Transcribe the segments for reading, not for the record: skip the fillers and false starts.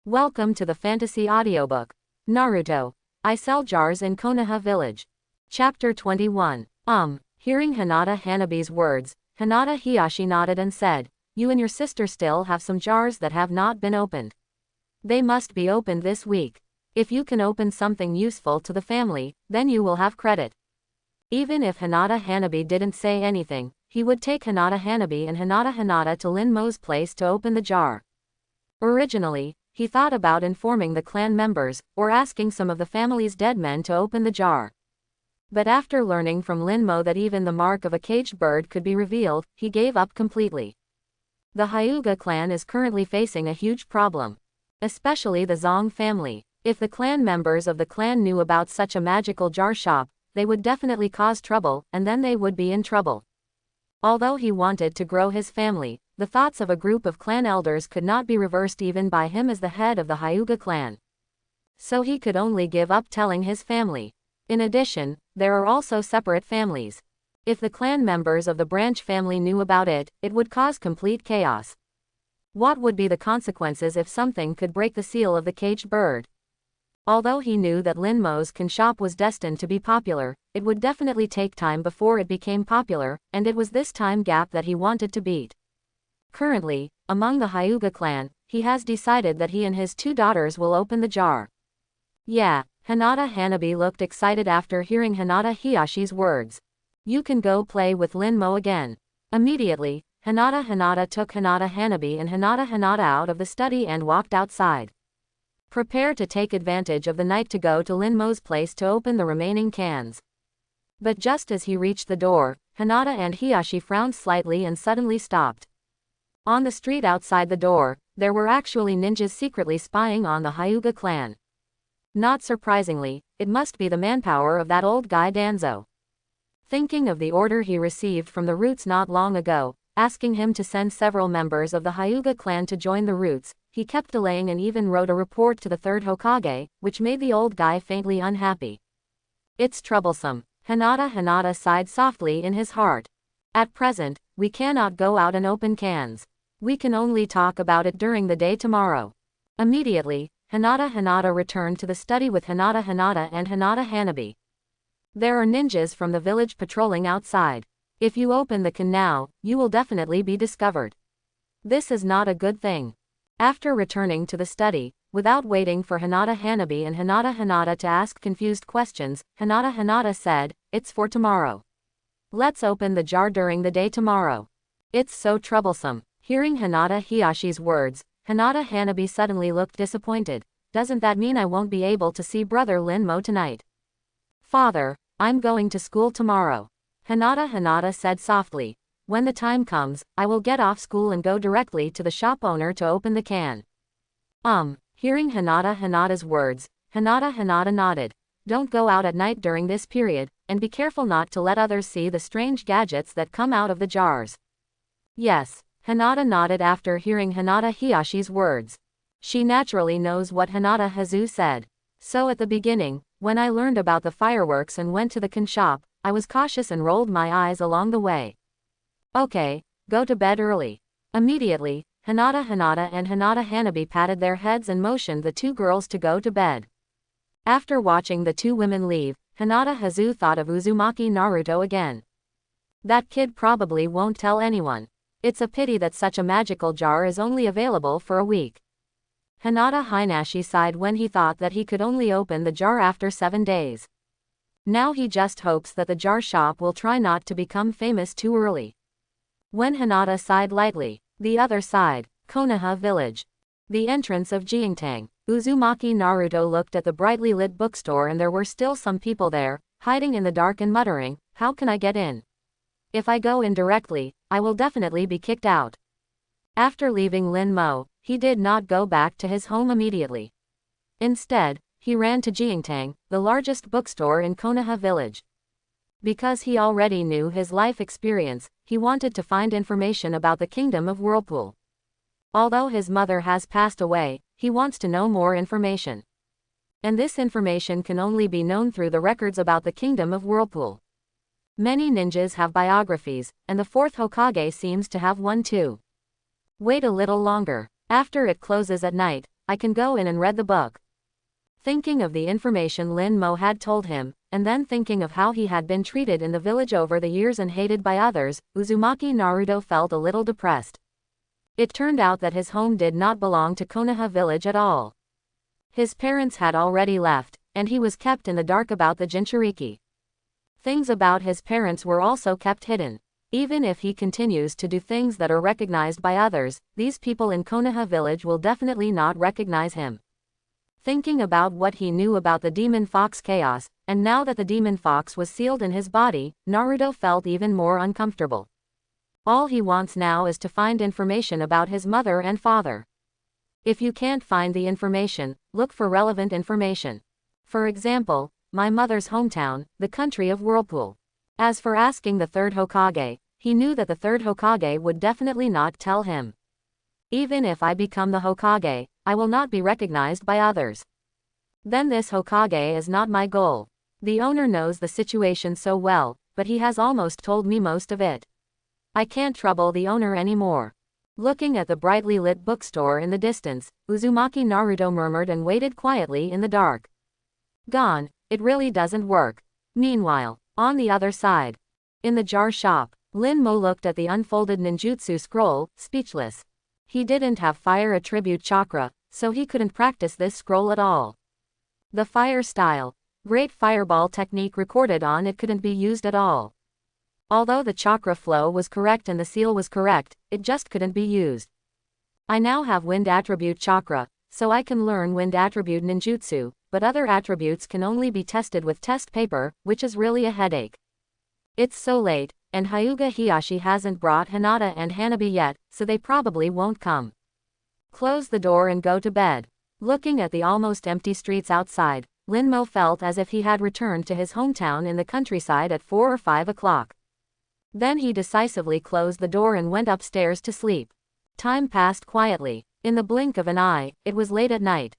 Welcome to the fantasy audiobook. Naruto. I sell jars in Konoha Village. Chapter 21. Hearing Hinata Hanabi's words, Hinata Hiyashi nodded and said, "You and your sister still have some jars that have not been opened. They must be opened this week. If you can open something useful to the family, then you will have credit." Even if Hinata Hanabi didn't say anything, he would take Hinata Hanabi and Hinata to Linmo's place to open the jar. Originally, he thought about informing the clan members, or asking some of the family's dead men to open the jar. But after learning from Linmo that even the mark of a caged bird could be revealed, he gave up completely. The Hyuga clan is currently facing a huge problem. Especially the Zong family. If the clan members of the clan knew about such a magical jar shop, they would definitely cause trouble, and then they would be in trouble. Although he wanted to grow his family, the thoughts of a group of clan elders could not be reversed even by him as the head of the Hyuga clan. So he could only give up telling his family. In addition, there are also separate families. If the clan members of the branch family knew about it, it would cause complete chaos. What would be the consequences if something could break the seal of the caged bird? Although he knew that Linmo's can shop was destined to be popular, it would definitely take time before it became popular, and it was this time gap that he wanted to beat. Currently, among the Hyuga clan, he has decided that he and his two daughters will open the jar. Yeah, Hinata Hanabi looked excited after hearing Hinata Hiyashi's words. "You can go play with Linmo again." Immediately, Hinata took Hinata Hanabi and Hinata out of the study and walked outside. Prepare to take advantage of the night to go to Linmo's place to open the remaining cans. But just as he reached the door, Hinata and Hiyashi frowned slightly and suddenly stopped. On the street outside the door, there were actually ninjas secretly spying on the Hyuga clan. Not surprisingly, it must be the manpower of that old guy Danzo. Thinking of the order he received from the Roots not long ago, asking him to send several members of the Hyuga clan to join the Roots, he kept delaying and even wrote a report to the third Hokage, which made the old guy faintly unhappy. It's troublesome. Hinata sighed softly in his heart. At present, we cannot go out and open cans. We can only talk about it during the day tomorrow. Immediately, Hinata returned to the study with Hinata and Hinata Hanabi. There are ninjas from the village patrolling outside. If you open the can now, you will definitely be discovered. This is not a good thing. After returning to the study, without waiting for Hinata Hanabi and Hinata to ask confused questions, Hinata said, "It's for tomorrow. Let's open the jar during the day tomorrow." It's so troublesome. Hearing Hinata Hiyashi's words, Hinata Hanabi suddenly looked disappointed. "Doesn't that mean I won't be able to see brother Linmo tonight?" "Father, I'm going to school tomorrow," Hinata said softly. "When the time comes, I will get off school and go directly to the shop owner to open the can." Hearing Hinata's words, Hinata nodded. "Don't go out at night during this period, and be careful not to let others see the strange gadgets that come out of the jars." "Yes." Hinata nodded after hearing Hinata Hiyashi's words. She naturally knows what Hinata Hazu said. "So at the beginning, when I learned about the fireworks and went to the can shop, I was cautious and rolled my eyes along the way. Okay, go to bed early." Immediately, Hinata and Hinata Hanabi patted their heads and motioned the two girls to go to bed. After watching the two women leave, Hinata Hazu thought of Uzumaki Naruto again. That kid probably won't tell anyone. It's a pity that such a magical jar is only available for a week. Hinata Hinashi sighed when he thought that he could only open the jar after 7 days. Now he just hopes that the jar shop will try not to become famous too early. When Hinata sighed lightly, the other side, Konoha Village. The entrance of Jiangtang. Uzumaki Naruto looked at the brightly lit bookstore and there were still some people there, hiding in the dark and muttering, "How can I get in? If I go in directly, I will definitely be kicked out." After leaving Linmo, he did not go back to his home immediately. Instead, he ran to Jiangtang, the largest bookstore in Konoha Village. Because he already knew his life experience, he wanted to find information about the Kingdom of Whirlpool. Although his mother has passed away, he wants to know more information. And this information can only be known through the records about the Kingdom of Whirlpool. Many ninjas have biographies, and the fourth Hokage seems to have one too. Wait a little longer. After it closes at night, I can go in and read the book. Thinking of the information Lin Mo had told him, and then thinking of how he had been treated in the village over the years and hated by others, Uzumaki Naruto felt a little depressed. It turned out that his home did not belong to Konoha Village at all. His parents had already left, and he was kept in the dark about the Jinchuriki. Things about his parents were also kept hidden. Even if he continues to do things that are recognized by others, these people in Konoha Village will definitely not recognize him. Thinking about what he knew about the demon fox chaos, and now that the demon fox was sealed in his body, Naruto felt even more uncomfortable. All he wants now is to find information about his mother and father. If you can't find the information, look for relevant information. For example, my mother's hometown, the country of Whirlpool. As for asking the third Hokage, he knew that the third Hokage would definitely not tell him. Even if I become the Hokage, I will not be recognized by others. Then this Hokage is not my goal. The owner knows the situation so well, but he has almost told me most of it. I can't trouble the owner anymore. Looking at the brightly lit bookstore in the distance, Uzumaki Naruto murmured and waited quietly in the dark. Gone, it really doesn't work. Meanwhile, on the other side, in the jar shop, Lin Mo looked at the unfolded ninjutsu scroll, speechless. He didn't have fire attribute chakra, so he couldn't practice this scroll at all. The fire style, great fireball technique recorded on it couldn't be used at all. Although the chakra flow was correct and the seal was correct, it just couldn't be used. I now have wind attribute chakra, so I can learn wind attribute ninjutsu, but other attributes can only be tested with test paper, which is really a headache. It's so late, and Hyuga Hiyashi hasn't brought Hinata and Hanabi yet, so they probably won't come. Close the door and go to bed. Looking at the almost empty streets outside, Lin Mo felt as if he had returned to his hometown in the countryside at 4 or 5 o'clock. Then he decisively closed the door and went upstairs to sleep. Time passed quietly. In the blink of an eye, it was late at night.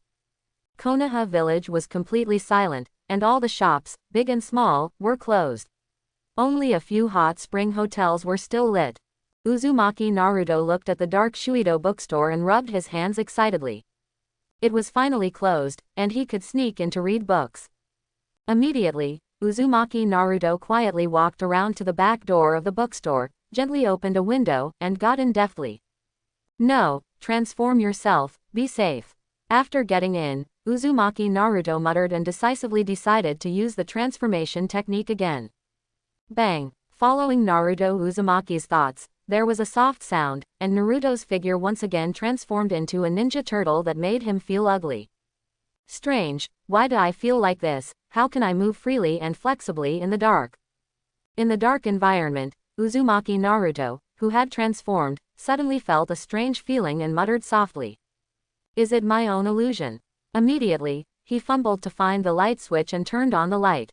Konoha Village was completely silent, and all the shops, big and small, were closed. Only a few hot spring hotels were still lit. Uzumaki Naruto looked at the dark Shuido bookstore and rubbed his hands excitedly. It was finally closed, and he could sneak in to read books. Immediately, Uzumaki Naruto quietly walked around to the back door of the bookstore, gently opened a window, and got in deftly. No, transform yourself, be safe. After getting in, Uzumaki Naruto muttered and decisively decided to use the transformation technique again. Bang! Following Naruto Uzumaki's thoughts, there was a soft sound, and Naruto's figure once again transformed into a ninja turtle that made him feel ugly. Strange, why do I feel like this? How can I move freely and flexibly in the dark? In the dark environment, Uzumaki Naruto, who had transformed, suddenly felt a strange feeling and muttered softly. Is it my own illusion? Immediately, he fumbled to find the light switch and turned on the light.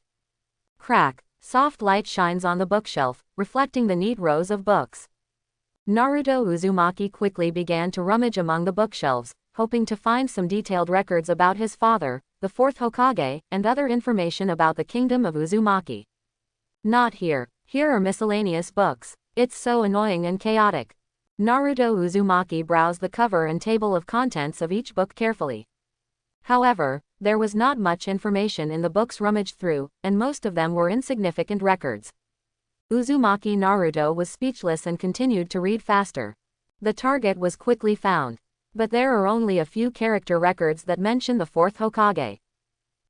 Crack! Soft light shines on the bookshelf, reflecting the neat rows of books. Naruto Uzumaki quickly began to rummage among the bookshelves, hoping to find some detailed records about his father, the fourth Hokage, and other information about the kingdom of Uzumaki. Not here. Here are miscellaneous books. It's so annoying and chaotic. Naruto Uzumaki browsed the cover and table of contents of each book carefully. However, there was not much information in the books rummaged through, and most of them were insignificant records. Uzumaki Naruto was speechless and continued to read faster. The target was quickly found. But there are only a few character records that mention the fourth Hokage.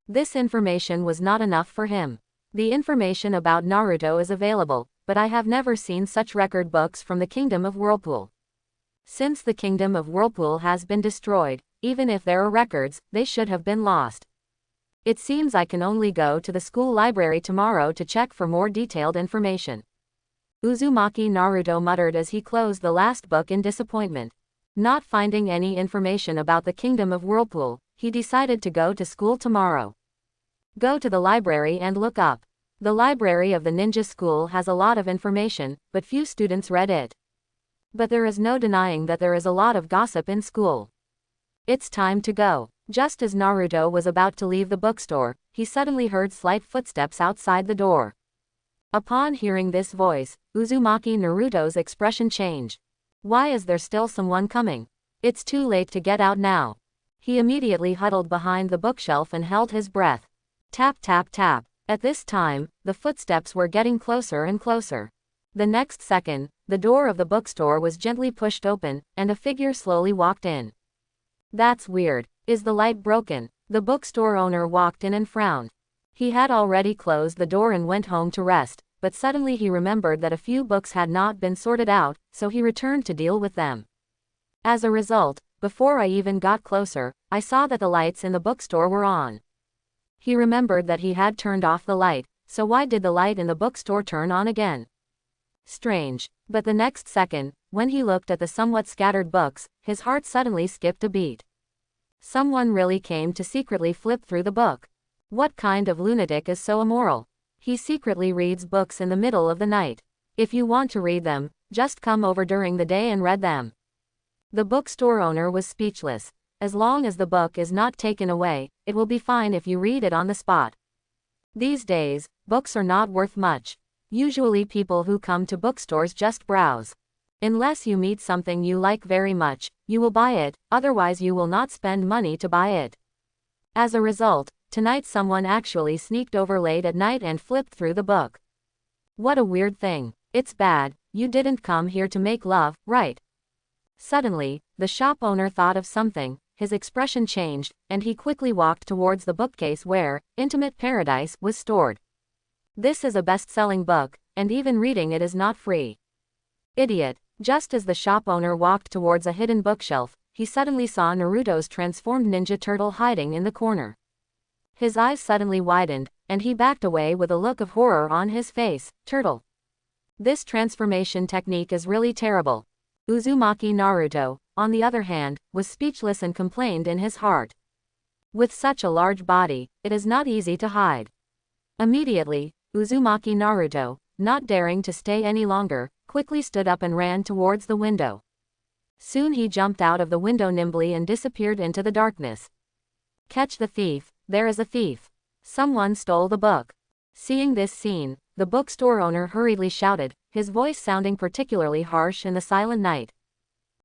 This information was not enough for him. The information about Naruto is available, but I have never seen such record books from the Kingdom of Whirlpool. Since the Kingdom of Whirlpool has been destroyed, even if there are records, they should have been lost. It seems I can only go to the school library tomorrow to check for more detailed information. Uzumaki Naruto muttered as he closed the last book in disappointment. Not finding any information about the Kingdom of Whirlpool, he decided to go to school tomorrow. Go to the library and look up. The library of the ninja school has a lot of information, but few students read it. But there is no denying that there is a lot of gossip in school. It's time to go. Just as Naruto was about to leave the bookstore, he suddenly heard slight footsteps outside the door. Upon hearing this voice, Uzumaki Naruto's expression changed. Why is there still someone coming? It's too late to get out now. He immediately huddled behind the bookshelf and held his breath. Tap tap tap. At this time, the footsteps were getting closer and closer. The next second, the door of the bookstore was gently pushed open, and a figure slowly walked in. That's weird. Is the light broken? The bookstore owner walked in and frowned. He had already closed the door and went home to rest, but suddenly he remembered that a few books had not been sorted out, so he returned to deal with them. As a result, before I even got closer, I saw that the lights in the bookstore were on. He remembered that he had turned off the light, so why did the light in the bookstore turn on again? Strange. But the next second, when he looked at the somewhat scattered books, his heart suddenly skipped a beat. Someone really came to secretly flip through the book. What kind of lunatic is so immoral? He secretly reads books in the middle of the night. If you want to read them, just come over during the day and read them. The bookstore owner was speechless. As long as the book is not taken away, it will be fine if you read it on the spot. These days, books are not worth much. Usually people who come to bookstores just browse. Unless you meet something you like very much, you will buy it, otherwise you will not spend money to buy it. As a result, tonight someone actually sneaked over late at night and flipped through the book. What a weird thing. It's bad. You didn't come here to make love, right? Suddenly, the shop owner thought of something, his expression changed, and he quickly walked towards the bookcase where Intimate Paradise was stored. This is a best-selling book, and even reading it is not free. Idiot. Just as the shop owner walked towards a hidden bookshelf, he suddenly saw Naruto's transformed ninja turtle hiding in the corner. His eyes suddenly widened, and he backed away with a look of horror on his face. Turtle. This transformation technique is really terrible. Uzumaki Naruto, on the other hand, was speechless and complained in his heart. With such a large body, it is not easy to hide. Immediately, Uzumaki Naruto, not daring to stay any longer, quickly stood up and ran towards the window. Soon he jumped out of the window nimbly and disappeared into the darkness. Catch the thief, there is a thief. Someone stole the book. Seeing this scene, the bookstore owner hurriedly shouted, his voice sounding particularly harsh in the silent night.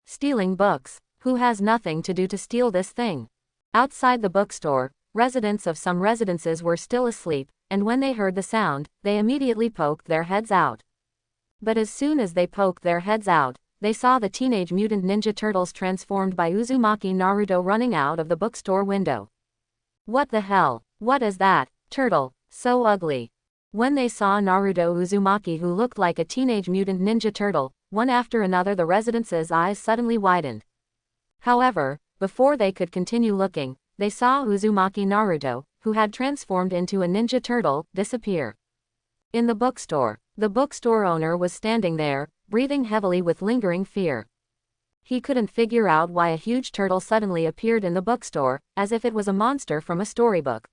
Stealing books. Who has nothing to do to steal this thing? Outside the bookstore, residents of some residences were still asleep, and when they heard the sound, they immediately poked their heads out. But as soon as they poked their heads out, they saw the Teenage Mutant Ninja Turtles transformed by Uzumaki Naruto running out of the bookstore window. What the hell? What is that? Turtle. So ugly. When they saw Naruto Uzumaki who looked like a Teenage Mutant Ninja Turtle, one after another the residents' eyes suddenly widened. However, before they could continue looking, they saw Uzumaki Naruto, who had transformed into a ninja turtle, disappear. In the bookstore owner was standing there, breathing heavily with lingering fear. He couldn't figure out why a huge turtle suddenly appeared in the bookstore, as if it was a monster from a storybook.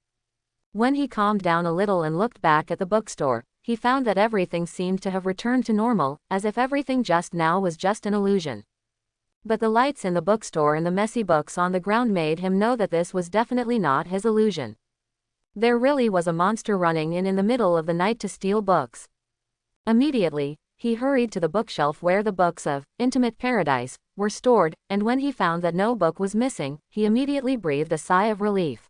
When he calmed down a little and looked back at the bookstore, he found that everything seemed to have returned to normal, as if everything just now was just an illusion. But the lights in the bookstore and the messy books on the ground made him know that this was definitely not his illusion. There really was a monster running in the middle of the night to steal books. Immediately, he hurried to the bookshelf where the books of Intimate Paradise were stored, and when he found that no book was missing, he immediately breathed a sigh of relief.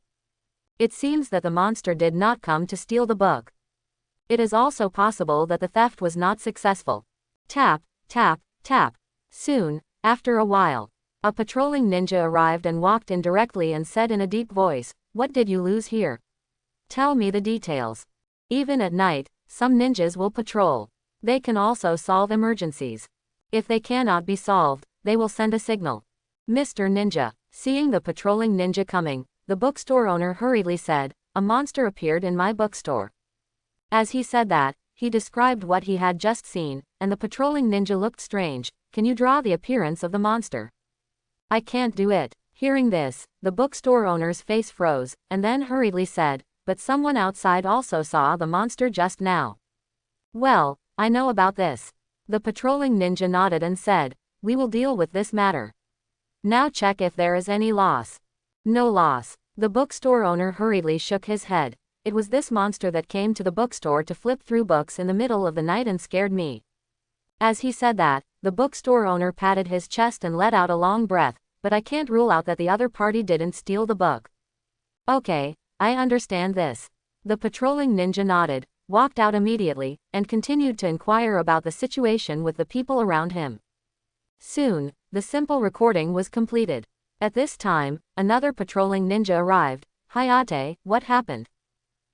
It seems that the monster did not come to steal the book. It is also possible that the theft was not successful. Tap, tap, tap. Soon, after a while, a patrolling ninja arrived and walked in directly and said in a deep voice, "What did you lose here? Tell me the details." Even at night, some ninjas will patrol. They can also solve emergencies. If they cannot be solved, they will send a signal. Mr. Ninja. Seeing the patrolling ninja coming, the bookstore owner hurriedly said, "A monster appeared in my bookstore." As he said that, he described what he had just seen, and the patrolling ninja looked strange. "Can you draw the appearance of the monster?" "I can't do it." Hearing this, the bookstore owner's face froze, and then hurriedly said, "But someone outside also saw the monster just now." "Well, I know about this." The patrolling ninja nodded and said, "We will deal with this matter. Now check if there is any loss." "No loss." The bookstore owner hurriedly shook his head. "It was this monster that came to the bookstore to flip through books in the middle of the night and scared me." As he said that, the bookstore owner patted his chest and let out a long breath. but I can't rule out that the other party didn't steal the book. Okay, I understand this. The patrolling ninja nodded, walked out immediately, and continued to inquire about the situation with the people around him. Soon, the simple recording was completed. At this time, another patrolling ninja arrived. Hayate, what happened?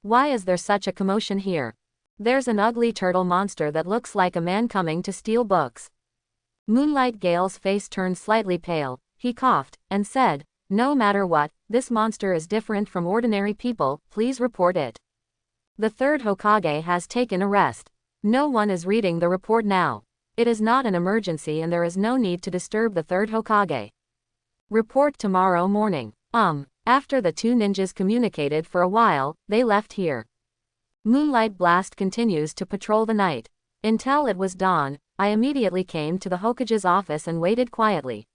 Why is there such a commotion here? There's an ugly turtle monster that looks like a man coming to steal books. Moonlight Gale's face turned slightly pale. He coughed, and said, no matter what, this monster is different from ordinary people, please report it. The third Hokage has taken a rest. No one is reading the report now. It is not an emergency and there is no need to disturb the third Hokage. Report tomorrow morning. After the two ninjas communicated for a while, they left here. Moonlight Blast continues to patrol the night. Until it was dawn, I immediately came to the Hokage's office and waited quietly.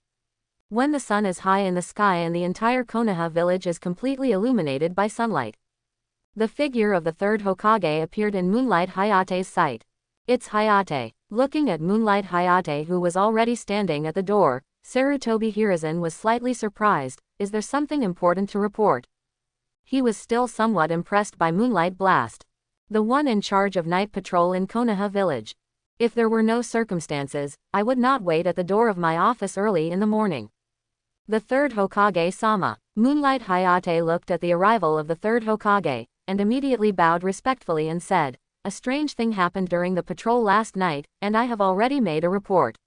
When the sun is high in the sky and the entire Konoha village is completely illuminated by sunlight. The figure of the third Hokage appeared in Moonlight Hayate's sight. It's Hayate. Looking at Moonlight Hayate, who was already standing at the door, Sarutobi Hiruzen was slightly surprised. Is there something important to report? He was still somewhat impressed by Moonlight Blast, the one in charge of night patrol in Konoha Village. If there were no circumstances, I would not wait at the door of my office early in the morning. The third Hokage-sama. Moonlight Hayate looked at the arrival of the third Hokage, and immediately bowed respectfully and said, a strange thing happened during the patrol last night, and I have already made a report.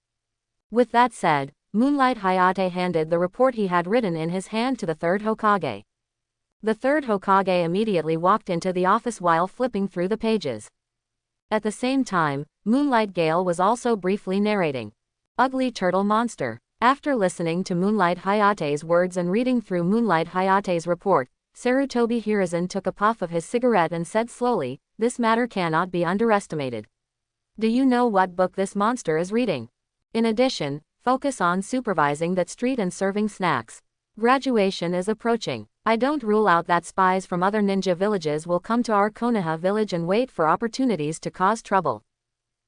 With that said, Moonlight Hayate handed the report he had written in his hand to the third Hokage. The third Hokage immediately walked into the office while flipping through the pages. At the same time, Moonlight Gale was also briefly narrating. Ugly turtle monster. After listening to Moonlight Hayate's words and reading through Moonlight Hayate's report, Sarutobi Hiruzen took a puff of his cigarette and said slowly, this matter cannot be underestimated. Do you know what book this monster is reading? In addition, focus on supervising that street and serving snacks. Graduation is approaching. I don't rule out that spies from other ninja villages will come to our Konoha village and wait for opportunities to cause trouble.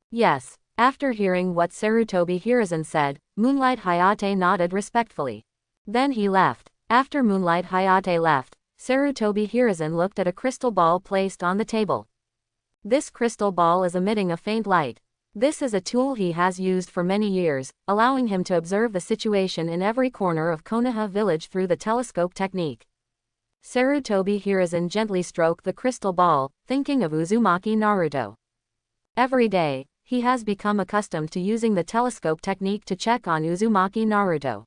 Yes. After hearing what Sarutobi Hiruzen said, Moonlight Hayate nodded respectfully. Then he left. After Moonlight Hayate left, Sarutobi Hiruzen looked at a crystal ball placed on the table. This crystal ball is emitting a faint light. This is a tool he has used for many years, allowing him to observe the situation in every corner of Konoha village through the telescope technique. Sarutobi Hiruzen gently stroked the crystal ball, thinking of Uzumaki Naruto. Every day, he has become accustomed to using the telescope technique to check on Uzumaki Naruto.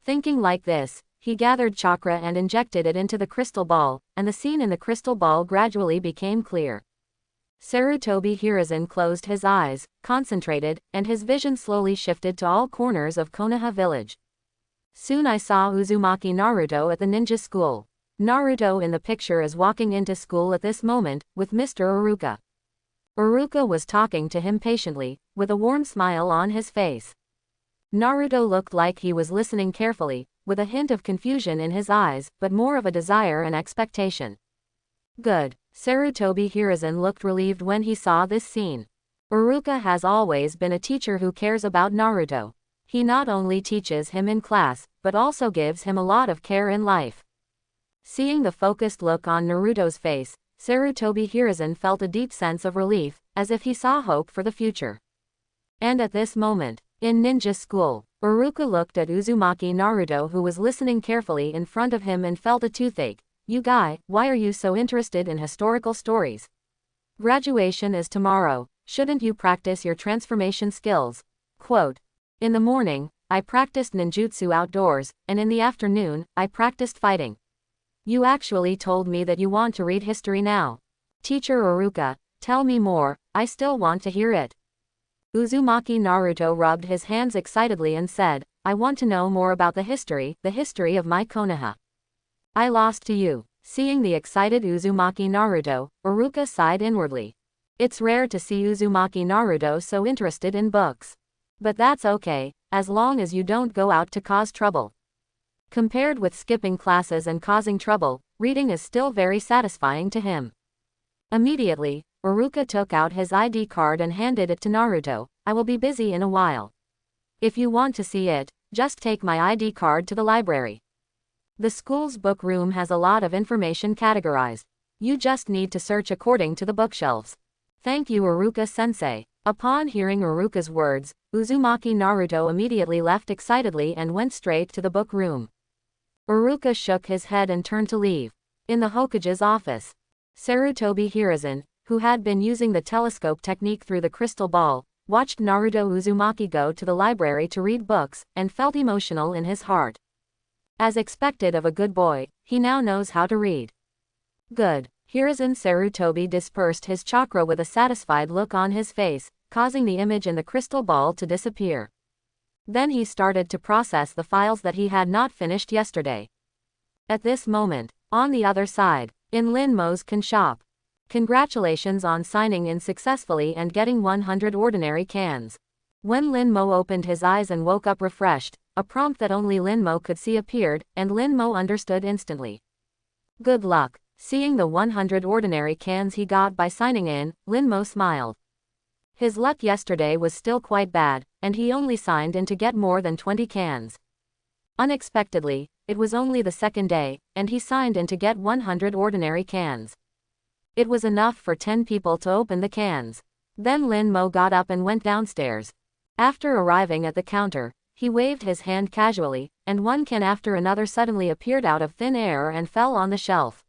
Thinking like this, he gathered chakra and injected it into the crystal ball, and the scene in the crystal ball gradually became clear. Sarutobi Hiruzen closed his eyes, concentrated, and his vision slowly shifted to all corners of Konoha village. Soon I saw Uzumaki Naruto at the ninja school. Naruto in the picture is walking into school at this moment, with Mr. Iruka. Iruka was talking to him patiently, with a warm smile on his face. Naruto looked like he was listening carefully, with a hint of confusion in his eyes, but more of a desire and expectation. Good. Sarutobi Hiruzen looked relieved when he saw this scene. Iruka has always been a teacher who cares about Naruto. He not only teaches him in class, but also gives him a lot of care in life. Seeing the focused look on Naruto's face, Sarutobi Hiruzen felt a deep sense of relief, as if he saw hope for the future. And at this moment, in ninja school, Iruka looked at Uzumaki Naruto, who was listening carefully in front of him, and felt a toothache. You guy, why are you so interested in historical stories? Graduation is tomorrow, shouldn't you practice your transformation skills? Quote. In the morning, I practiced ninjutsu outdoors, and in the afternoon, I practiced fighting. You actually told me that you want to read history now. Teacher Iruka, tell me more, I still want to hear it. Uzumaki Naruto rubbed his hands excitedly and said, I want to know more about the history of my Konoha. I lost to you. Seeing the excited Uzumaki Naruto, Iruka sighed inwardly. It's rare to see Uzumaki Naruto so interested in books. But that's okay, as long as you don't go out to cause trouble. Compared with skipping classes and causing trouble, reading is still very satisfying to him. Immediately, Iruka took out his ID card and handed it to Naruto. I will be busy in a while. If you want to see it, Just take my ID card to the library. The school's book room has a lot of information categorized. You just need to search according to the bookshelves. Thank you, Iruka-sensei. Upon hearing Iruka's words, Uzumaki Naruto immediately left excitedly and went straight to the book room. Iruka shook his head and turned to leave. In the Hokage's office, Sarutobi Hiruzen, who had been using the telescope technique through the crystal ball, watched Naruto Uzumaki go to the library to read books, and felt emotional in his heart. As expected of a good boy, he now knows how to read. Good. Hiruzen Sarutobi dispersed his chakra with a satisfied look on his face, causing the image in the crystal ball to disappear. Then he started to process the files that he had not finished yesterday. At this moment, on the other side, in Lin Mo's can shop. Congratulations on signing in successfully and getting 100 ordinary cans. When Lin Mo opened his eyes and woke up refreshed, a prompt that only Lin Mo could see appeared, and Lin Mo understood instantly. Good luck. Seeing the 100 ordinary cans he got by signing in, Lin Mo smiled. His luck yesterday was still quite bad, and he only signed in to get more than 20 cans. Unexpectedly, it was only the second day, and he signed in to get 100 ordinary cans. It was enough for 10 people to open the cans. Then Lin Mo got up and went downstairs. After arriving at the counter, he waved his hand casually, and one can after another suddenly appeared out of thin air and fell on the shelf.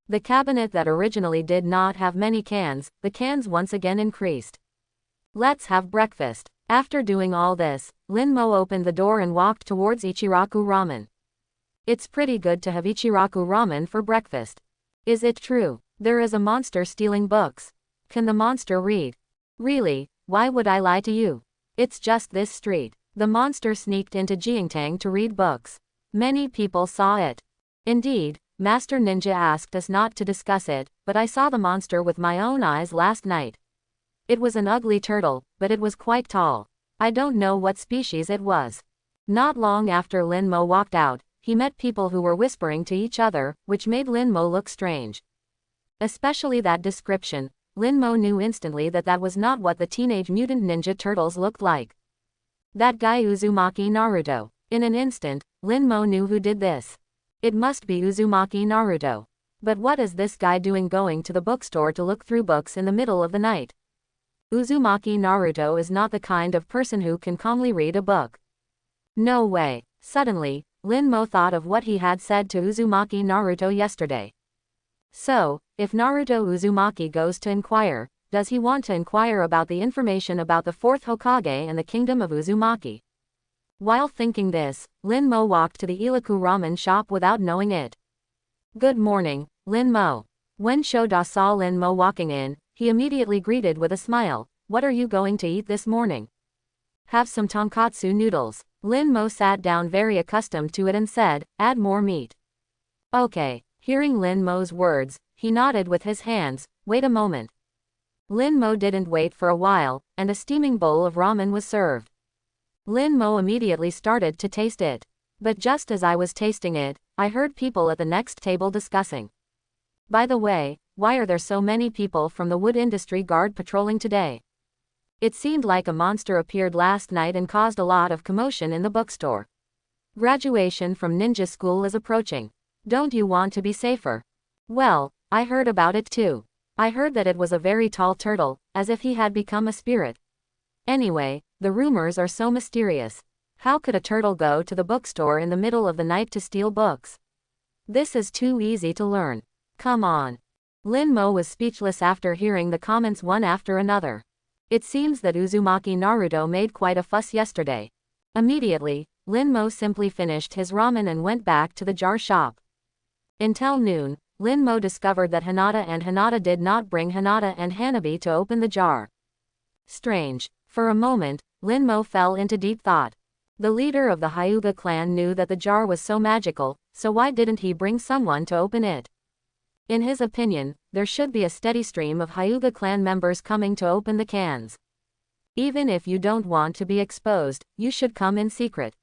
The cabinet that originally did not have many cans, the cans once again increased. Let's have breakfast. After doing all this, Lin Mo opened the door and walked towards Ichiraku Ramen. It's pretty good to have Ichiraku Ramen for breakfast. Is it true? There is a monster stealing books. Can the monster read? Really, why would I lie to you? It's just this street. The monster sneaked into Jiangtang to read books. Many people saw it. Indeed, Master Ninja asked us not to discuss it, but I saw the monster with my own eyes last night. It was an ugly turtle, but it was quite tall. I don't know what species it was. Not long after Lin Mo walked out, he met people who were whispering to each other, which made Lin Mo look strange. Especially that description. Lin Mo knew instantly that that was not what the Teenage Mutant Ninja Turtles looked like. That guy Uzumaki Naruto. In an instant, Lin Mo knew who did this. It must be Uzumaki Naruto. But what is this guy doing going to the bookstore to look through books in the middle of the night? Uzumaki Naruto is not the kind of person who can calmly read a book. No way. Suddenly, Lin Mo thought of what he had said to Uzumaki Naruto yesterday. So, if Naruto Uzumaki goes to inquire, does he want to inquire about the information about the fourth Hokage and the kingdom of Uzumaki? While thinking this, Lin Mo walked to the Iliku ramen shop without knowing it. Good morning, Lin Mo. When Shoda saw Lin Mo walking in, he immediately greeted with a smile. What are you going to eat this morning? Have some tonkatsu noodles. Lin Mo sat down very accustomed to it and said, add more meat. Okay. Hearing Lin Mo's words, he nodded with his hands. Wait a moment. Lin Mo didn't wait for a while, and a steaming bowl of ramen was served. Lin Mo immediately started to taste it. But just as I was tasting it, I heard people at the next table discussing. By the way, why are there so many people from the wood industry guard patrolling today? It seemed like a monster appeared last night and caused a lot of commotion in the bookstore. Graduation from ninja school is approaching. Don't you want to be safer? Well, I heard about it too. I heard that it was a very tall turtle, as if he had become a spirit. Anyway, the rumors are so mysterious. How could a turtle go to the bookstore in the middle of the night to steal books? This is too easy to learn. Come on. Lin Mo was speechless after hearing the comments one after another. It seems that Uzumaki Naruto made quite a fuss yesterday. Immediately, Lin Mo simply finished his ramen and went back to the jar shop. Until noon, Lin Mo discovered that Hinata did not bring Hinata and Hanabi to open the jar. Strange. For a moment, Lin Mo fell into deep thought. The leader of the Hyuga clan knew that the jar was so magical, so why didn't he bring someone to open it? In his opinion, there should be a steady stream of Hyuga clan members coming to open the cans. Even if you don't want to be exposed, you should come in secret.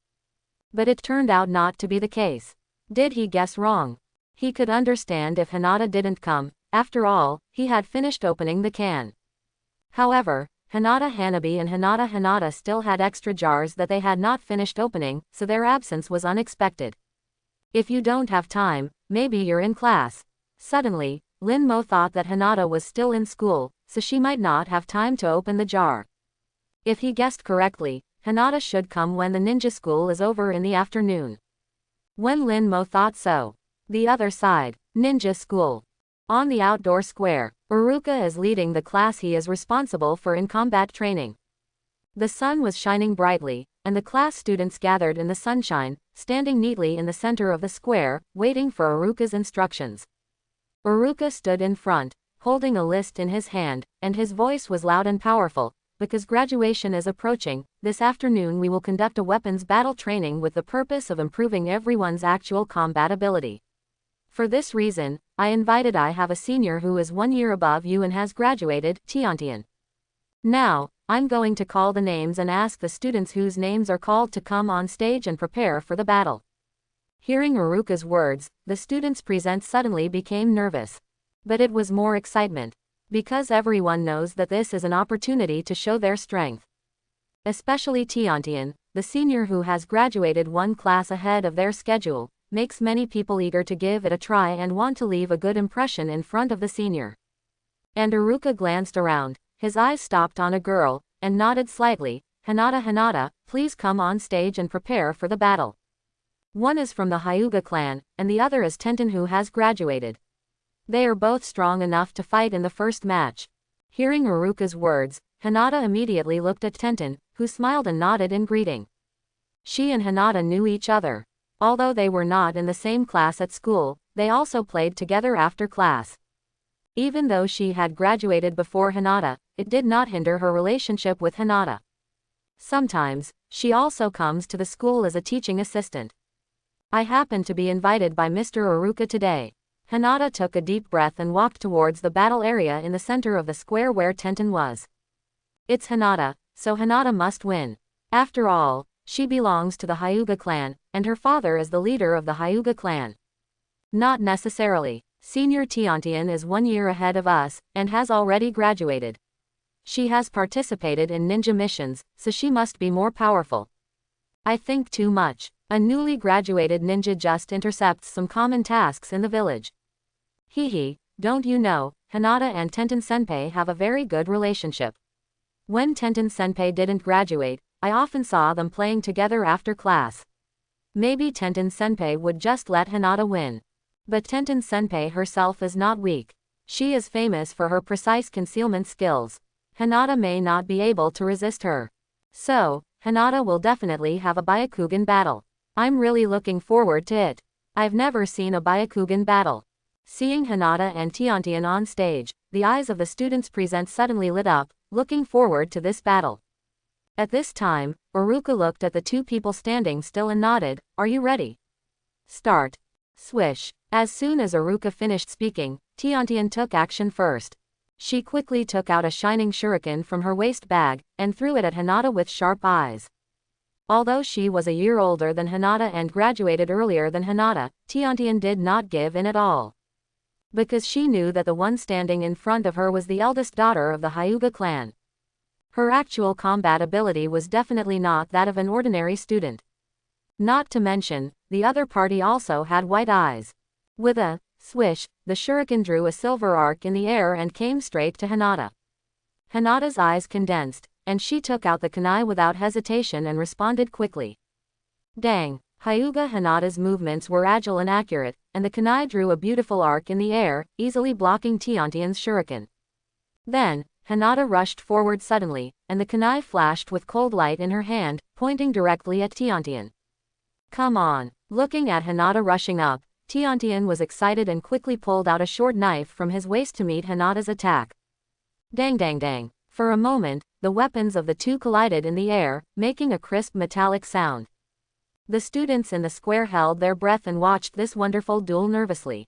But it turned out not to be the case. Did he guess wrong? He could understand if Hinata didn't come. After all, he had finished opening the can. However, Hinata Hanabi and Hinata still had extra jars that they had not finished opening, so their absence was unexpected. If you don't have time, maybe you're in class. Suddenly, Linmo thought that Hinata was still in school, so she might not have time to open the jar. If he guessed correctly, Hinata should come when the ninja school is over in the afternoon. When Linmo thought so. The other side, ninja school. On the outdoor square, Uruka is leading the class he is responsible for in combat training. The sun was shining brightly, and the class students gathered in the sunshine, standing neatly in the center of the square, waiting for Uruka's instructions. Uruka stood in front, holding a list in his hand, and his voice was loud and powerful. Because graduation is approaching, this afternoon we will conduct a weapons battle training with the purpose of improving everyone's actual combat ability. For this reason, I have a senior who is 1 year above you and has graduated, Tiantian. Now, I'm going to call the names and ask the students whose names are called to come on stage and prepare for the battle. Hearing Uruka's words, the students present suddenly became nervous. But it was more excitement. Because everyone knows that this is an opportunity to show their strength. Especially Tiantian, the senior who has graduated 1 class ahead of their schedule, makes many people eager to give it a try and want to leave a good impression in front of the senior. And Uruka glanced around, his eyes stopped on a girl, and nodded slightly. Hinata, please come on stage and prepare for the battle. One is from the Hyuga clan, and the other is Tenten who has graduated. They are both strong enough to fight in the first match. Hearing Uruka's words, Hinata immediately looked at Tenten, who smiled and nodded in greeting. She and Hinata knew each other. Although they were not in the same class at school, they also played together after class. Even though she had graduated before Hinata, it did not hinder her relationship with Hinata. Sometimes, she also comes to the school as a teaching assistant. I happened to be invited by Mr. Uruka today. Hinata took a deep breath and walked towards the battle area in the center of the square where Tenten was. It's Hinata, so Hinata must win. After all, she belongs to the Hyuga clan, and her father is the leader of the Hyuga clan. Not necessarily. Senior Tiantian is 1 year ahead of us, and has already graduated. She has participated in ninja missions, so she must be more powerful. I think too much. A newly graduated ninja just intercepts some common tasks in the village. Hehe, don't you know, Hinata and Tenten Senpai have a very good relationship. When Tenten Senpai didn't graduate, I often saw them playing together after class. Maybe Tenten Senpai would just let Hinata win. But Tenten Senpai herself is not weak. She is famous for her precise concealment skills. Hinata may not be able to resist her. So, Hinata will definitely have a Byakugan battle. I'm really looking forward to it. I've never seen a Byakugan battle. Seeing Hinata and Tiantian on stage, the eyes of the students present suddenly lit up, looking forward to this battle. At this time, Uruka looked at the 2 people standing still and nodded, "Are you ready?" Start. Swish. As soon as Uruka finished speaking, Tiantian took action first. She quickly took out a shining shuriken from her waist bag, and threw it at Hinata with sharp eyes. Although she was a year older than Hinata and graduated earlier than Hinata, Tiantian did not give in at all. Because she knew that the one standing in front of her was the eldest daughter of the Hyuga clan. Her actual combat ability was definitely not that of an ordinary student. Not to mention, the other party also had white eyes. With a swish, the shuriken drew a silver arc in the air and came straight to Hinata. Hinata's eyes condensed, and she took out the kunai without hesitation and responded quickly. Dang! Hyuga Hinata's movements were agile and accurate, and the kunai drew a beautiful arc in the air, easily blocking Tiantian's shuriken. Then, Hinata rushed forward suddenly, and the kunai flashed with cold light in her hand, pointing directly at Tiantian. Come on! Looking at Hinata rushing up, Tiantian was excited and quickly pulled out a short knife from his waist to meet Hinata's attack. Dang dang dang! For a moment, the weapons of the 2 collided in the air, making a crisp metallic sound. The students in the square held their breath and watched this wonderful duel nervously.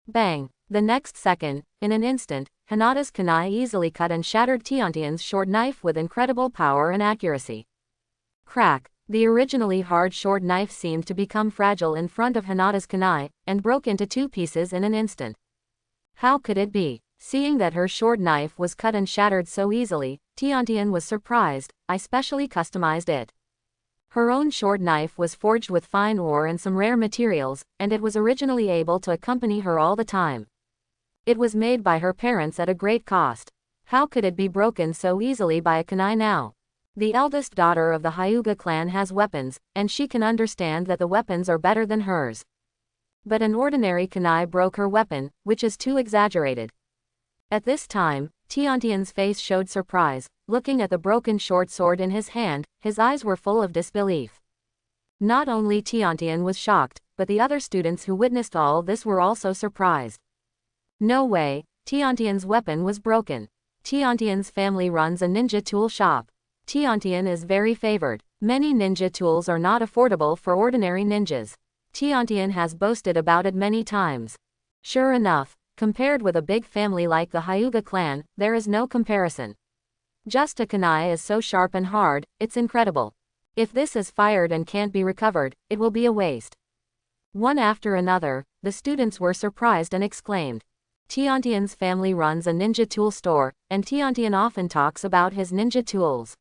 Bang! The next second, in an instant, Hinata's kunai easily cut and shattered Tiantian's short knife with incredible power and accuracy. Crack! The originally hard short knife seemed to become fragile in front of Hinata's kunai, and broke into 2 pieces in an instant. How could it be? Seeing that her short knife was cut and shattered so easily, Tiantian was surprised. I specially customized it. Her own short knife was forged with fine ore and some rare materials, and it was originally able to accompany her all the time. It was made by her parents at a great cost. How could it be broken so easily by a kunai now? The eldest daughter of the Hyuga clan has weapons, and she can understand that the weapons are better than hers. But an ordinary kunai broke her weapon, which is too exaggerated. At this time, Tiantian's face showed surprise. Looking at the broken short sword in his hand, his eyes were full of disbelief. Not only Tiantian was shocked, but the other students who witnessed all this were also surprised. No way, Tiantian's weapon was broken. Tiantian's family runs a ninja tool shop. Tiantian is very favored. Many ninja tools are not affordable for ordinary ninjas. Tiantian has boasted about it many times. Sure enough, compared with a big family like the Hyuga clan, there is no comparison. Just a kunai is so sharp and hard, it's incredible. If this is fired and can't be recovered, it will be a waste. One after another, the students were surprised and exclaimed. Tiantian's family runs a ninja tool store, and Tiantian often talks about his ninja tools.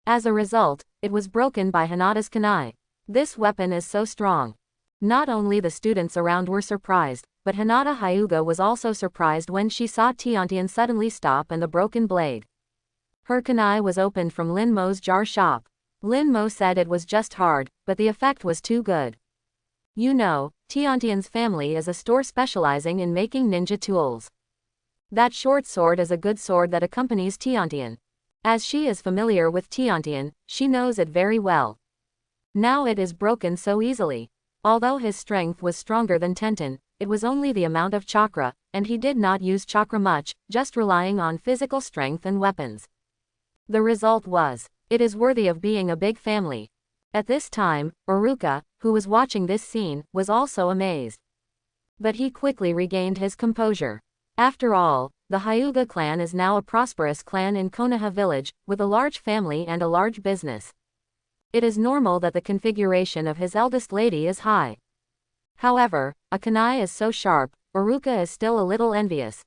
As a result, it was broken by Hinata's kunai. This weapon is so strong. Not only the students around were surprised, but Hinata Hyuga was also surprised when she saw Tiantian suddenly stop and the broken blade. Her kunai was opened from Lin Mo's jar shop. Lin Mo said it was just hard, but the effect was too good. You know, Tiantian's family is a store specializing in making ninja tools. That short sword is a good sword that accompanies Tiantian. As she is familiar with Tiantian, she knows it very well. Now it is broken so easily. Although his strength was stronger than Tenten, it was only the amount of chakra, and he did not use chakra much, just relying on physical strength and weapons. The result was, it is worthy of being a big family. At this time, Uruka, who was watching this scene, was also amazed. But he quickly regained his composure. After all, the Hyuga clan is now a prosperous clan in Konoha Village, with a large family and a large business. It is normal that the configuration of his eldest lady is high. However, a kunai is so sharp, Uruka is still a little envious.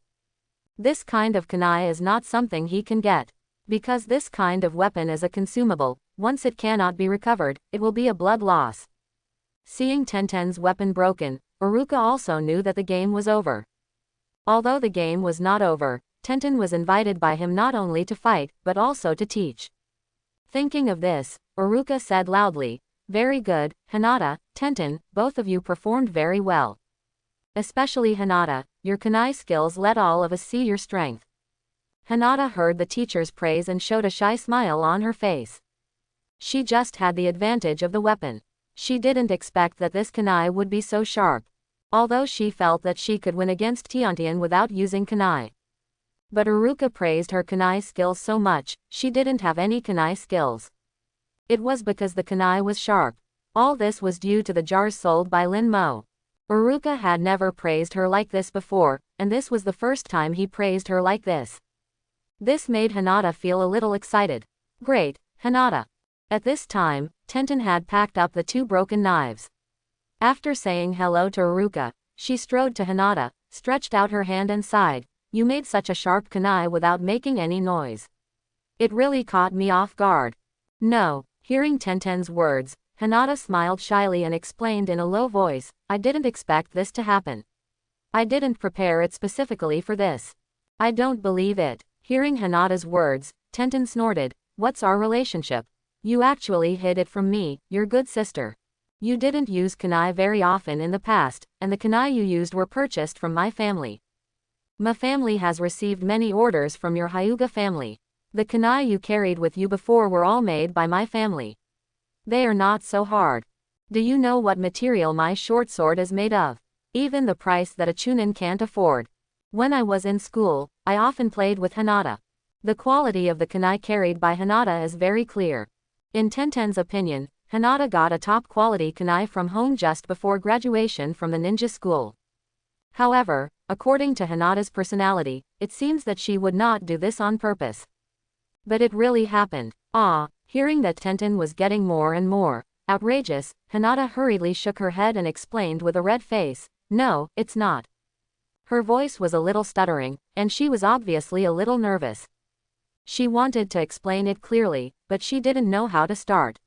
This kind of kunai is not something he can get. Because this kind of weapon is a consumable, once it cannot be recovered, it will be a blood loss. Seeing Tenten's weapon broken, Uruka also knew that the game was over. Although the game was not over, Tenten was invited by him not only to fight, but also to teach. Thinking of this, Uruka said loudly, "Very good, Hinata, Tenten, both of you performed very well. Especially Hinata, your kunai skills let all of us see your strength." Hinata heard the teacher's praise and showed a shy smile on her face. She just had the advantage of the weapon. She didn't expect that this kunai would be so sharp. Although she felt that she could win against Tiantian without using kunai. But Uruka praised her kunai skills so much, she didn't have any kunai skills. It was because the kunai was sharp. All this was due to the jars sold by Lin Mo. Uruka had never praised her like this before, and this was the first time he praised her like this. This made Hinata feel a little excited. Great, Hinata. At this time, Tenten had packed up the two broken knives. After saying hello to Uruka, she strode to Hinata, stretched out her hand and sighed, "You made such a sharp kunai without making any noise. It really caught me off guard." No, hearing Tenten's words, Hinata smiled shyly and explained in a low voice, "I didn't expect this to happen. I didn't prepare it specifically for this. I don't believe it." Hearing Hinata's words, Tenten snorted, "What's our relationship? You actually hid it from me, your good sister. You didn't use kunai very often in the past, and the kunai you used were purchased from my family. My family has received many orders from your Hyuga family. The kunai you carried with you before were all made by my family. They are not so hard. Do you know what material my short sword is made of? Even the price that a chunin can't afford. When I was in school, I often played with Hinata. The quality of the kunai carried by Hinata is very clear. In Tenten's opinion, Hinata got a top-quality kunai from home just before graduation from the ninja school. However, according to Hinata's personality, it seems that she would not do this on purpose. But it really happened. Hearing that Tenten was getting more and more outrageous, Hinata hurriedly shook her head and explained with a red face, "No, it's not. Her voice was a little stuttering, and she was obviously a little nervous. She wanted to explain it clearly, but she didn't know how to start.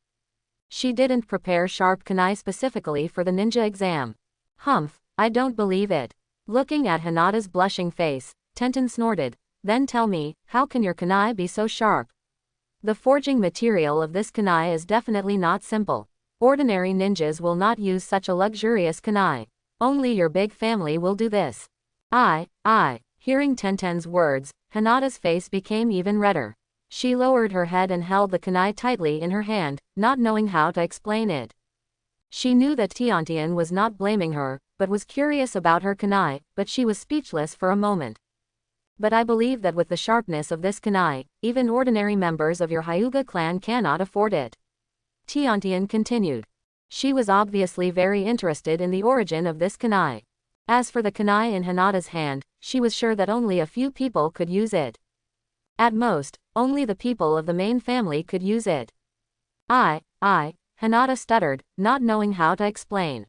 She didn't prepare sharp kunai specifically for the ninja exam. Humph, I don't believe it. Looking at Hinata's blushing face, Tenten snorted. Then tell me, how can your kunai be so sharp? The forging material of this kunai is definitely not simple. Ordinary ninjas will not use such a luxurious kunai. Only your big family will do this. Hearing Tenten's words, Hinata's face became even redder. She lowered her head and held the kunai tightly in her hand, not knowing how to explain it. She knew that Tiantian was not blaming her, but was curious about her kunai, but she was speechless for a moment. But I believe that with the sharpness of this kunai, even ordinary members of your Hyuga clan cannot afford it. Tiantian continued. She was obviously very interested in the origin of this kunai. As for the kunai in Hinata's hand, she was sure that only a few people could use it. At most, only the people of the main family could use it. Hinata stuttered, not knowing how to explain.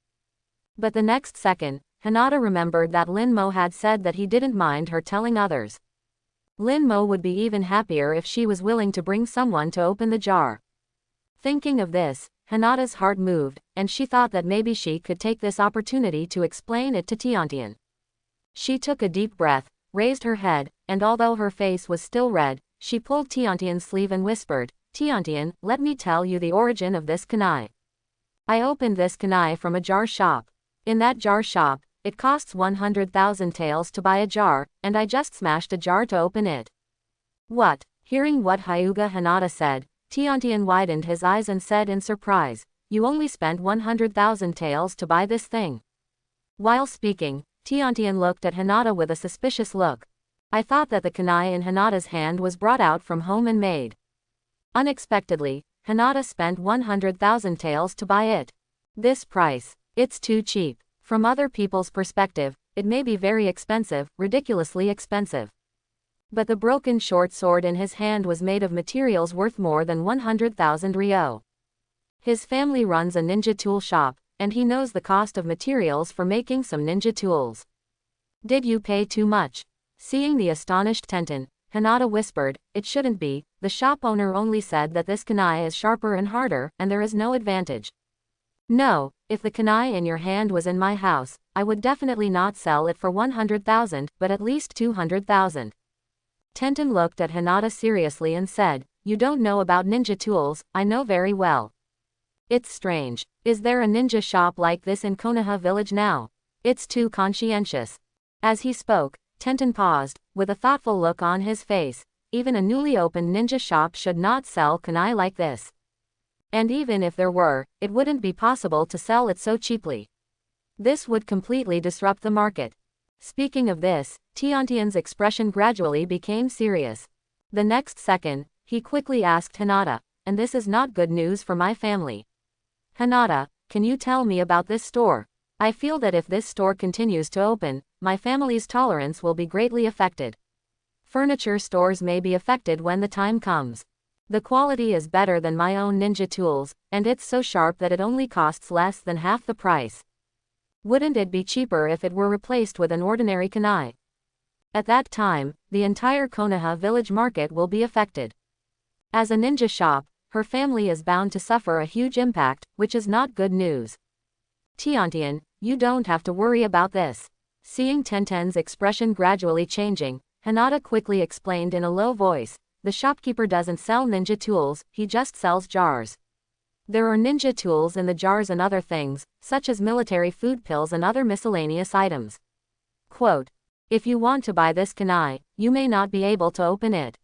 But the next second, Hinata remembered that Lin Mo had said that he didn't mind her telling others. Lin Mo would be even happier if she was willing to bring someone to open the jar. Thinking of this, Hinata's heart moved, and she thought that maybe she could take this opportunity to explain it to Tiantian. She took a deep breath, raised her head, and although her face was still red, she pulled Tiantian's sleeve and whispered, Tiantian, let me tell you the origin of this kunai. I opened this kunai from a jar shop. In that jar shop, it costs 100,000 taels to buy a jar, and I just smashed a jar to open it. What? Hearing what Hyuga Hinata said, Tiantian widened his eyes and said in surprise, you only spent 100,000 taels to buy this thing. While speaking, Tiantian looked at Hinata with a suspicious look. I thought that the kunai in Hinata's hand was brought out from home and made. Unexpectedly, Hinata spent 100,000 taels to buy it. This price. It's too cheap. From other people's perspective, it may be very expensive, ridiculously expensive. But the broken short sword in his hand was made of materials worth more than 100,000 ryo. His family runs a ninja tool shop, and he knows the cost of materials for making some ninja tools. Did you pay too much? Seeing the astonished Tenten, Hinata whispered, it shouldn't be, the shop owner only said that this kunai is sharper and harder, and there is no advantage. No, if the kunai in your hand was in my house, I would definitely not sell it for 100,000, but at least 200,000. Tenten looked at Hinata seriously and said, you don't know about ninja tools, I know very well. It's strange. Is there a ninja shop like this in Konoha Village now? It's too conscientious. As he spoke, Tenten paused, with a thoughtful look on his face. Even a newly opened ninja shop should not sell kunai like this. And even if there were, it wouldn't be possible to sell it so cheaply. This would completely disrupt the market. Speaking of this, Tiantian's expression gradually became serious. The next second, he quickly asked Hinata, and this is not good news for my family. Hinata, can you tell me about this store? I feel that if this store continues to open, my family's tolerance will be greatly affected. Furniture stores may be affected when the time comes. The quality is better than my own ninja tools, and it's so sharp that it only costs less than half the price. Wouldn't it be cheaper if it were replaced with an ordinary kunai? At that time, the entire Konoha Village market will be affected. As a ninja shop, her family is bound to suffer a huge impact, which is not good news. Tiantian, you don't have to worry about this. Seeing Tenten's expression gradually changing, Hinata quickly explained in a low voice, the shopkeeper doesn't sell ninja tools, he just sells jars. There are ninja tools in the jars and other things, such as military food pills and other miscellaneous items. Quote, if you want to buy this kunai, you may not be able to open it.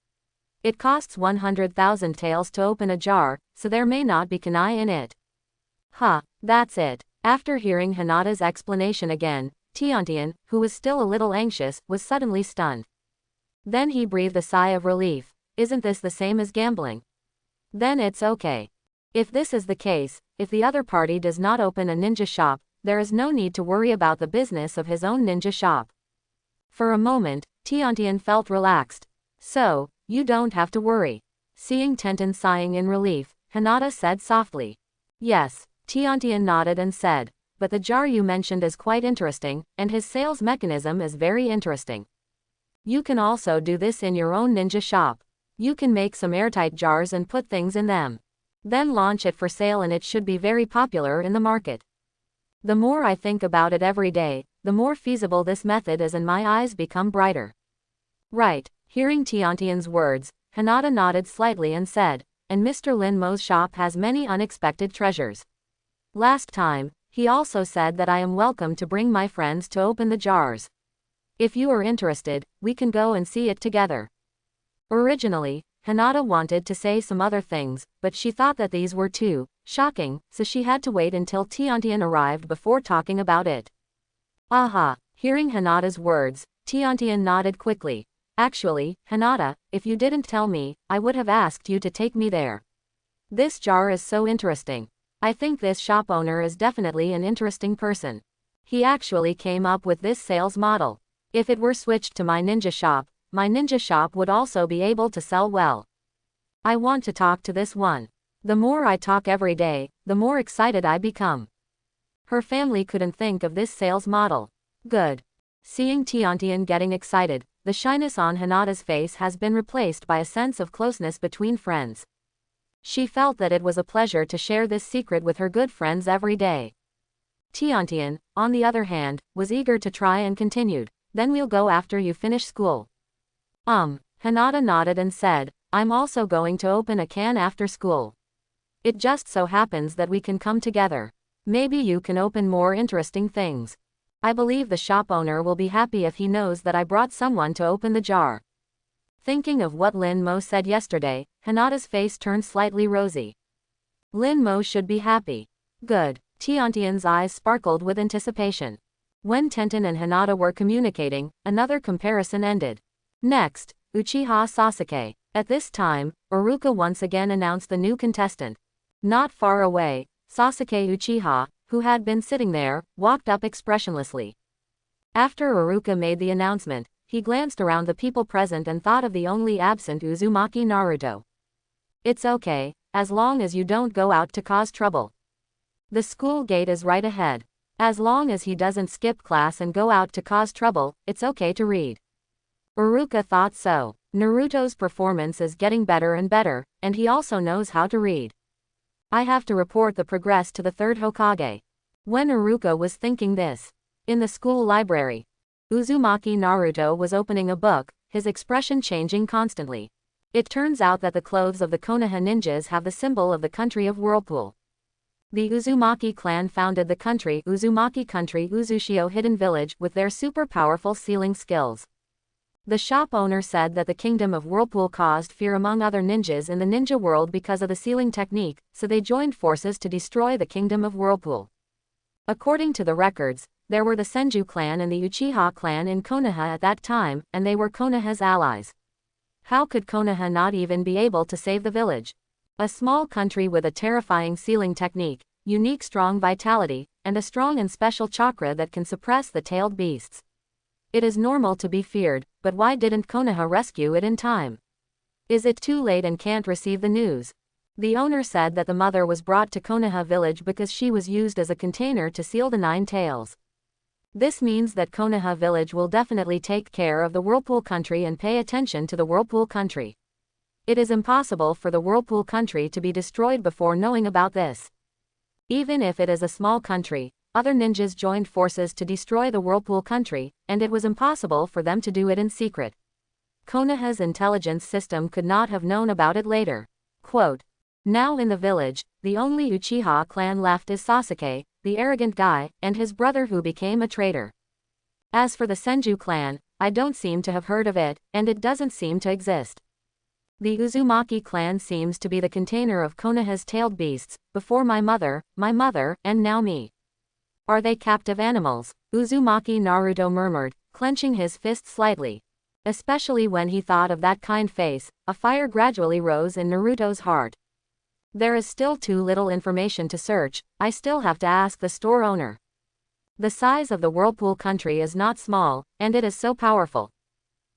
It costs 100,000 taels to open a jar, so there may not be kunai in it. That's it. After hearing Hinata's explanation again, Tiantian, who was still a little anxious, was suddenly stunned. Then he breathed a sigh of relief. Isn't this the same as gambling? Then it's okay. If this is the case, if the other party does not open a ninja shop, there is no need to worry about the business of his own ninja shop. For a moment, Tiantian felt relaxed. So, you don't have to worry. Seeing Tenten sighing in relief, Hinata said softly. Yes. Tiantian nodded and said, but the jar you mentioned is quite interesting, and his sales mechanism is very interesting. You can also do this in your own ninja shop. You can make some airtight jars and put things in them. Then launch it for sale and it should be very popular in the market. The more I think about it every day, the more feasible this method is and my eyes become brighter. Right. Hearing Tiantian's words, Hinata nodded slightly and said, and Mr. Lin Mo's shop has many unexpected treasures. Last time, he also said that I am welcome to bring my friends to open the jars. If you are interested, we can go and see it together. Originally, Hinata wanted to say some other things, but she thought that these were too shocking, so she had to wait until Tiantian arrived before talking about it. Aha! Hearing Hinata's words, Tiantian nodded quickly. Actually, Hinata, if you didn't tell me, I would have asked you to take me there. This jar is so interesting. I think this shop owner is definitely an interesting person. He actually came up with this sales model. If it were switched to my ninja shop would also be able to sell well. I want to talk to this one. The more I talk every day, the more excited I become. Her family couldn't think of this sales model. Good. Seeing Tiantian getting excited, the shyness on Hinata's face has been replaced by a sense of closeness between friends. She felt that it was a pleasure to share this secret with her good friends every day. Tiantian, on the other hand, was eager to try and continued. Then we'll go after you finish school. Hinata nodded and said, I'm also going to open a can after school. It just so happens that we can come together. Maybe you can open more interesting things. I believe the shop owner will be happy if he knows that I brought someone to open the jar. Thinking of what Lin Mo said yesterday, Hinata's face turned slightly rosy. Lin Mo should be happy. Good. Tiantian's eyes sparkled with anticipation. When Tenten and Hinata were communicating, another comparison ended. Next, Uchiha Sasuke. At this time, Iruka once again announced the new contestant. Not far away, Sasuke Uchiha, who had been sitting there, walked up expressionlessly. After Iruka made the announcement, he glanced around the people present and thought of the only absent Uzumaki Naruto. It's okay, as long as you don't go out to cause trouble. The school gate is right ahead. As long as he doesn't skip class and go out to cause trouble, it's okay to read. Iruka thought so. Naruto's performance is getting better and better, and he also knows how to read. I have to report the progress to the third Hokage. When Iruka was thinking this, in the school library, Uzumaki Naruto was opening a book, his expression changing constantly. It turns out that the clothes of the Konoha ninjas have the symbol of the country of Whirlpool. The Uzumaki clan founded the country Uzumaki Country Uzushio Hidden Village with their super powerful sealing skills. The shop owner said that the kingdom of Whirlpool caused fear among other ninjas in the ninja world because of the sealing technique, so they joined forces to destroy the kingdom of Whirlpool. According to the records, there were the Senju clan and the Uchiha clan in Konoha at that time, and they were Konoha's allies. How could Konoha not even be able to save the village? A small country with a terrifying sealing technique, unique strong vitality, and a strong and special chakra that can suppress the tailed beasts. It is normal to be feared, but why didn't Konoha rescue it in time? Is it too late and can't receive the news? The owner said that the mother was brought to Konoha Village because she was used as a container to seal the 9 tails. This means that Konoha Village will definitely take care of the Whirlpool country and pay attention to the Whirlpool country. It is impossible for the Whirlpool country to be destroyed before knowing about this. Even if it is a small country, other ninjas joined forces to destroy the Whirlpool country, and it was impossible for them to do it in secret. Konoha's intelligence system could not have known about it later. Quote, now in the village, the only Uchiha clan left is Sasuke, the arrogant guy, and his brother who became a traitor. As for the Senju clan, I don't seem to have heard of it, and it doesn't seem to exist. The Uzumaki clan seems to be the container of Konoha's tailed beasts, before my mother, and now me. Are they captive animals? Uzumaki Naruto murmured, clenching his fist slightly. Especially when he thought of that kind face, a fire gradually rose in Naruto's heart. There is still too little information to search, I still have to ask the store owner. The size of the Whirlpool country is not small, and it is so powerful.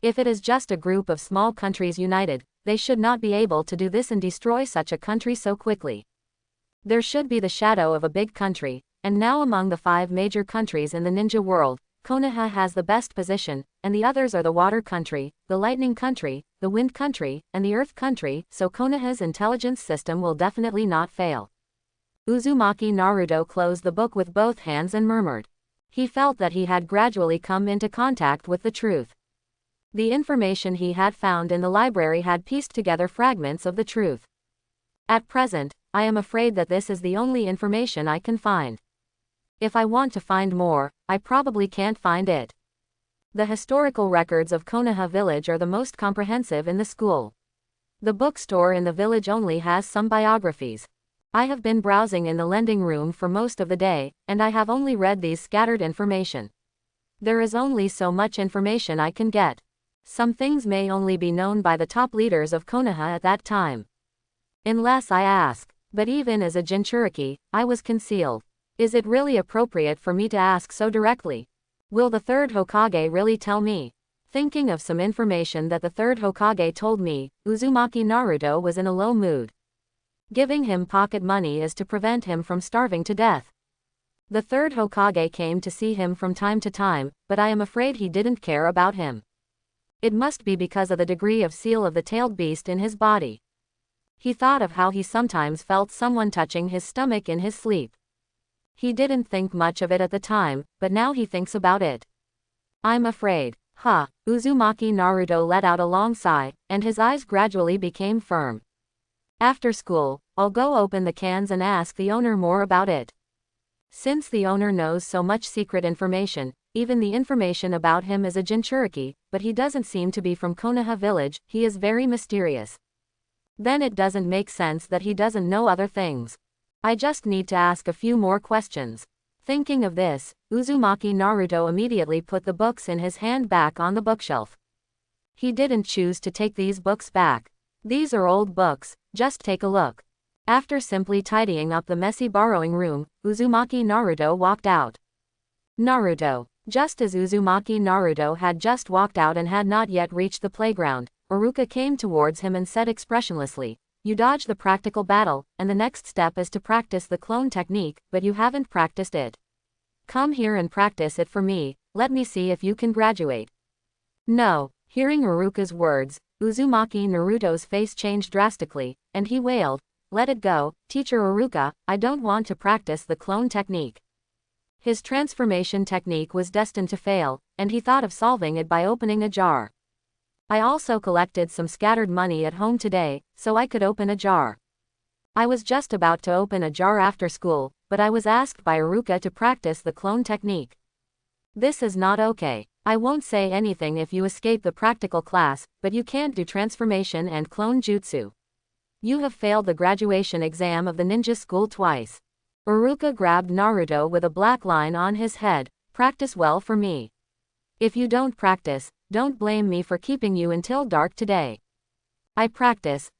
If it is just a group of small countries united, they should not be able to do this and destroy such a country so quickly. There should be the shadow of a big country, and now among the 5 major countries in the ninja world, Konoha has the best position, and the others are the water country, the lightning country, the wind country, and the earth country, so Konoha's intelligence system will definitely not fail. Uzumaki Naruto closed the book with both hands and murmured. He felt that he had gradually come into contact with the truth. The information he had found in the library had pieced together fragments of the truth. At present, I am afraid that this is the only information I can find. If I want to find more, I probably can't find it. The historical records of Konoha Village are the most comprehensive in the school. The bookstore in the village only has some biographies. I have been browsing in the lending room for most of the day, and I have only read these scattered information. There is only so much information I can get. Some things may only be known by the top leaders of Konoha at that time. Unless I ask. But even as a Jinchuriki, I was concealed. Is it really appropriate for me to ask so directly? Will the third Hokage really tell me? Thinking of some information that the third Hokage told me, Uzumaki Naruto was in a low mood. Giving him pocket money is to prevent him from starving to death. The third Hokage came to see him from time to time, but I am afraid he didn't care about him. It must be because of the degree of seal of the tailed beast in his body. He thought of how he sometimes felt someone touching his stomach in his sleep. He didn't think much of it at the time, but now he thinks about it. I'm afraid. Uzumaki Naruto let out a long sigh, and his eyes gradually became firm. After school, I'll go open the cans and ask the owner more about it. Since the owner knows so much secret information, even the information about him is a Jinchuriki, but he doesn't seem to be from Konoha Village, he is very mysterious. Then it doesn't make sense that he doesn't know other things. I just need to ask a few more questions. Thinking of this, Uzumaki Naruto immediately put the books in his hand back on the bookshelf. He didn't choose to take these books back. These are old books, just take a look. After simply tidying up the messy borrowing room, Uzumaki Naruto walked out. Naruto. Just as Uzumaki Naruto had just walked out and had not yet reached the playground, Iruka came towards him and said expressionlessly, "You dodged the practical battle, and the next step is to practice the clone technique, but you haven't practiced it. Come here and practice it for me, let me see if you can graduate." No. Hearing Iruka's words, Uzumaki Naruto's face changed drastically, and he wailed, "Let it go, Teacher Iruka, I don't want to practice the clone technique." His transformation technique was destined to fail, and he thought of solving it by opening a jar. I also collected some scattered money at home today, so I could open a jar. I was just about to open a jar after school, but I was asked by Iruka to practice the clone technique. This is not okay. I won't say anything if you escape the practical class, but you can't do transformation and clone jutsu. You have failed the graduation exam of the ninja school twice. Iruka grabbed Naruto with a black line on his head, "Practice well for me. If you don't practice, don't blame me for keeping you until dark today." I practice.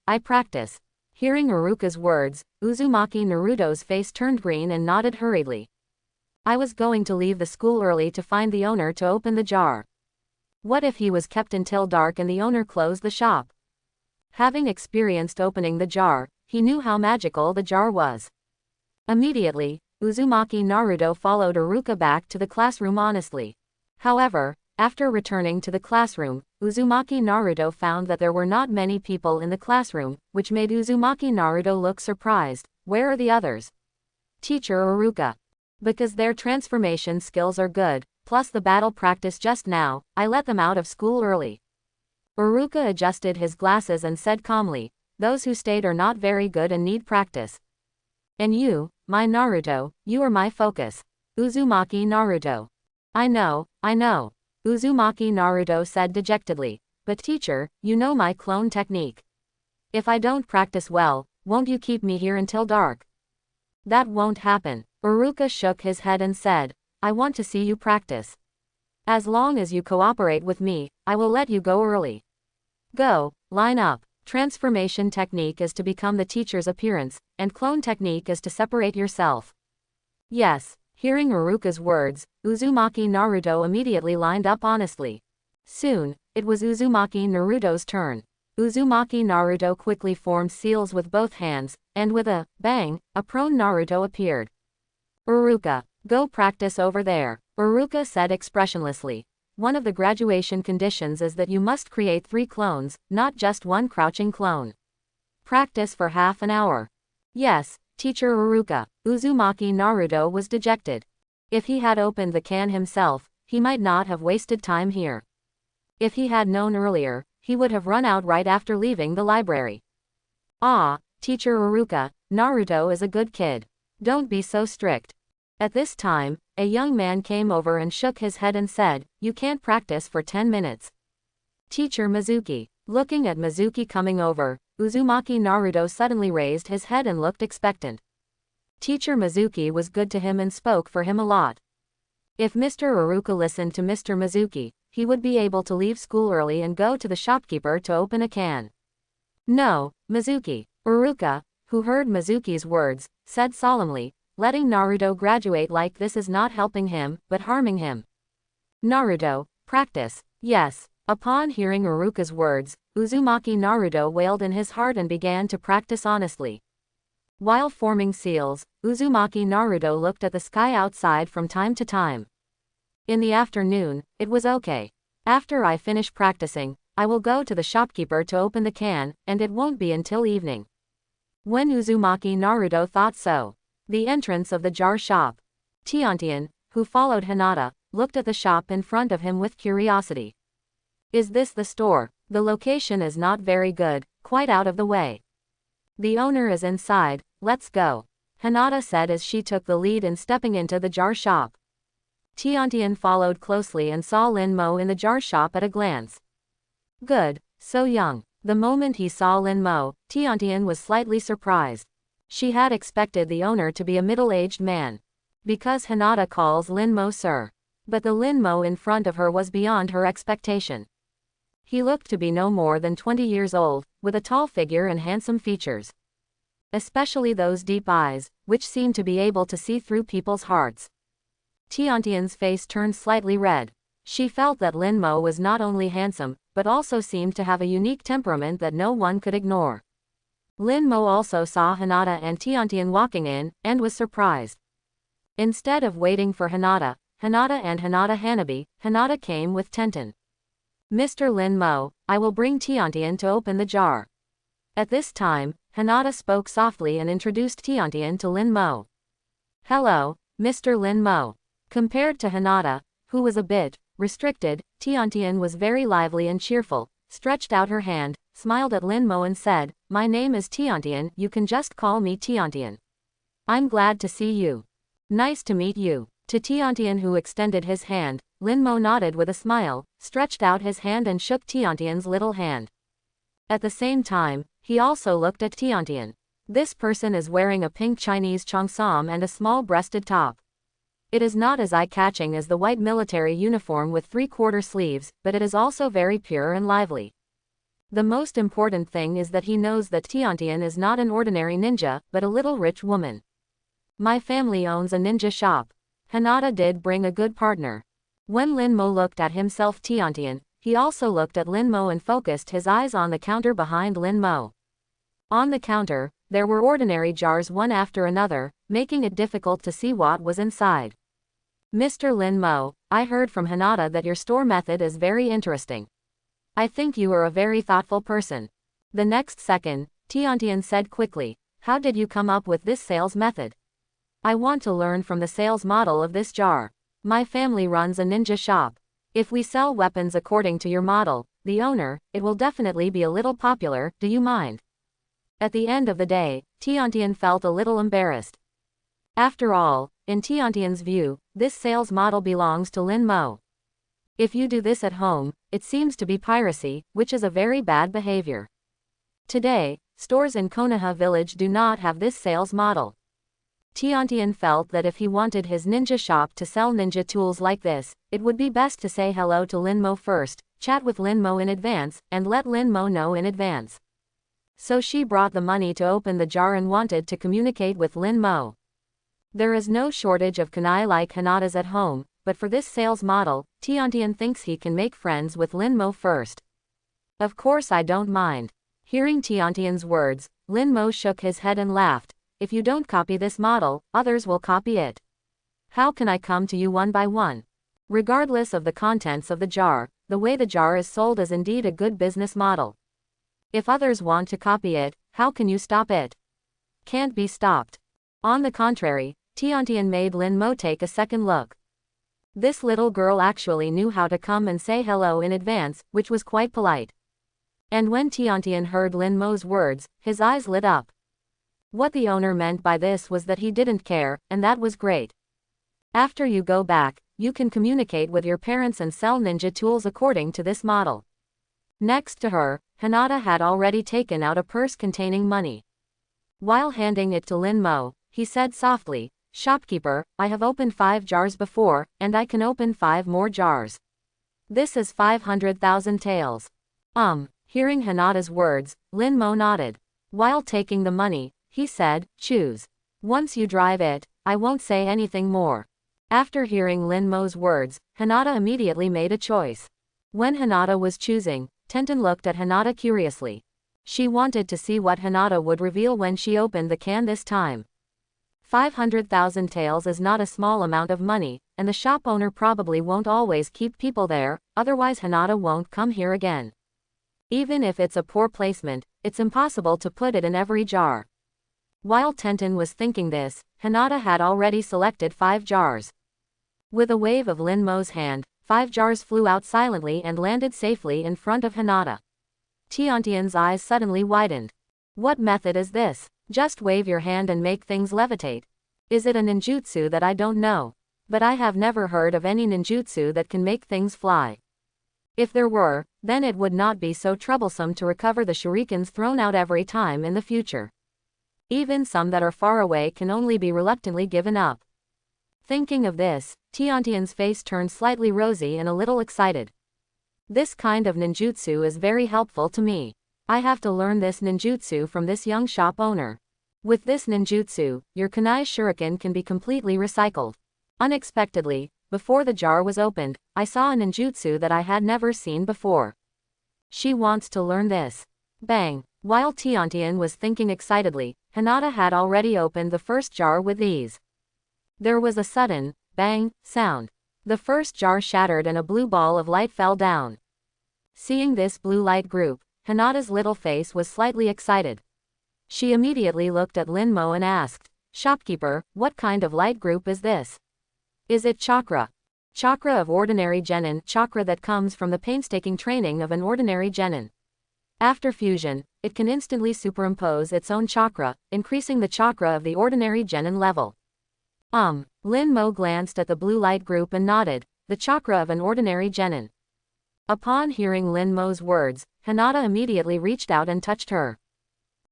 Hearing Iruka's words, Uzumaki Naruto's face turned green and nodded hurriedly. I was going to leave the school early to find the owner to open the jar. What if he was kept until dark and the owner closed the shop? Having experienced opening the jar, he knew how magical the jar was. Immediately, Uzumaki Naruto followed Iruka back to the classroom honestly. However, after returning to the classroom, Uzumaki Naruto found that there were not many people in the classroom, which made Uzumaki Naruto look surprised. Where are the others? Teacher Iruka. Because their transformation skills are good, plus the battle practice just now, I let them out of school early. Iruka adjusted his glasses and said calmly, "Those who stayed are not very good and need practice. And you, my Naruto, you are my focus." Uzumaki Naruto. I know. Uzumaki Naruto said dejectedly. "But teacher, you know my clone technique. If I don't practice well, won't you keep me here until dark?" "That won't happen." Iruka shook his head and said, "I want to see you practice. As long as you cooperate with me, I will let you go early. Go, line up. Transformation technique is to become the teacher's appearance, and clone technique is to separate yourself." "Yes." Hearing Iruka's words, Uzumaki Naruto immediately lined up honestly. Soon, it was Uzumaki Naruto's turn. Uzumaki Naruto quickly formed seals with both hands, and with a bang, a prone Naruto appeared. Uruka, go practice over there, Uruka said expressionlessly. One of the graduation conditions is that you must create 3 clones, not just one crouching clone. Practice for half an hour. Yes, Teacher Uruka. Uzumaki Naruto was dejected. If he had opened the can himself, he might not have wasted time here. If he had known earlier, he would have run out right after leaving the library. Ah, Teacher Uruka, Naruto is a good kid. Don't be so strict. At this time, a young man came over and shook his head and said, you can't practice for 10 minutes. Teacher Mizuki. Looking at Mizuki coming over, Uzumaki Naruto suddenly raised his head and looked expectant. Teacher Mizuki was good to him and spoke for him a lot. If Mr. Uruka listened to Mr. Mizuki, he would be able to leave school early and go to the shopkeeper to open a can. No, Mizuki. Uruka, who heard Mizuki's words, said solemnly, letting Naruto graduate like this is not helping him, but harming him. Naruto, practice. Yes. Upon hearing Uruka's words, Uzumaki Naruto wailed in his heart and began to practice honestly. While forming seals, Uzumaki Naruto looked at the sky outside from time to time. In the afternoon, it was okay. After I finish practicing, I will go to the shopkeeper to open the can, and it won't be until evening. When Uzumaki Naruto thought so, the entrance of the jar shop. Tiantian, who followed Hinata, looked at the shop in front of him with curiosity. Is this the store? The location is not very good, quite out of the way. The owner is inside, let's go, Hinata said as she took the lead in stepping into the jar shop. Tiantian followed closely and saw Lin Mo in the jar shop at a glance. Good, so young. The moment he saw Lin Mo, Tiantian was slightly surprised. She had expected the owner to be a middle-aged man. Because Hinata calls Lin Mo sir. But the Lin Mo in front of her was beyond her expectation. He looked to be no more than 20 years old, with a tall figure and handsome features. Especially those deep eyes, which seemed to be able to see through people's hearts. Tiantian's face turned slightly red. She felt that Lin Mo was not only handsome, but also seemed to have a unique temperament that no one could ignore. Lin Mo also saw Hinata and Tiantian walking in, and was surprised. Instead of waiting for Hinata and Hinata Hanabi, Hinata came with Tenten. Mr. Lin Mo, I will bring Tiantian to open the jar. At this time, Hinata spoke softly and introduced Tiantian to Lin Mo. Hello, Mr. Lin Mo. Compared to Hinata, who was a bit restricted, Tiantian was very lively and cheerful, stretched out her hand, smiled at Lin Mo and said, my name is Tiantian, you can just call me Tiantian. I'm glad to see you. Nice to meet you. To Tiantian, who extended his hand, Lin Mo nodded with a smile, stretched out his hand and shook Tiantian's little hand. At the same time, he also looked at Tiantian. This person is wearing a pink Chinese cheongsam and a small-breasted top. It is not as eye-catching as the white military uniform with 3/4 sleeves, but it is also very pure and lively. The most important thing is that he knows that Tiantian is not an ordinary ninja, but a little rich woman. My family owns a ninja shop. Hinata did bring a good partner. When Lin Mo looked at himself Tiantian, he also looked at Lin Mo and focused his eyes on the counter behind Lin Mo. On the counter, there were ordinary jars one after another, making it difficult to see what was inside. Mr. Lin Mo, I heard from Hinata that your store method is very interesting. I think you are a very thoughtful person. The next second, Tiantian said quickly, how did you come up with this sales method? I want to learn from the sales model of this jar. My family runs a ninja shop. If we sell weapons according to your model, the owner, it will definitely be a little popular, do you mind? At the end of the day, Tiantian felt a little embarrassed. After all, in Tiantian's view, this sales model belongs to Lin Mo. If you do this at home, it seems to be piracy, which is a very bad behavior. Today, stores in Konoha Village do not have this sales model. Tiantian felt that if he wanted his ninja shop to sell ninja tools like this, it would be best to say hello to Lin Mo first, chat with Lin Mo in advance, and let Lin Mo know in advance. So she brought the money to open the jar and wanted to communicate with Lin Mo. There is no shortage of kunai like Hinata's at home, but for this sales model, Tiantian thinks he can make friends with Lin Mo first. Of course I don't mind. Hearing Tiantian's words, Lin Mo shook his head and laughed. If you don't copy this model, others will copy it. How can I come to you one by one? Regardless of the contents of the jar, the way the jar is sold is indeed a good business model. If others want to copy it, how can you stop it? Can't be stopped. On the contrary, Tiantian made Lin Mo take a second look. This little girl actually knew how to come and say hello in advance, which was quite polite. And when Tiantian heard Lin Mo's words, his eyes lit up. What the owner meant by this was that he didn't care, and that was great. After you go back, you can communicate with your parents and sell ninja tools according to this model. Next to her, Hinata had already taken out a purse containing money. While handing it to Lin Mo, he said softly, "Shopkeeper, I have opened 5 jars before, and I can open 5 more jars. This is 500,000 taels." Hearing Hinata's words, Lin Mo nodded. While taking the money, he said, "Choose. Once you drive it, I won't say anything more." After hearing Lin Mo's words, Hinata immediately made a choice. When Hinata was choosing, Tenten looked at Hinata curiously. She wanted to see what Hinata would reveal when she opened the can this time. 500,000 taels is not a small amount of money, and the shop owner probably won't always keep people there, otherwise Hinata won't come here again. Even if it's a poor placement, it's impossible to put it in every jar. While Tenten was thinking this, Hinata had already selected 5 jars. With a wave of Lin Mo's hand, 5 jars flew out silently and landed safely in front of Hinata. Tiantian's eyes suddenly widened. What method is this? Just wave your hand and make things levitate. Is it a ninjutsu that I don't know? But I have never heard of any ninjutsu that can make things fly. If there were, then it would not be so troublesome to recover the shurikens thrown out every time in the future. Even some that are far away can only be reluctantly given up. Thinking of this, Tiantian's face turned slightly rosy and a little excited. This kind of ninjutsu is very helpful to me. I have to learn this ninjutsu from this young shop owner. With this ninjutsu, your kunai shuriken can be completely recycled. Unexpectedly, before the jar was opened, I saw a ninjutsu that I had never seen before. She wants to learn this. Bang! While Tiantian was thinking excitedly, Hinata had already opened the first jar with ease. There was a sudden, bang, sound. The first jar shattered and a blue ball of light fell down. Seeing this blue light group, Hinata's little face was slightly excited. She immediately looked at Lin Mo and asked, "Shopkeeper, what kind of light group is this? Is it chakra? Chakra of ordinary genin, chakra that comes from the painstaking training of an ordinary genin. After fusion, it can instantly superimpose its own chakra, increasing the chakra of the ordinary genin level." Lin Mo glanced at the blue light group and nodded, the chakra of an ordinary genin. Upon hearing Lin Mo's words, Hinata immediately reached out and touched her.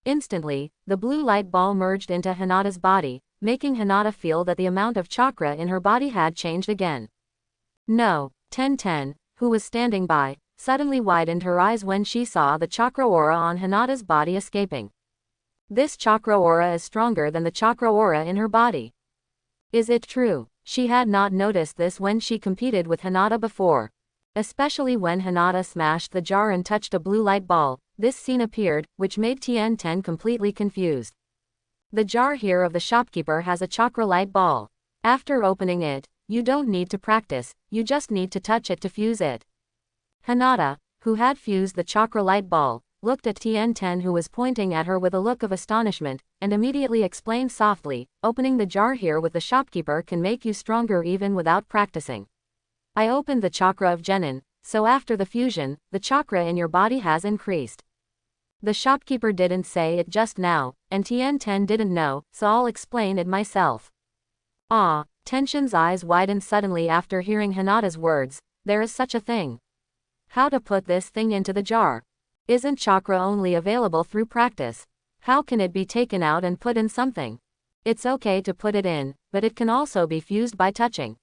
Instantly, the blue light ball merged into Hinata's body, making Hinata feel that the amount of chakra in her body had changed again. No, Tenten, who was standing by, suddenly widened her eyes when she saw the chakra aura on Hinata's body escaping. This chakra aura is stronger than the chakra aura in her body. Is it true? She had not noticed this when she competed with Hinata before. Especially when Hinata smashed the jar and touched a blue light ball, this scene appeared, which made Tien completely confused. The jar here of the shopkeeper has a chakra light ball. After opening it, you don't need to practice, you just need to touch it to fuse it. Hinata, who had fused the chakra light ball, looked at Tien who was pointing at her with a look of astonishment, and immediately explained softly, "Opening the jar here with the shopkeeper can make you stronger even without practicing. I opened the chakra of genin, so after the fusion, the chakra in your body has increased. The shopkeeper didn't say it just now, and Tien didn't know, so I'll explain it myself." Tenshin's eyes widened suddenly after hearing Hinata's words. There is such a thing. How to put this thing into the jar? Isn't chakra only available through practice? How can it be taken out and put in something? It's okay to put it in, but it can also be fused by touching.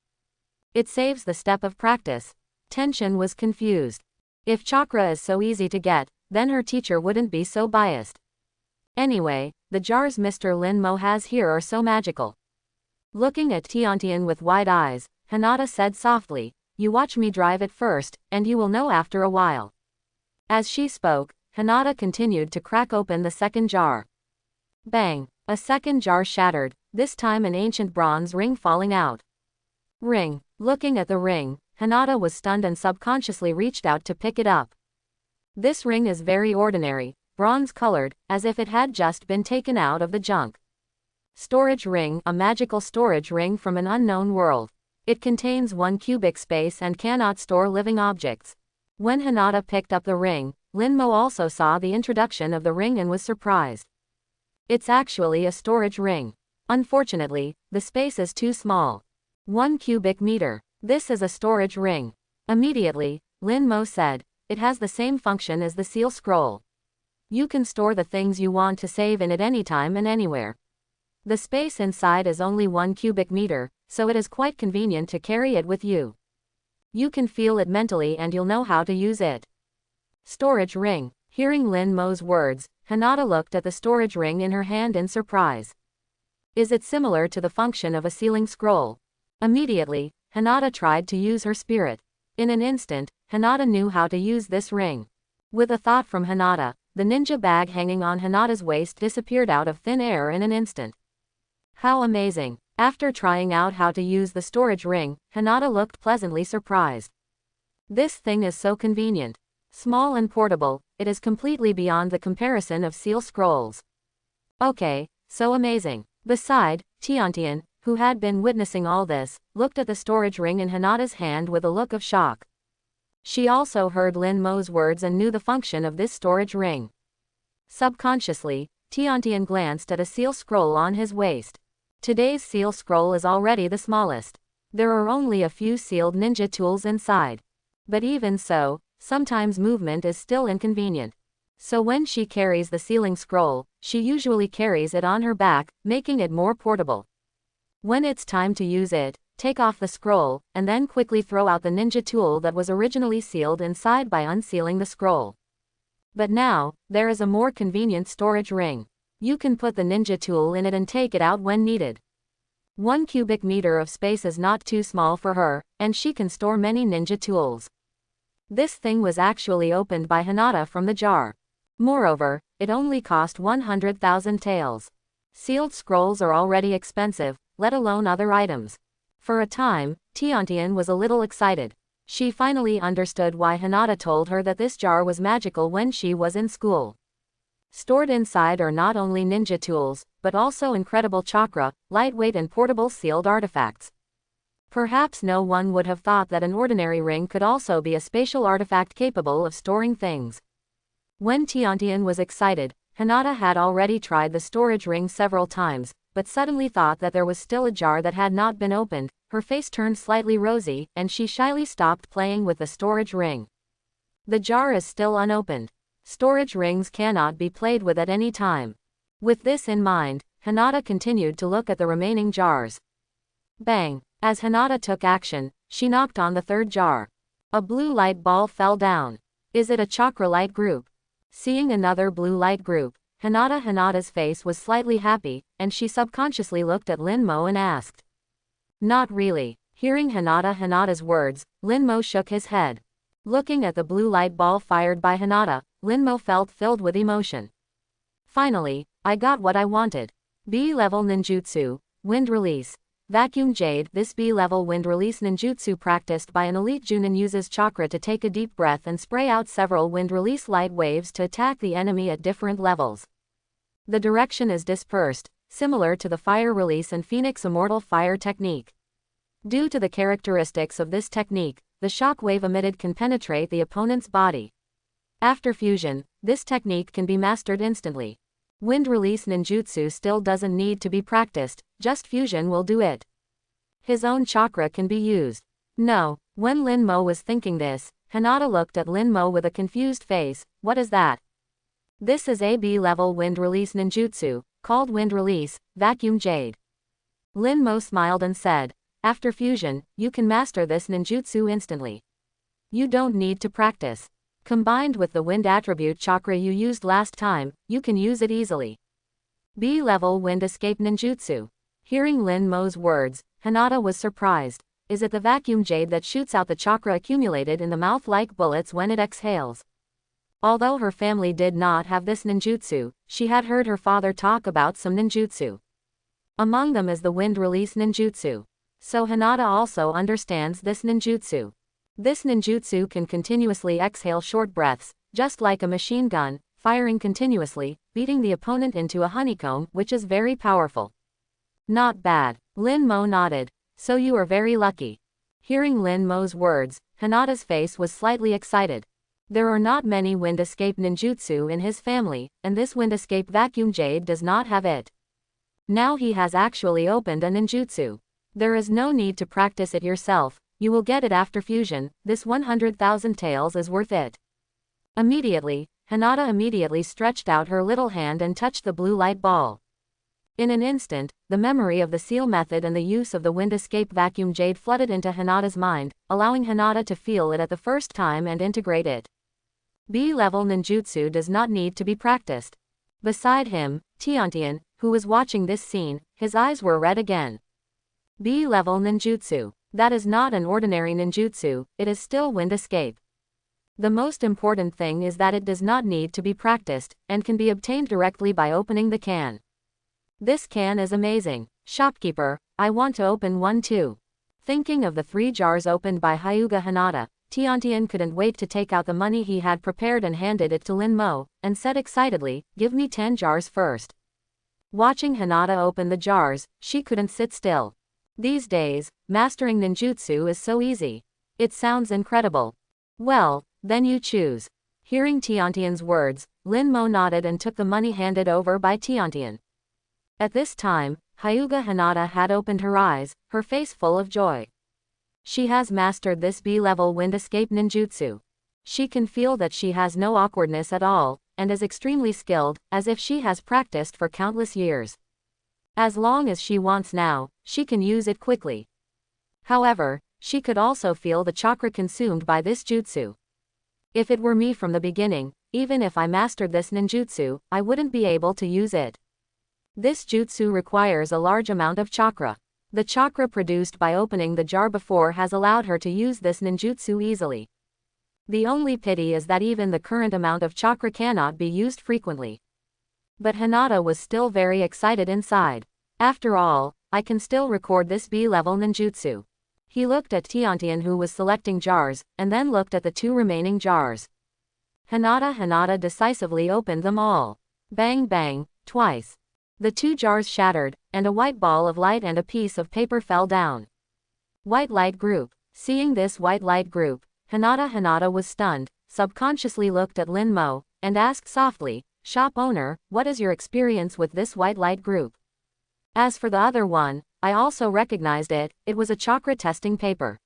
It saves the step of practice. Tenshin was confused. If chakra is so easy to get, then her teacher wouldn't be so biased. Anyway, the jars Mr. Lin Mo has here are so magical. Looking at Tiantian with wide eyes, Hinata said softly, "You watch me drive it first, and you will know after a while." As she spoke, Hinata continued to crack open the second jar. Bang! A second jar shattered, this time an ancient bronze ring falling out. Ring. Looking at the ring, Hinata was stunned and subconsciously reached out to pick it up. This ring is very ordinary, bronze-colored, as if it had just been taken out of the junk. Storage ring, a magical storage ring from an unknown world. It contains 1 cubic space and cannot store living objects. When Hinata picked up the ring, Linmo also saw the introduction of the ring and was surprised. It's actually a storage ring. Unfortunately, the space is too small. 1 cubic meter. This is a storage ring. Immediately, Linmo said, it has the same function as the seal scroll. You can store the things you want to save in it anytime and anywhere. The space inside is only 1 cubic meter, so it is quite convenient to carry it with you. You can feel it mentally and you'll know how to use it. Storage ring. Hearing Linmo's words, Hinata looked at the storage ring in her hand in surprise. Is it similar to the function of a sealing scroll? Immediately, Hinata tried to use her spirit. In an instant, Hinata knew how to use this ring. With a thought from Hinata, the ninja bag hanging on Hinata's waist disappeared out of thin air in an instant. How amazing! After trying out how to use the storage ring, Hinata looked pleasantly surprised. This thing is so convenient. Small and portable, it is completely beyond the comparison of seal scrolls. Okay, so amazing. Beside, Tiantian, who had been witnessing all this, looked at the storage ring in Hinata's hand with a look of shock. She also heard Linmo's words and knew the function of this storage ring. Subconsciously, Tiantian glanced at a seal scroll on his waist. Today's seal scroll is already the smallest. There are only a few sealed ninja tools inside. But even so, sometimes movement is still inconvenient. So when she carries the sealing scroll, she usually carries it on her back, making it more portable. When it's time to use it, take off the scroll, and then quickly throw out the ninja tool that was originally sealed inside by unsealing the scroll. But now, there is a more convenient storage ring. You can put the ninja tool in it and take it out when needed. 1 cubic meter of space is not too small for her, and she can store many ninja tools. This thing was actually opened by Hinata from the jar. Moreover, it only cost 100,000 taels. Sealed scrolls are already expensive, let alone other items. For a time, Tiantian was a little excited. She finally understood why Hinata told her that this jar was magical when she was in school. Stored inside are not only ninja tools, but also incredible chakra, lightweight and portable sealed artifacts. Perhaps no one would have thought that an ordinary ring could also be a spatial artifact capable of storing things. When Tiantian was excited, Hinata had already tried the storage ring several times, but suddenly thought that there was still a jar that had not been opened. Her face turned slightly rosy, and she shyly stopped playing with the storage ring. The jar is still unopened. Storage rings cannot be played with at any time. With this in mind, Hinata continued to look at the remaining jars. Bang! As Hinata took action, she knocked on the third jar. A blue light ball fell down. Is it a chakra light group? Seeing another blue light group, Hinata's face was slightly happy, and she subconsciously looked at Linmo and asked. Not really. Hearing Hinata's words, Linmo shook his head. Looking at the blue light ball fired by Hinata, Linmo felt filled with emotion. Finally, I got what I wanted. B-level ninjutsu, wind release. Vacuum Jade. This B-level wind release ninjutsu practiced by an elite Junin uses chakra to take a deep breath and spray out several wind release light waves to attack the enemy at different levels. The direction is dispersed, similar to the fire release and Phoenix Immortal Fire technique. Due to the characteristics of this technique, the shock wave emitted can penetrate the opponent's body. After fusion, this technique can be mastered instantly. Wind release ninjutsu still doesn't need to be practiced, just fusion will do it. His own chakra can be used. No. When Linmo was thinking this, Hinata looked at Linmo with a confused face. What is that? This is a B-level wind release ninjutsu, called wind release, vacuum jade. Linmo smiled and said, after fusion, you can master this ninjutsu instantly. You don't need to practice. Combined with the wind attribute chakra you used last time, you can use it easily. B-level wind escape ninjutsu. Hearing Linmo's words, Hinata was surprised. Is it the vacuum jade that shoots out the chakra accumulated in the mouth like bullets when it exhales? Although her family did not have this ninjutsu, she had heard her father talk about some ninjutsu. Among them is the wind release ninjutsu. So Hinata also understands this ninjutsu. This ninjutsu can continuously exhale short breaths, just like a machine gun, firing continuously, beating the opponent into a honeycomb, which is very powerful. Not bad. Lin Mo nodded. So you are very lucky. Hearing Lin Mo's words, Hinata's face was slightly excited. There are not many wind escape ninjutsu in his family, and this wind escape vacuum jade does not have it. Now he has actually opened a ninjutsu. There is no need to practice it yourself, you will get it after fusion, this 100,000 taels is worth it. Immediately, Hinata immediately stretched out her little hand and touched the blue light ball. In an instant, the memory of the seal method and the use of the wind escape vacuum jade flooded into Hinata's mind, allowing Hinata to feel it at the first time and integrate it. B-level ninjutsu does not need to be practiced. Beside him, Tiantian, who was watching this scene, his eyes were red again. B-level ninjutsu. That is not an ordinary ninjutsu, it is still wind escape. The most important thing is that it does not need to be practiced, and can be obtained directly by opening the can. This can is amazing. Shopkeeper, I want to open one too. Thinking of the 3 jars opened by Hyuga Hinata, Tiantian couldn't wait to take out the money he had prepared and handed it to Lin Mo, and said excitedly, give me 10 jars first. Watching Hinata open the jars, she couldn't sit still. These days, mastering ninjutsu is so easy. It sounds incredible. Well, then you choose. Hearing Tiantian's words, Lin Mo nodded and took the money handed over by Tiantian. At this time, Hyuga Hinata had opened her eyes, her face full of joy. She has mastered this B-level wind escape ninjutsu. She can feel that she has no awkwardness at all, and is extremely skilled, as if she has practiced for countless years. As long as she wants now, she can use it quickly. However, she could also feel the chakra consumed by this jutsu. If it were me from the beginning, even if I mastered this ninjutsu, I wouldn't be able to use it. This jutsu requires a large amount of chakra. The chakra produced by opening the jar before has allowed her to use this ninjutsu easily. The only pity is that even the current amount of chakra cannot be used frequently. But Hinata was still very excited inside. After all, I can still record this B-level ninjutsu. He looked at Tiantian who was selecting jars, and then looked at the 2 remaining jars. Hinata decisively opened them all. Bang bang, twice. The 2 jars shattered, and a white ball of light and a piece of paper fell down. White light group. Seeing this white light group, Hinata was stunned, subconsciously looked at Lin Mo, and asked softly, shop owner, what is your experience with this white light group? As for the other one, I also recognized it, it was a chakra testing paper.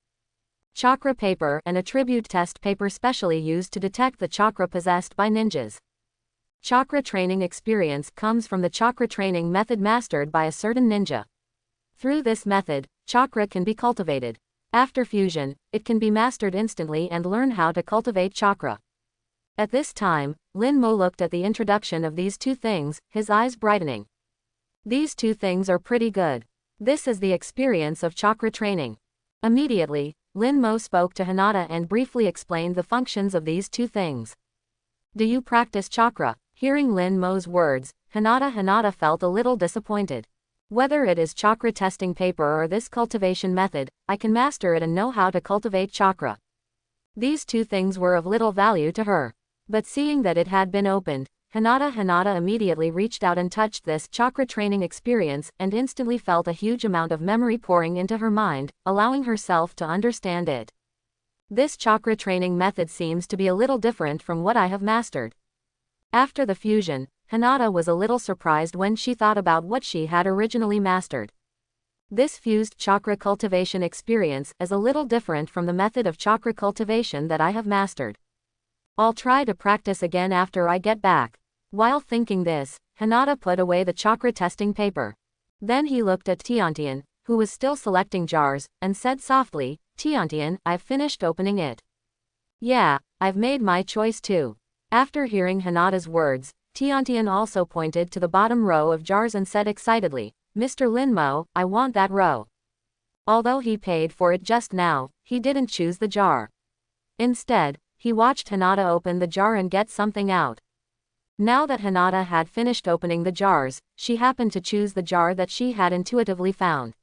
Chakra paper, an attribute test paper specially used to detect the chakra possessed by ninjas. Chakra training experience comes from the chakra training method mastered by a certain ninja. Through this method, chakra can be cultivated. After fusion, it can be mastered instantly and learn how to cultivate chakra. At this time, Lin Mo looked at the introduction of these 2 things, his eyes brightening. These 2 things are pretty good. This is the experience of chakra training. Immediately, Lin Mo spoke to Hinata and briefly explained the functions of these 2 things. Do you practice chakra? Hearing Lin Mo's words, Hinata felt a little disappointed. Whether it is chakra testing paper or this cultivation method, I can master it and know how to cultivate chakra. These 2 things were of little value to her. But seeing that it had been opened, Hinata immediately reached out and touched this chakra training experience and instantly felt a huge amount of memory pouring into her mind, allowing herself to understand it. This chakra training method seems to be a little different from what I have mastered. After the fusion, Hinata was a little surprised when she thought about what she had originally mastered. This fused chakra cultivation experience is a little different from the method of chakra cultivation that I have mastered. I'll try to practice again after I get back. While thinking this, Hinata put away the chakra testing paper. Then he looked at Tiantian, who was still selecting jars, and said softly, Tiantian, I've finished opening it. Yeah, I've made my choice too. After hearing Hinata's words, Tiantian also pointed to the bottom row of jars and said excitedly, Mr. Lin Mo, I want that row. Although he paid for it just now, he didn't choose the jar. Instead, he watched Hinata open the jar and get something out. Now that Hinata had finished opening the jars, she happened to choose the jar that she had intuitively found.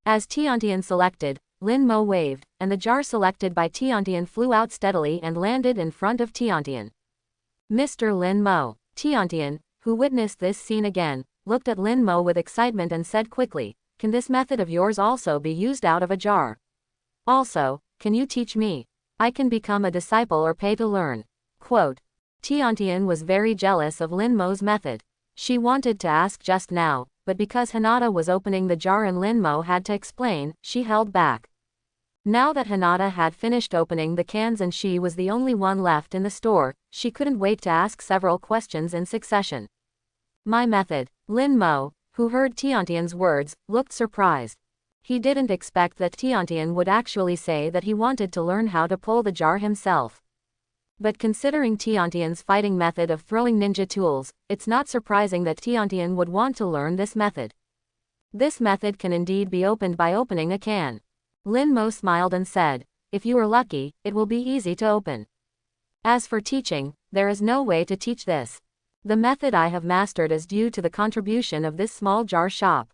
As Tiantian selected, Lin Mo waved, and the jar selected by Tiantian flew out steadily and landed in front of Tiantian. Mr. Lin Mo. Tiantian, who witnessed this scene again, looked at Lin Mo with excitement and said quickly, "Can this method of yours also be used out of a jar? Also, can you teach me? I can become a disciple or pay to learn." Quote. Tiantian was very jealous of Lin Mo's method. She wanted to ask just now, but because Hinata was opening the jar and Lin Mo had to explain, she held back. Now that Hinata had finished opening the cans and she was the only one left in the store, she couldn't wait to ask several questions in succession. "My method." Lin Mo, who heard Tiantian's words, looked surprised. He didn't expect that Tiantian would actually say that he wanted to learn how to pull the jar himself. But considering Tiantian's fighting method of throwing ninja tools, it's not surprising that Tiantian would want to learn this method. This method can indeed be opened by opening a can. Lin Mo smiled and said, "If you are lucky, it will be easy to open. As for teaching, there is no way to teach this. The method I have mastered is due to the contribution of this small jar shop.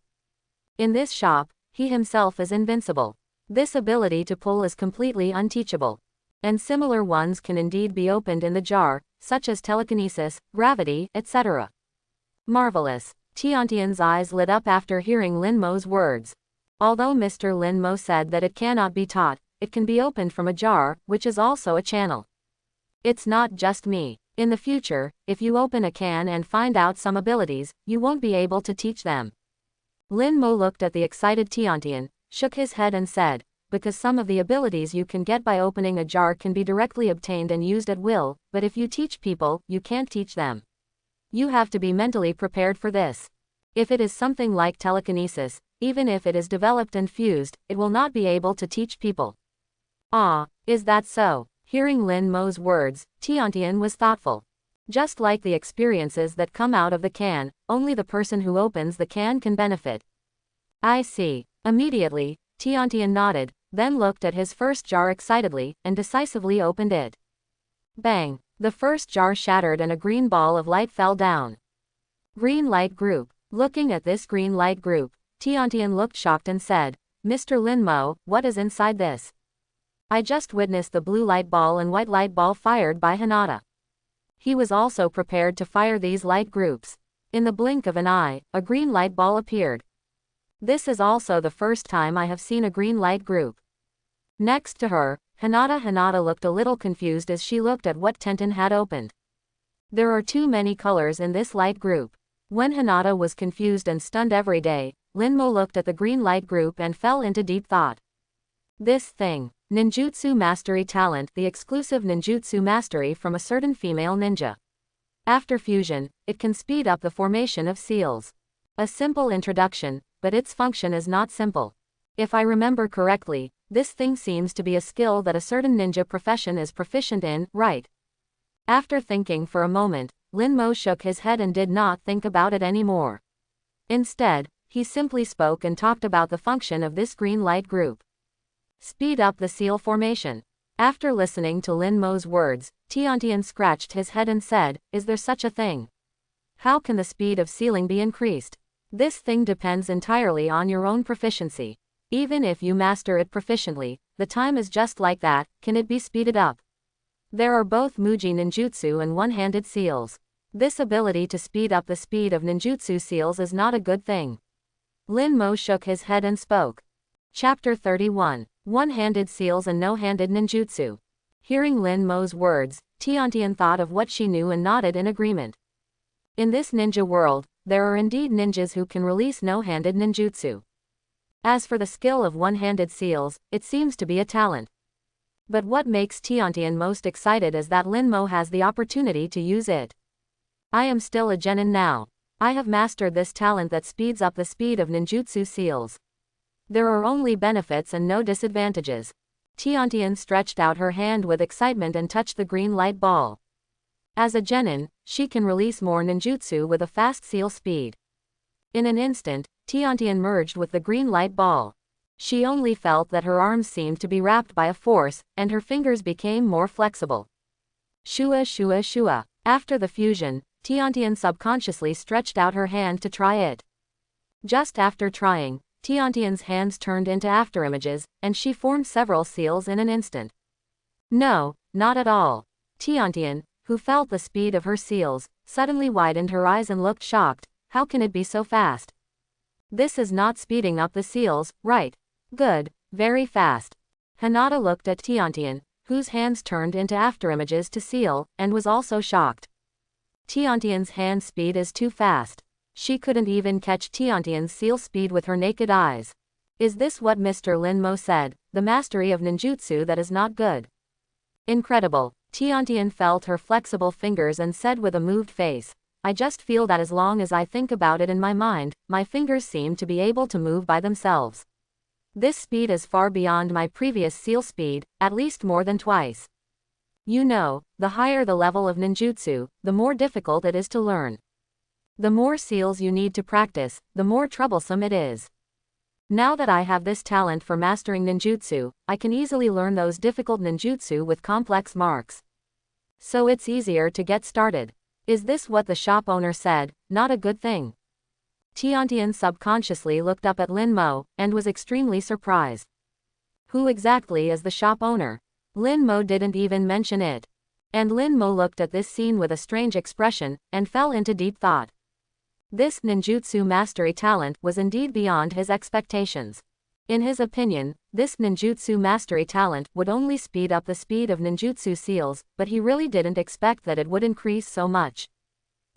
In this shop, he himself is invincible. This ability to pull is completely unteachable. And similar ones can indeed be opened in the jar, such as telekinesis, gravity, etc." Marvelous. Tiantian's eyes lit up after hearing Lin Mo's words. Although Mr. Lin Mo said that it cannot be taught, it can be opened from a jar, which is also a channel. It's not just me. In the future, if you open a can and find out some abilities, you won't be able to teach them. Lin Mo looked at the excited Tiantian, shook his head and said, "Because some of the abilities you can get by opening a jar can be directly obtained and used at will, but if you teach people, you can't teach them. You have to be mentally prepared for this. If it is something like telekinesis, even if it is developed and fused, it will not be able to teach people." "Ah, is that so?" Hearing Lin Mo's words, Tiantian was thoughtful. Just like the experiences that come out of the can, only the person who opens the can can benefit. "I see." Immediately, Tiantian nodded, then looked at his first jar excitedly, and decisively opened it. Bang! The first jar shattered and a green ball of light fell down. Green light group. Looking at this green light group, Tiantian looked shocked and said, "Mr. Lin Mo, what is inside this? I just witnessed the blue light ball and white light ball fired by Hinata. He was also prepared to fire these light groups. In the blink of an eye, a green light ball appeared. This is also the first time I have seen a green light group." Next to her, Hinata looked a little confused as she looked at what Tenten had opened. There are too many colors in this light group. When Hinata was confused and stunned every day, Lin Mo looked at the green light group and fell into deep thought. This thing. Ninjutsu mastery talent, the exclusive ninjutsu mastery from a certain female ninja. After fusion, it can speed up the formation of seals. A simple introduction, but its function is not simple. If I remember correctly, this thing seems to be a skill that a certain ninja profession is proficient in, right? After thinking for a moment, Lin Mo shook his head and did not think about it anymore. Instead, he simply spoke and talked about the function of this green light group. Speed up the seal formation. After listening to Lin Mo's words, Tiantian scratched his head and said, "Is there such a thing? How can the speed of sealing be increased?" This thing depends entirely on your own proficiency. Even if you master it proficiently, the time is just like that. Can it be speeded up? There are both Muji ninjutsu and one-handed seals. This ability to speed up the speed of ninjutsu seals is not a good thing. Lin Mo shook his head and spoke. Chapter 31. One-handed seals and no-handed ninjutsu. Hearing Lin Mo's words, Tiantian thought of what she knew and nodded in agreement. In this ninja world, there are indeed ninjas who can release no-handed ninjutsu. As for the skill of one-handed seals, it seems to be a talent. But what makes Tiantian most excited is that Lin Mo has the opportunity to use it. I am still a genin now. I have mastered this talent that speeds up the speed of ninjutsu seals. There are only benefits and no disadvantages. Tiantian stretched out her hand with excitement and touched the green light ball. As a genin, she can release more ninjutsu with a fast seal speed. In an instant, Tiantian merged with the green light ball. She only felt that her arms seemed to be wrapped by a force, and her fingers became more flexible. Shua shua shua. After the fusion, Tiantian subconsciously stretched out her hand to try it. Just after trying, Tiantian's hands turned into afterimages, and she formed several seals in an instant. No, not at all. Tiantian, who felt the speed of her seals, suddenly widened her eyes and looked shocked. How can it be so fast? This is not speeding up the seals, right? Good, very fast. Hinata looked at Tiantian, whose hands turned into afterimages to seal, and was also shocked. Tiantian's hand speed is too fast. She couldn't even catch Tiantian's seal speed with her naked eyes. Is this what Mr. Lin Mo said, the mastery of ninjutsu that is not good? Incredible. Tiantian felt her flexible fingers and said with a moved face, I just feel that as long as I think about it in my mind, my fingers seem to be able to move by themselves. This speed is far beyond my previous seal speed, at least more than twice. You know, the higher the level of ninjutsu, the more difficult it is to learn. The more seals you need to practice, the more troublesome it is. Now that I have this talent for mastering ninjutsu, I can easily learn those difficult ninjutsu with complex marks. So it's easier to get started. Is this what the shop owner said? Not a good thing. Tiantian subconsciously looked up at Lin Mo, and was extremely surprised. Who exactly is the shop owner? Lin Mo didn't even mention it. And Lin Mo looked at this scene with a strange expression, and fell into deep thought. This ninjutsu mastery talent was indeed beyond his expectations. In his opinion, this ninjutsu mastery talent would only speed up the speed of ninjutsu seals, but he really didn't expect that it would increase so much.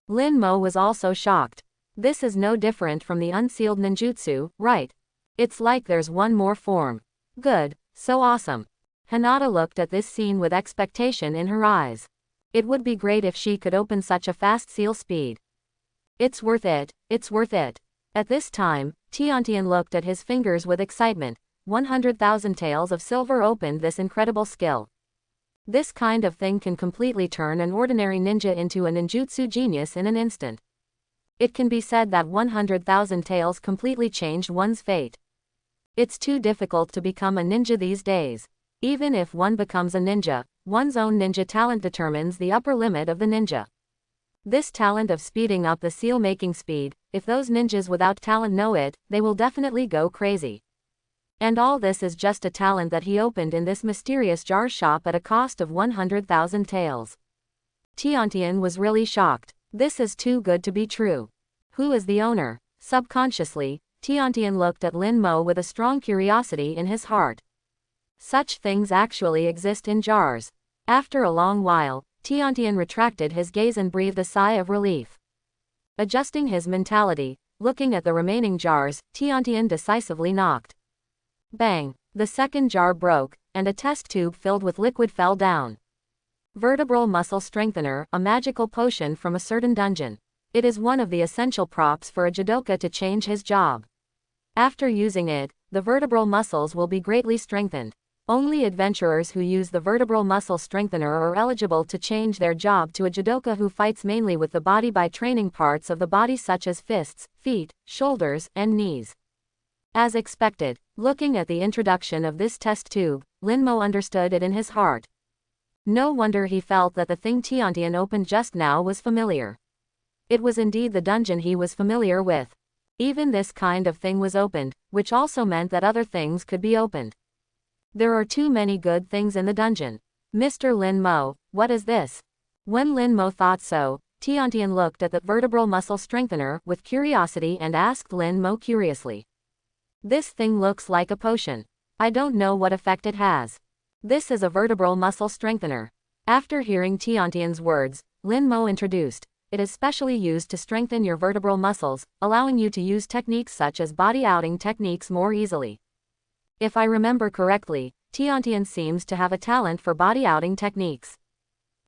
Lin Mo was also shocked. This is no different from the unsealed ninjutsu, right? It's like there's one more form. Good, so awesome. Hinata looked at this scene with expectation in her eyes. It would be great if she could open such a fast seal speed. It's worth it, it's worth it. At this time, Tiantian looked at his fingers with excitement. 100,000 taels of silver opened this incredible skill. This kind of thing can completely turn an ordinary ninja into a ninjutsu genius in an instant. It can be said that 100,000 taels completely changed one's fate. It's too difficult to become a ninja these days. Even if one becomes a ninja, one's own ninja talent determines the upper limit of the ninja. This talent of speeding up the seal making speed, if those ninjas without talent know it, they will definitely go crazy. And all this is just a talent that he opened in this mysterious jar shop at a cost of 100,000 taels. Tiantian was really shocked. This is too good to be true. Who is the owner? Subconsciously, Tiantian looked at Lin Mo with a strong curiosity in his heart. Such things actually exist in jars. After a long while, Tiantian retracted his gaze and breathed a sigh of relief. Adjusting his mentality, looking at the remaining jars, Tiantian decisively knocked. Bang! The second jar broke, and a test tube filled with liquid fell down. Vertebral muscle strengthener, a magical potion from a certain dungeon. It is one of the essential props for a judoka to change his job. After using it, the vertebral muscles will be greatly strengthened. Only adventurers who use the vertebral muscle strengthener are eligible to change their job to a judoka who fights mainly with the body by training parts of the body such as fists, feet, shoulders, and knees. As expected, looking at the introduction of this test tube, Lin Mo understood it in his heart. No wonder he felt that the thing Tiantian opened just now was familiar. It was indeed the dungeon he was familiar with. Even this kind of thing was opened, which also meant that other things could be opened. There are too many good things in the dungeon. Mr. Lin Mo, what is this? When Lin Mo thought so, Tiantian looked at the vertebral muscle strengthener with curiosity and asked Lin Mo curiously. This thing looks like a potion. I don't know what effect it has. This is a vertebral muscle strengthener. After hearing Tiantian's words, Lin Mo introduced. It is specially used to strengthen your vertebral muscles, allowing you to use techniques such as body outing techniques more easily. If I remember correctly, Tiantian seems to have a talent for body outing techniques.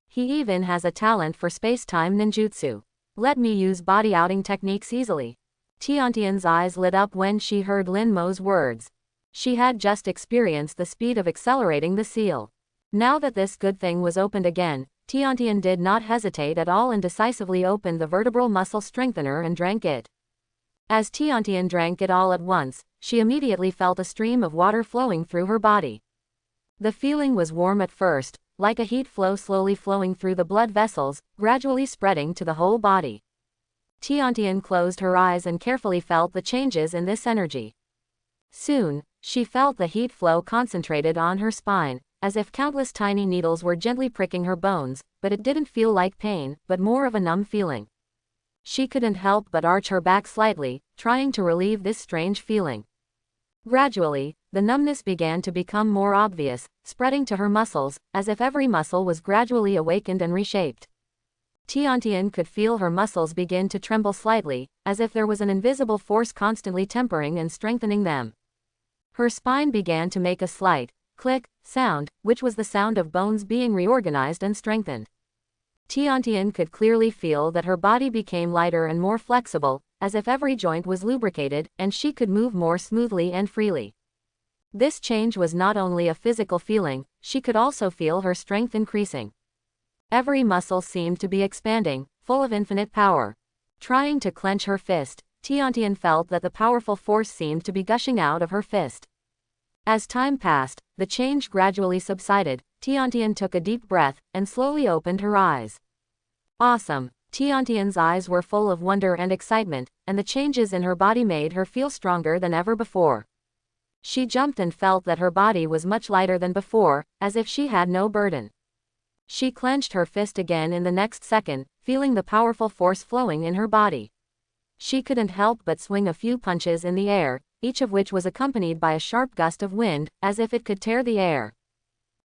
He even has a talent for space-time ninjutsu. Let me use body outing techniques easily. Tiantian's eyes lit up when she heard Lin Mo's words. She had just experienced the speed of accelerating the seal. Now that this good thing was opened again, Tiantian did not hesitate at all and decisively opened the vertebral muscle strengthener and drank it. As Tiantian drank it all at once, she immediately felt a stream of water flowing through her body. The feeling was warm at first, like a heat flow slowly flowing through the blood vessels, gradually spreading to the whole body. Tiantian closed her eyes and carefully felt the changes in this energy. Soon, she felt the heat flow concentrated on her spine, as if countless tiny needles were gently pricking her bones, but it didn't feel like pain, but more of a numb feeling. She couldn't help but arch her back slightly, trying to relieve this strange feeling. Gradually, the numbness began to become more obvious, spreading to her muscles, as if every muscle was gradually awakened and reshaped. Tiantian could feel her muscles begin to tremble slightly, as if there was an invisible force constantly tempering and strengthening them. Her spine began to make a slight click sound, which was the sound of bones being reorganized and strengthened. Tiantian could clearly feel that her body became lighter and more flexible, as if every joint was lubricated, and she could move more smoothly and freely. This change was not only a physical feeling, she could also feel her strength increasing. Every muscle seemed to be expanding, full of infinite power. Trying to clench her fist, Tiantian felt that the powerful force seemed to be gushing out of her fist. As time passed, the change gradually subsided. Tiantian took a deep breath, and slowly opened her eyes. Awesome! Tiantian's eyes were full of wonder and excitement, and the changes in her body made her feel stronger than ever before. She jumped and felt that her body was much lighter than before, as if she had no burden. She clenched her fist again in the next second, feeling the powerful force flowing in her body. She couldn't help but swing a few punches in the air, each of which was accompanied by a sharp gust of wind, as if it could tear the air.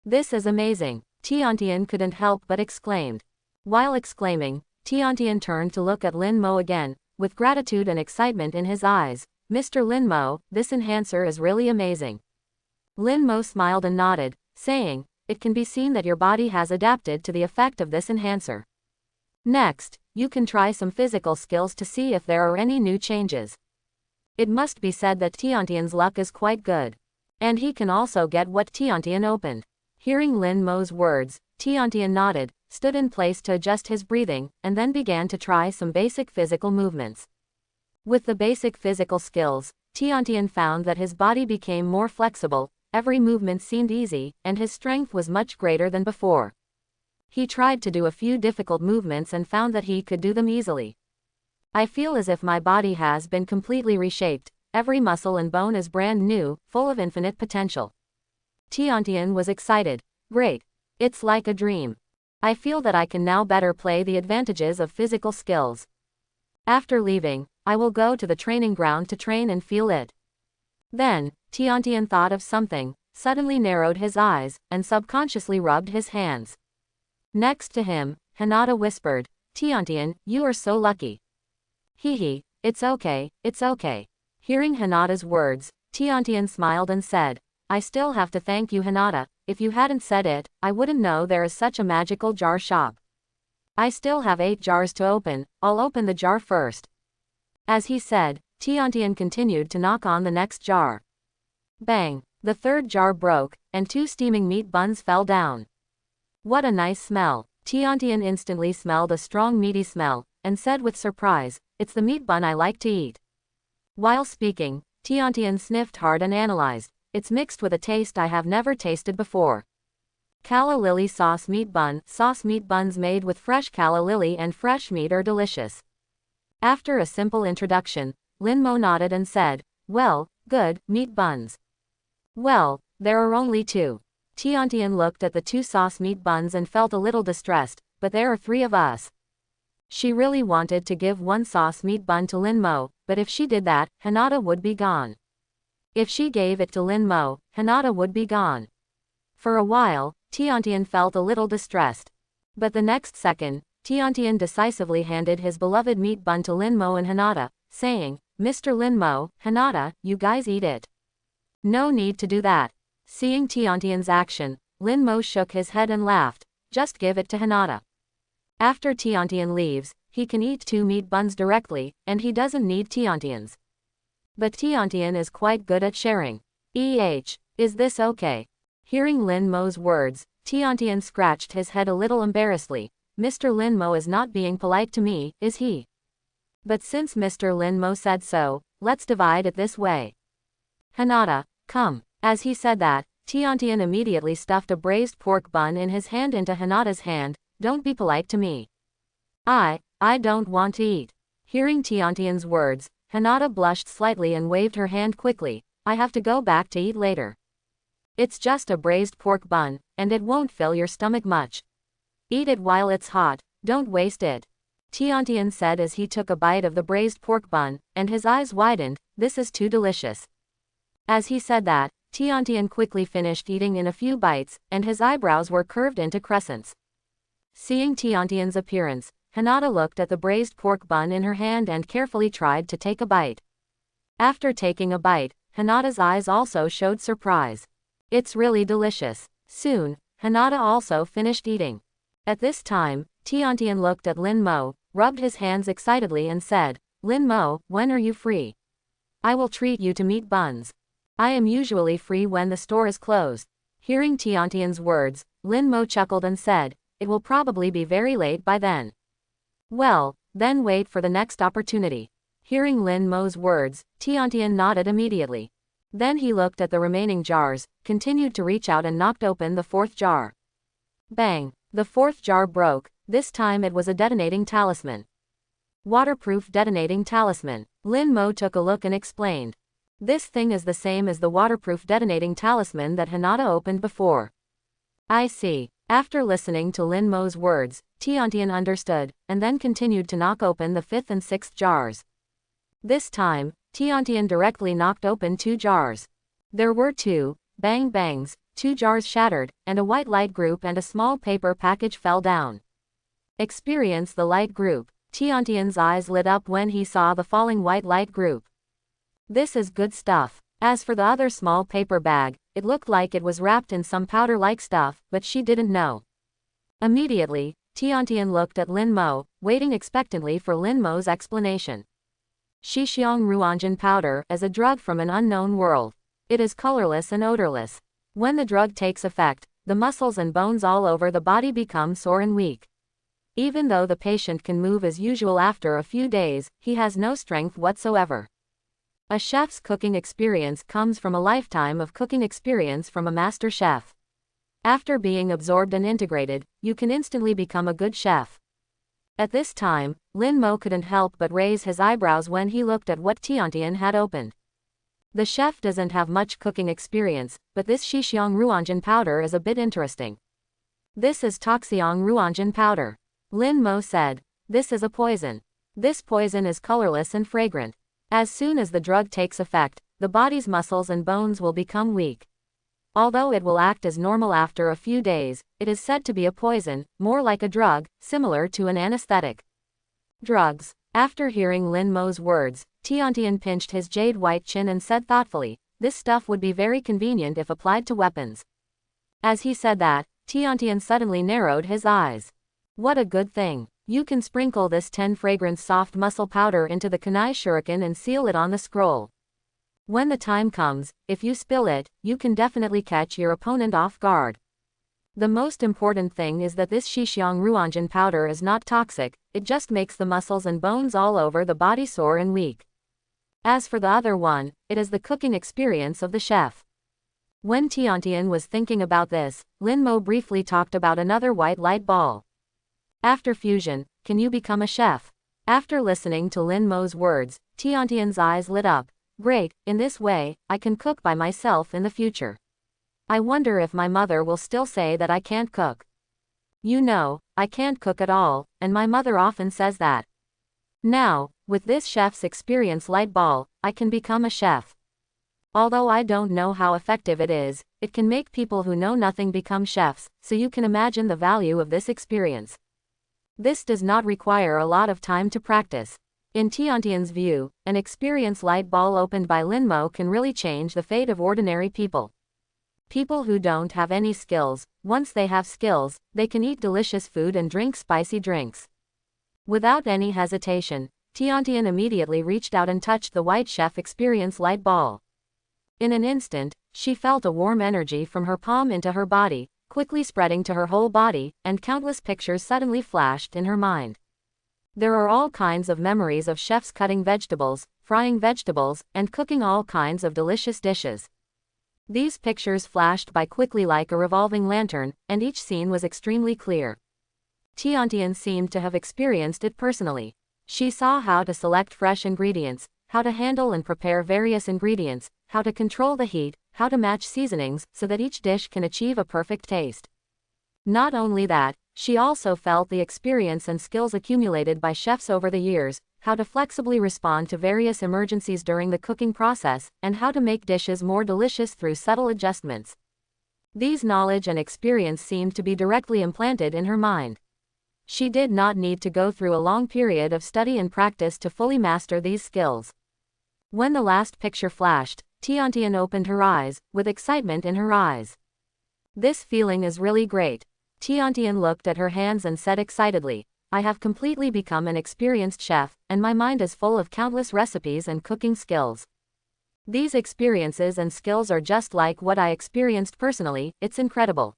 This is amazing, Tiantian couldn't help but exclaimed. While exclaiming, Tiantian turned to look at Lin Mo again, with gratitude and excitement in his eyes. Mr. Lin Mo, this enhancer is really amazing. Lin Mo smiled and nodded, saying, it can be seen that your body has adapted to the effect of this enhancer. Next, you can try some physical skills to see if there are any new changes. It must be said that Tiantian's luck is quite good. And he can also get what Tiantian opened. Hearing Lin Mo's words, Tiantian nodded, stood in place to adjust his breathing, and then began to try some basic physical movements. With the basic physical skills, Tiantian found that his body became more flexible, every movement seemed easy, and his strength was much greater than before. He tried to do a few difficult movements and found that he could do them easily. I feel as if my body has been completely reshaped, every muscle and bone is brand new, full of infinite potential. Tiantian was excited. Great. It's like a dream. I feel that I can now better play the advantages of physical skills. After leaving, I will go to the training ground to train and feel it. Then, Tiantian thought of something, suddenly narrowed his eyes, and subconsciously rubbed his hands. Next to him, Hinata whispered, Tiantian, you are so lucky. Hehe, it's okay, it's okay. Hearing Hinata's words, Tiantian smiled and said, I still have to thank you, Hinata. If you hadn't said it, I wouldn't know there is such a magical jar shop. I still have 8 jars to open, I'll open the jar first. As he said, Tiantian continued to knock on the next jar. Bang! The third jar broke, and 2 steaming meat buns fell down. What a nice smell! Tiantian instantly smelled a strong meaty smell, and said with surprise, it's the meat bun I like to eat. While speaking, Tiantian sniffed hard and analyzed, it's mixed with a taste I have never tasted before. Calla lily sauce meat buns made with fresh calla lily and fresh meat are delicious. After a simple introduction, Lin Mo nodded and said, well, good, meat buns. Well, there are only 2. Tiantian looked at the 2 sauce meat buns and felt a little distressed, but there are 3 of us. She really wanted to give 1 sauce meat bun to Lin Mo, but if she did that, Hinata would be gone. If she gave it to Lin Mo, Hinata would be gone. For a while, Tiantian felt a little distressed. But the next second, Tiantian decisively handed his beloved meat bun to Lin Mo and Hinata, saying, Mr. Lin Mo, Hinata, you guys eat it. No need to do that. Seeing Tiantian's action, Lin Mo shook his head and laughed, just give it to Hinata. After Tiantian leaves, he can eat 2 meat buns directly, and he doesn't need Tiantian's. But Tiantian is quite good at sharing. Is this okay? Hearing Lin Mo's words, Tiantian scratched his head a little embarrassedly. Mr. Lin Mo is not being polite to me, is he? But since Mr. Lin Mo said so, let's divide it this way. Hinata, come. As he said that, Tiantian immediately stuffed a braised pork bun in his hand into Hinata's hand. Don't be polite to me. I don't want to eat. Hearing Tiantian's words, Hinata blushed slightly and waved her hand quickly. I have to go back to eat later. It's just a braised pork bun, and it won't fill your stomach much. Eat it while it's hot, don't waste it. Tiantian said as he took a bite of the braised pork bun, and his eyes widened. This is too delicious. As he said that, Tiantian quickly finished eating in a few bites, and his eyebrows were curved into crescents. Seeing Tiantian's appearance, Hinata looked at the braised pork bun in her hand and carefully tried to take a bite. After taking a bite, Hinata's eyes also showed surprise. It's really delicious. Soon, Hinata also finished eating. At this time, Tiantian looked at Lin Mo, rubbed his hands excitedly and said, Lin Mo, when are you free? I will treat you to meat buns. I am usually free when the store is closed. Hearing Tiantian's words, Lin Mo chuckled and said, it will probably be very late by then. Well, then wait for the next opportunity. Hearing Lin Mo's words, Tiantian nodded immediately. Then he looked at the remaining jars, continued to reach out and knocked open the fourth jar. Bang! The fourth jar broke. This time it was a detonating talisman. Waterproof detonating talisman. Lin Mo took a look and explained. This thing is the same as the waterproof detonating talisman that Hinata opened before. I see. After listening to Lin Mo's words, Tiantian understood, and then continued to knock open the fifth and sixth jars. This time, Tiantian directly knocked open 2 jars. There were 2 bang bangs, 2 jars shattered, and a white light group and a small paper package fell down. Experience the light group. Tiantian's eyes lit up when he saw the falling white light group. This is good stuff. As for the other small paper bag, it looked like it was wrapped in some powder-like stuff, but she didn't know. Immediately, Tiantian looked at Lin Mo, waiting expectantly for Lin Mo's explanation. Shixiang Ruanjin powder is a drug from an unknown world. It is colorless and odorless. When the drug takes effect, the muscles and bones all over the body become sore and weak. Even though the patient can move as usual after a few days, he has no strength whatsoever. A chef's cooking experience comes from a lifetime of cooking experience from a master chef. After being absorbed and integrated, you can instantly become a good chef. At this time, Lin Mo couldn't help but raise his eyebrows when he looked at what Tiantian had opened. The chef doesn't have much cooking experience, but this Shixiang Ruanjin powder is a bit interesting. This is Toxiang Ruanjin powder. Lin Mo said. This is a poison. This poison is colorless and fragrant. As soon as the drug takes effect, the body's muscles and bones will become weak. Although it will act as normal after a few days, it is said to be a poison, more like a drug, similar to an anesthetic. Drugs. After hearing Lin Mo's words, Tiantian pinched his jade-white chin and said thoughtfully, this stuff would be very convenient if applied to weapons. As he said that, Tiantian suddenly narrowed his eyes. What a good thing. You can sprinkle this 10 fragrance soft muscle powder into the kunai shuriken and seal it on the scroll. When the time comes, if you spill it, you can definitely catch your opponent off guard. The most important thing is that this Shixiang Ruanjin powder is not toxic, it just makes the muscles and bones all over the body sore and weak. As for the other one, it is the cooking experience of the chef. When Tiantian was thinking about this, Lin Mo briefly talked about another white light ball. After fusion, can you become a chef? After listening to Lin Mo's words, Tiantian's eyes lit up. Great, in this way, I can cook by myself in the future. I wonder if my mother will still say that I can't cook. You know, I can't cook at all, and my mother often says that. Now, with this chef's experience light ball, I can become a chef. Although I don't know how effective it is, it can make people who know nothing become chefs, so you can imagine the value of this experience. This does not require a lot of time to practice. In Tiantian's view, an experience light ball opened by Lin Mo can really change the fate of ordinary people. People who don't have any skills, once they have skills, they can eat delicious food and drink spicy drinks. Without any hesitation, Tiantian immediately reached out and touched the white chef experience light ball. In an instant, she felt a warm energy from her palm into her body, quickly spreading to her whole body, and countless pictures suddenly flashed in her mind. There are all kinds of memories of chefs cutting vegetables, frying vegetables, and cooking all kinds of delicious dishes. These pictures flashed by quickly like a revolving lantern, and each scene was extremely clear. Tiantian seemed to have experienced it personally. She saw how to select fresh ingredients, how to handle and prepare various ingredients, how to control the heat, how to match seasonings so that each dish can achieve a perfect taste. Not only that, she also felt the experience and skills accumulated by chefs over the years, how to flexibly respond to various emergencies during the cooking process, and how to make dishes more delicious through subtle adjustments. These knowledge and experience seemed to be directly implanted in her mind. She did not need to go through a long period of study and practice to fully master these skills. When the last picture flashed, Tiantian opened her eyes, with excitement in her eyes. This feeling is really great. Tiantian looked at her hands and said excitedly, I have completely become an experienced chef, and my mind is full of countless recipes and cooking skills. These experiences and skills are just like what I experienced personally, it's incredible.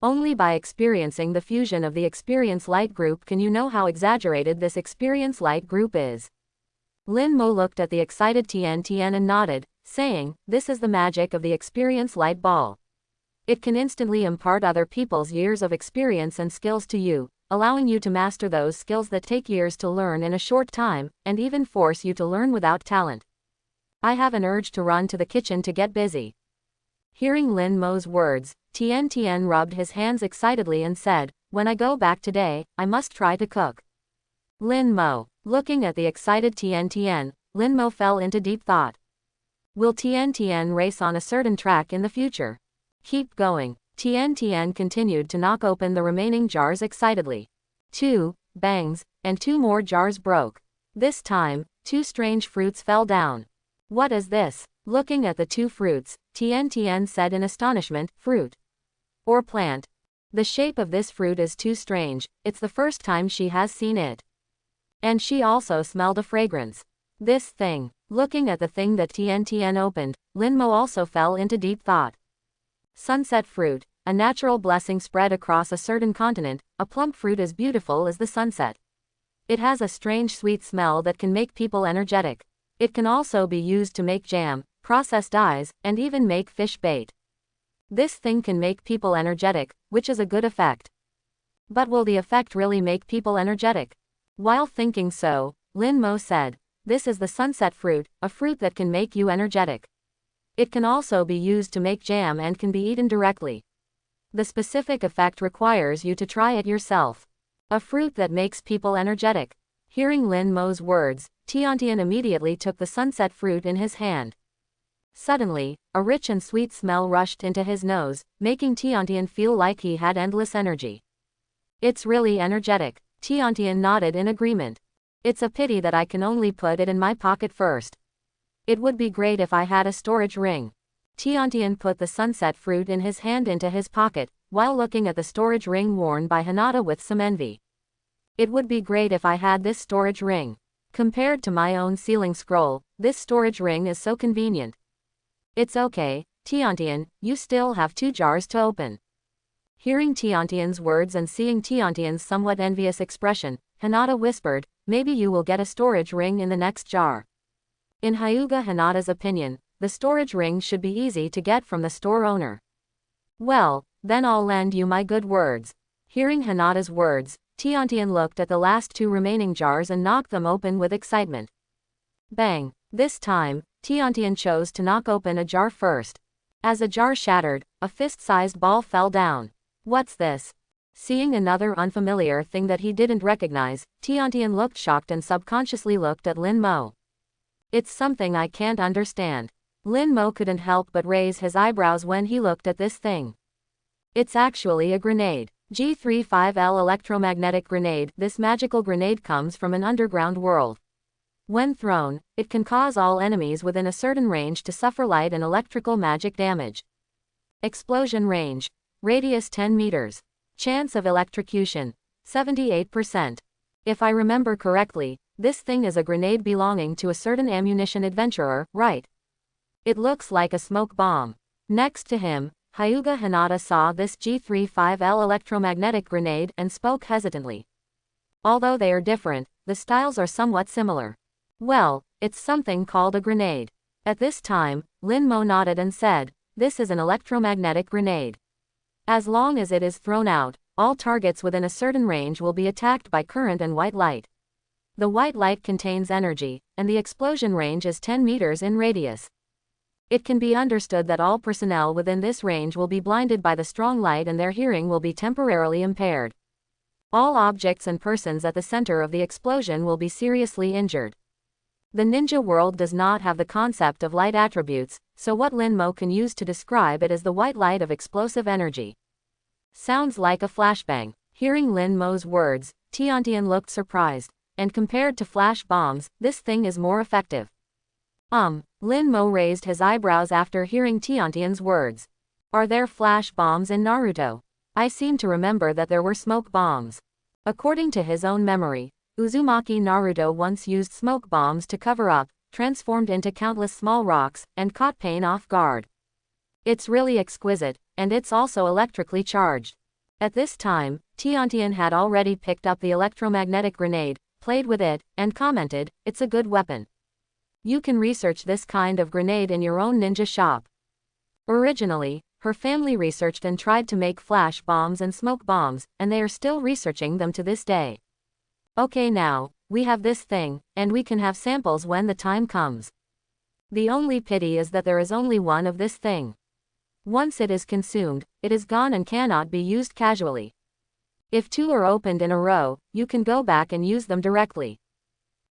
Only by experiencing the fusion of the experience light group can you know how exaggerated this experience light group is. Lin Mo looked at the excited Tian and nodded, saying, this is the magic of the experience light ball. It can instantly impart other people's years of experience and skills to you, allowing you to master those skills that take years to learn in a short time, and even force you to learn without talent. I have an urge to run to the kitchen to get busy. Hearing Lin Mo's words, Tian rubbed his hands excitedly and said, when I go back today, I must try to cook. Lin Mo. Looking at the excited Tian, Lin Mo fell into deep thought. Will Tian race on a certain track in the future? Keep going. Tian continued to knock open the remaining jars excitedly. 2 bangs, and 2 more jars broke. This time, 2 strange fruits fell down. What is this? Looking at the 2 fruits, Tian said in astonishment, fruit. Or plant. The shape of this fruit is too strange, it's the first time she has seen it. And she also smelled a fragrance. This thing. Looking at the thing that Tian opened, Lin Mo also fell into deep thought. Sunset fruit, a natural blessing spread across a certain continent, a plump fruit as beautiful as the sunset. It has a strange sweet smell that can make people energetic. It can also be used to make jam, process dyes, and even make fish bait. This thing can make people energetic, which is a good effect. But will the effect really make people energetic? While thinking so, Lin Mo said, this is the sunset fruit, a fruit that can make you energetic. It can also be used to make jam and can be eaten directly. The specific effect requires you to try it yourself. A fruit that makes people energetic. Hearing Lin Mo's words, Tiantian immediately took the sunset fruit in his hand. Suddenly, a rich and sweet smell rushed into his nose, making Tiantian feel like he had endless energy. It's really energetic. Tiantian nodded in agreement. It's a pity that I can only put it in my pocket first. It would be great if I had a storage ring. Tiantian put the sunset fruit in his hand into his pocket, while looking at the storage ring worn by Hinata with some envy. It would be great if I had this storage ring. Compared to my own sealing scroll, this storage ring is so convenient. It's okay, Tiantian, you still have 2 jars to open. Hearing Tiantian's words and seeing Tiantian's somewhat envious expression, Hinata whispered, maybe you will get a storage ring in the next jar. In Hyuga Hinata's opinion, the storage ring should be easy to get from the store owner. Well, then I'll lend you my good words. Hearing Hinata's words, Tiantian looked at the last 2 remaining jars and knocked them open with excitement. Bang! This time, Tiantian chose to knock open a jar first. As a jar shattered, a fist-sized ball fell down. What's this? Seeing another unfamiliar thing that he didn't recognize, Tiantian looked shocked and subconsciously looked at Lin Mo. It's something I can't understand. Lin Mo couldn't help but raise his eyebrows when he looked at this thing. It's actually a grenade. G35L electromagnetic grenade. This magical grenade comes from an underground world. When thrown, it can cause all enemies within a certain range to suffer light and electrical magic damage. Explosion range. Radius 10 meters. Chance of electrocution. 78%. If I remember correctly, this thing is a grenade belonging to a certain ammunition adventurer, right? It looks like a smoke bomb. Next to him, Hyuga Hinata saw this G35L electromagnetic grenade and spoke hesitantly. Although they are different, the styles are somewhat similar. Well, it's something called a grenade. At this time, Lin Mo nodded and said, this is an electromagnetic grenade. As long as it is thrown out, all targets within a certain range will be attacked by current and white light. The white light contains energy, and the explosion range is 10 meters in radius. It can be understood that all personnel within this range will be blinded by the strong light and their hearing will be temporarily impaired. All objects and persons at the center of the explosion will be seriously injured. The ninja world does not have the concept of light attributes, so what Lin Mo can use to describe it is the white light of explosive energy. Sounds like a flashbang. Hearing Lin Mo's words, Tiantian looked surprised. And compared to flash bombs, this thing is more effective. Lin Mo raised his eyebrows after hearing Tiantian's words. Are there flash bombs in Naruto? I seem to remember that there were smoke bombs. According to his own memory, Uzumaki Naruto once used smoke bombs to cover up, transformed into countless small rocks, and caught Pain off guard. It's really exquisite, and it's also electrically charged. At this time, Tiantian had already picked up the electromagnetic grenade, played with it, and commented, "It's a good weapon. You can research this kind of grenade in your own ninja shop." Originally, her family researched and tried to make flash bombs and smoke bombs, and they are still researching them to this day. Okay, now, we have this thing, and we can have samples when the time comes. The only pity is that there is only one of this thing. Once it is consumed, it is gone and cannot be used casually. If two are opened in a row, you can go back and use them directly.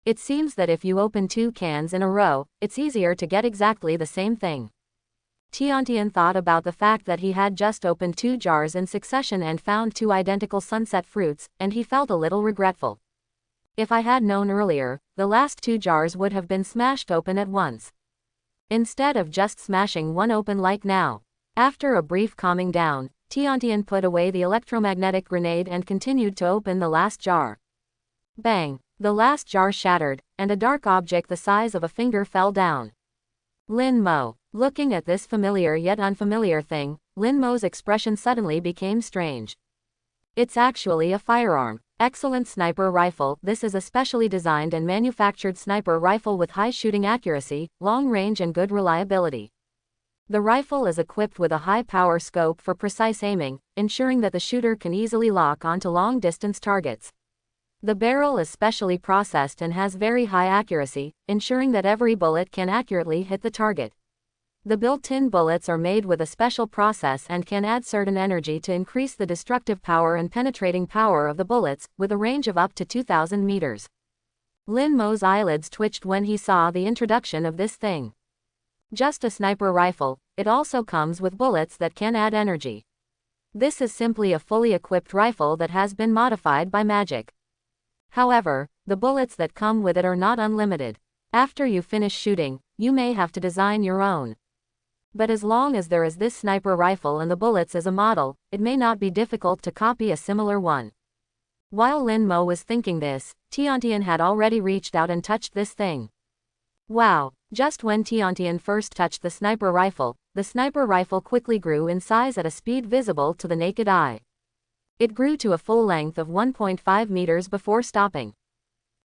It seems that if you open two cans in a row, it's easier to get exactly the same thing. Tiantian thought about the fact that he had just opened two jars in succession and found two identical sunset fruits, and he felt a little regretful. If I had known earlier, the last two jars would have been smashed open at once. Instead of just smashing one open like now. After a brief calming down, Tiantian put away the electromagnetic grenade and continued to open the last jar. Bang! The last jar shattered, and a dark object the size of a finger fell down. Lin Mo. Looking at this familiar yet unfamiliar thing, Lin Mo's expression suddenly became strange. It's actually a firearm. Excellent sniper rifle. This is a specially designed and manufactured sniper rifle with high shooting accuracy, long range and good reliability. The rifle is equipped with a high-power scope for precise aiming, ensuring that the shooter can easily lock onto long-distance targets. The barrel is specially processed and has very high accuracy, ensuring that every bullet can accurately hit the target. The built-in bullets are made with a special process and can add certain energy to increase the destructive power and penetrating power of the bullets, with a range of up to 2,000 meters. Lin Mo's eyelids twitched when he saw the introduction of this thing. Just a sniper rifle, it also comes with bullets that can add energy. This is simply a fully equipped rifle that has been modified by magic. However, the bullets that come with it are not unlimited. After you finish shooting, you may have to design your own. But as long as there is this sniper rifle and the bullets as a model, it may not be difficult to copy a similar one. While Lin Mo was thinking this, Tiantian had already reached out and touched this thing. Wow! Just when Tiantian first touched the sniper rifle quickly grew in size at a speed visible to the naked eye. It grew to a full length of 1.5 meters before stopping.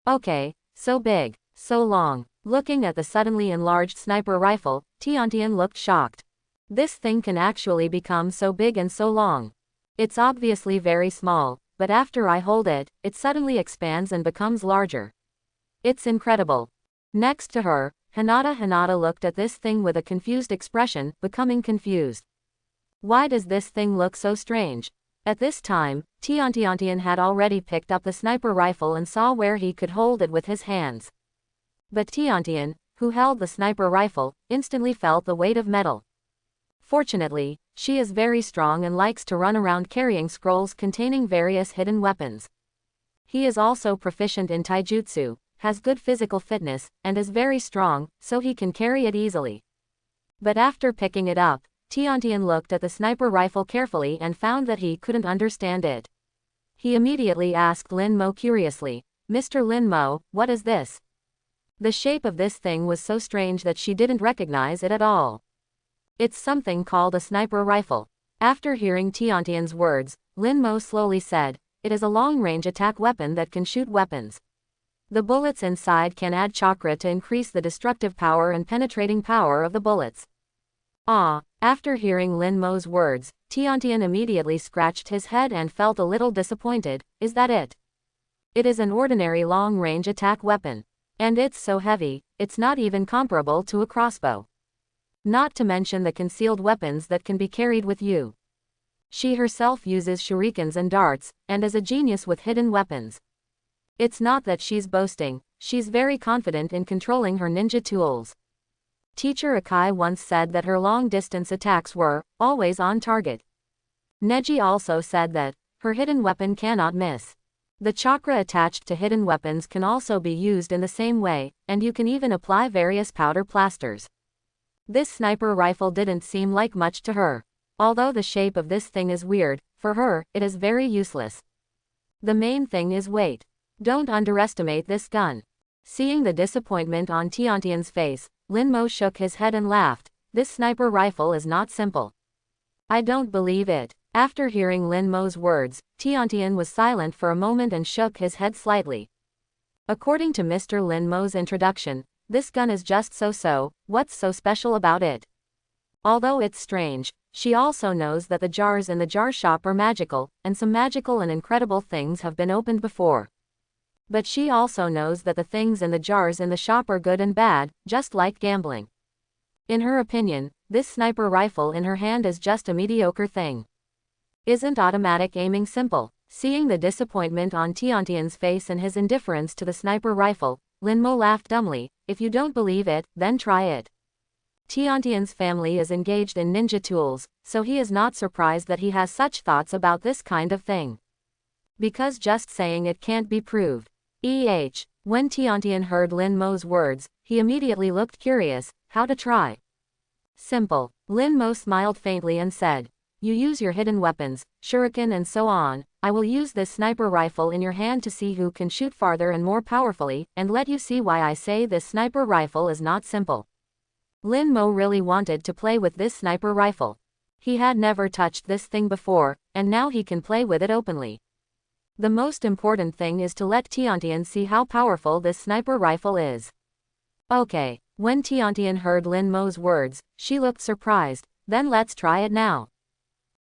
Okay, so big, so long. Looking at the suddenly enlarged sniper rifle, Tiantian looked shocked. This thing can actually become so big and so long. It's obviously very small, but after I hold it, it suddenly expands and becomes larger. It's incredible. Next to her, Hinata looked at this thing with a confused expression, becoming confused. Why does this thing look so strange? At this time, Tiantian had already picked up the sniper rifle and saw where he could hold it with his hands. But Tiantian, who held the sniper rifle, instantly felt the weight of metal. Fortunately, she is very strong and likes to run around carrying scrolls containing various hidden weapons. He is also proficient in taijutsu, has good physical fitness, and is very strong, so he can carry it easily. But after picking it up, Tiantian looked at the sniper rifle carefully and found that he couldn't understand it. He immediately asked Lin Mo curiously, "Mr. Lin Mo, what is this?" The shape of this thing was so strange that she didn't recognize it at all. It's something called a sniper rifle. After hearing Tiantian's words, Lin Mo slowly said, "It is a long-range attack weapon that can shoot weapons. The bullets inside can add chakra to increase the destructive power and penetrating power of the bullets." Ah! After hearing Lin Mo's words, Tiantian immediately scratched his head and felt a little disappointed. Is that it? It is an ordinary long-range attack weapon. And it's so heavy, it's not even comparable to a crossbow. Not to mention the concealed weapons that can be carried with you. She herself uses shurikens and darts, and is a genius with hidden weapons. It's not that she's boasting, she's very confident in controlling her ninja tools. Teacher Akai once said that her long-distance attacks were always on target. Neji also said that her hidden weapon cannot miss. The chakra attached to hidden weapons can also be used in the same way, and you can even apply various powder plasters. This sniper rifle didn't seem like much to her. Although the shape of this thing is weird, for her, it is very useless. The main thing is weight. Don't underestimate this gun. Seeing the disappointment on Tiantian's face, Lin Mo shook his head and laughed. This sniper rifle is not simple. I don't believe it. After hearing Lin Mo's words, Tiantian was silent for a moment and shook his head slightly. According to Mr. Lin Mo's introduction, this gun is just so-so, what's so special about it? Although it's strange, she also knows that the jars in the jar shop are magical, and some magical and incredible things have been opened before. But she also knows that the things in the jars in the shop are good and bad, just like gambling. In her opinion, this sniper rifle in her hand is just a mediocre thing. Isn't automatic aiming simple? Seeing the disappointment on Tiantian's face and his indifference to the sniper rifle, Lin Mo laughed dumbly. If you don't believe it, then try it. Tiantian's family is engaged in ninja tools, so he is not surprised that he has such thoughts about this kind of thing. Because just saying it can't be proved. When Tiantian heard Lin Mo's words, he immediately looked curious. How to try? Simple. Lin Mo smiled faintly and said, you use your hidden weapons, shuriken and so on. I will use this sniper rifle in your hand to see who can shoot farther and more powerfully, and let you see why I say this sniper rifle is not simple. Lin Mo really wanted to play with this sniper rifle. He had never touched this thing before, and now he can play with it openly. The most important thing is to let Tiantian see how powerful this sniper rifle is. Okay. When Tiantian heard Lin Mo's words, she looked surprised. Then let's try it now.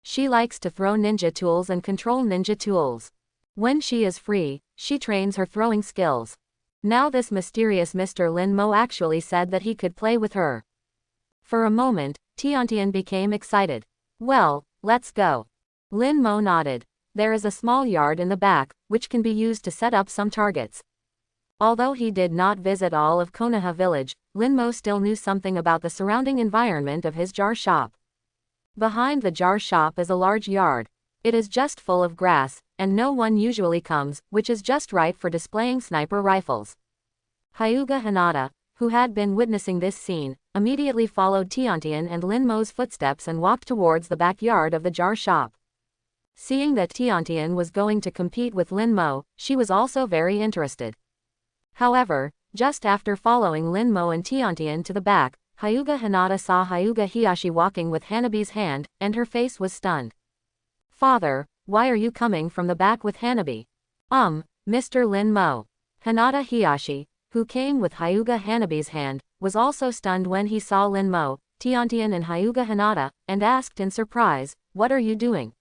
She likes to throw ninja tools and control ninja tools. When she is free, she trains her throwing skills. Now this mysterious Mr. Lin Mo actually said that he could play with her. For a moment, Tiantian became excited. Well, let's go. Lin Mo nodded. There is a small yard in the back, which can be used to set up some targets. Although he did not visit all of Konoha Village, Lin Mo still knew something about the surrounding environment of his jar shop. Behind the jar shop is a large yard. It is just full of grass, and no one usually comes, which is just right for displaying sniper rifles. Hyuga Hinata, who had been witnessing this scene, immediately followed Tiantian and Lin Mo's footsteps and walked towards the backyard of the jar shop. Seeing that Tiantian was going to compete with Lin Mo, she was also very interested. However, just after following Lin Mo and Tiantian to the back, Hyuga Hinata saw Hyuga Hiyashi walking with Hanabi's hand, and her face was stunned. Father, why are you coming from the back with Hanabi? Mr. Lin Mo. Hinata Hiyashi, who came with Hyuga Hanabi's hand, was also stunned when he saw Lin Mo, Tiantian and Hyuga Hinata, and asked in surprise, what are you doing?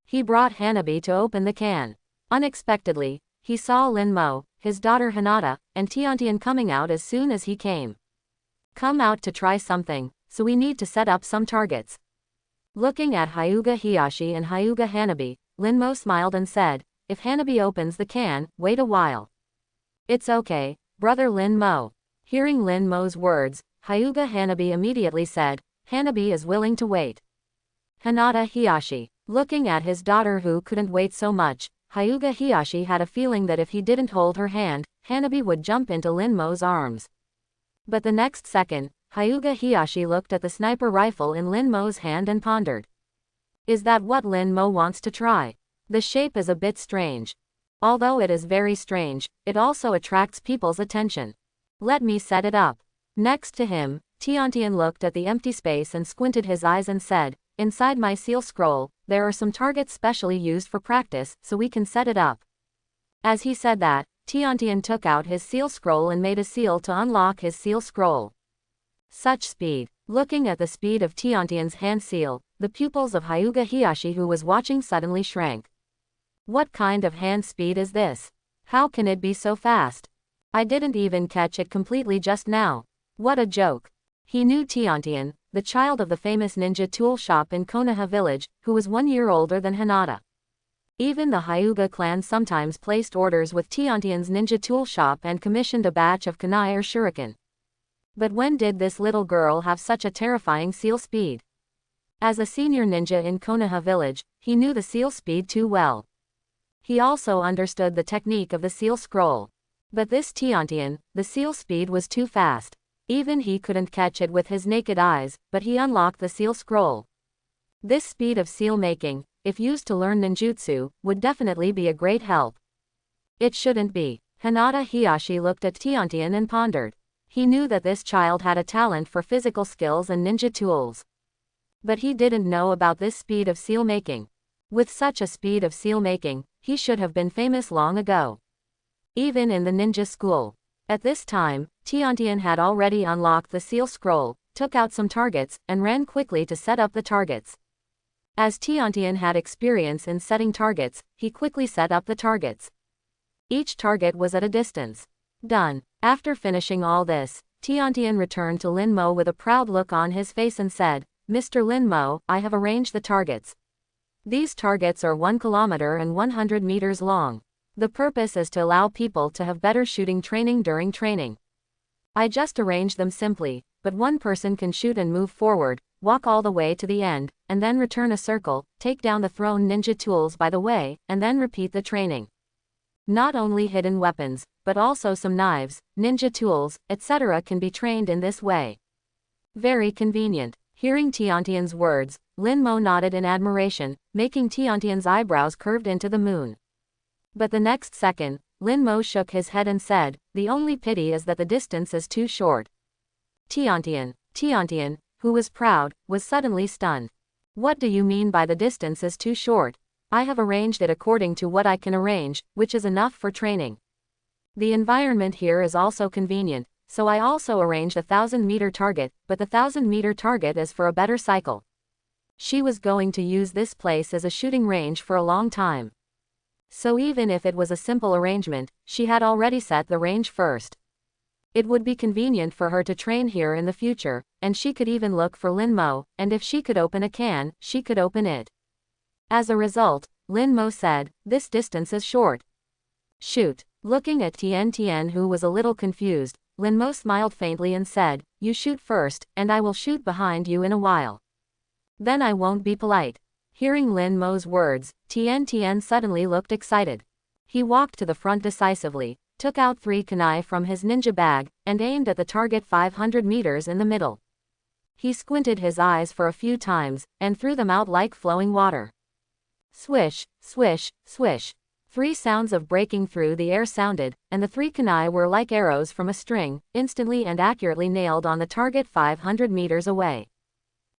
He brought Hanabi to open the can. Unexpectedly, he saw Lin Mo, his daughter Hinata, and Tiantian coming out as soon as he came. Come out to try something, so we need to set up some targets. Looking at Hyuga Hiyashi and Hyuga Hanabi, Lin Mo smiled and said, if Hanabi opens the can, wait a while. It's okay, brother Lin Mo. Hearing Lin Mo's words, Hyuga Hanabi immediately said, Hanabi is willing to wait. Hinata Hiyashi. Looking at his daughter who couldn't wait so much, Hyuga Hiyashi had a feeling that if he didn't hold her hand, Hanabi would jump into Lin Mo's arms. But the next second, Hyuga Hiyashi looked at the sniper rifle in Lin Mo's hand and pondered. Is that what Lin Mo wants to try? The shape is a bit strange. Although it is very strange, it also attracts people's attention. Let me set it up. Next to him, Tiantian looked at the empty space and squinted his eyes and said, inside my seal scroll, there are some targets specially used for practice, so we can set it up. As he said that, Tiantian took out his seal scroll and made a seal to unlock his seal scroll. Such speed. Looking at the speed of Tiantian's hand seal, the pupils of Hyuga Hiyashi who was watching suddenly shrank. What kind of hand speed is this? How can it be so fast? I didn't even catch it completely just now. What a joke. He knew Tiantian, the child of the famous ninja tool shop in Konoha Village, who was 1 year older than Hinata. Even the Hyuga clan sometimes placed orders with Tiantian's ninja tool shop and commissioned a batch of kunai or shuriken. But when did this little girl have such a terrifying seal speed? As a senior ninja in Konoha Village, he knew the seal speed too well. He also understood the technique of the seal scroll. But this Tiantian, the seal speed was too fast. Even he couldn't catch it with his naked eyes, but he unlocked the seal scroll. This speed of seal making, if used to learn ninjutsu, would definitely be a great help. It shouldn't be. Hinata Hiyashi looked at Tiantian and pondered. He knew that this child had a talent for physical skills and ninja tools. But he didn't know about this speed of seal making. With such a speed of seal making, he should have been famous long ago. Even in the ninja school. At this time, Tiantian had already unlocked the seal scroll, took out some targets, and ran quickly to set up the targets. As Tiantian had experience in setting targets, he quickly set up the targets. Each target was at a distance. Done. After finishing all this, Tiantian returned to Lin Mo with a proud look on his face and said, "Mr. Lin Mo, I have arranged the targets. These targets are 1 kilometer and 100 meters long. The purpose is to allow people to have better shooting training during training. I just arranged them simply, but one person can shoot and move forward, walk all the way to the end, and then return a circle, take down the thrown ninja tools by the way, and then repeat the training. Not only hidden weapons, but also some knives, ninja tools, etc. can be trained in this way. Very convenient." Hearing Tiantian's words, Lin Mo nodded in admiration, making Tiantian's eyebrows curved into the moon. But the next second, Lin Mo shook his head and said, "The only pity is that the distance is too short." Tiantian, who was proud, was suddenly stunned. "What do you mean by the distance is too short? I have arranged it according to what I can arrange, which is enough for training. The environment here is also convenient, so I also arranged a 1,000-meter target, but the 1,000-meter target is for a better cycle." She was going to use this place as a shooting range for a long time. So even if it was a simple arrangement, she had already set the range first. It would be convenient for her to train here in the future, and she could even look for Lin Mo, and if she could open a can, she could open it. As a result, Lin Mo said, "This distance is short." "Shoot." Looking at Tian, who was a little confused, Lin Mo smiled faintly and said, "You shoot first, and I will shoot behind you in a while. Then I won't be polite." Hearing Lin Mo's words, Tian suddenly looked excited. He walked to the front decisively, took out 3 kunai from his ninja bag, and aimed at the target 500 meters in the middle. He squinted his eyes for a few times, and threw them out like flowing water. Swish, swish, swish. 3 sounds of breaking through the air sounded, and the 3 kunai were like arrows from a string, instantly and accurately nailed on the target 500 meters away.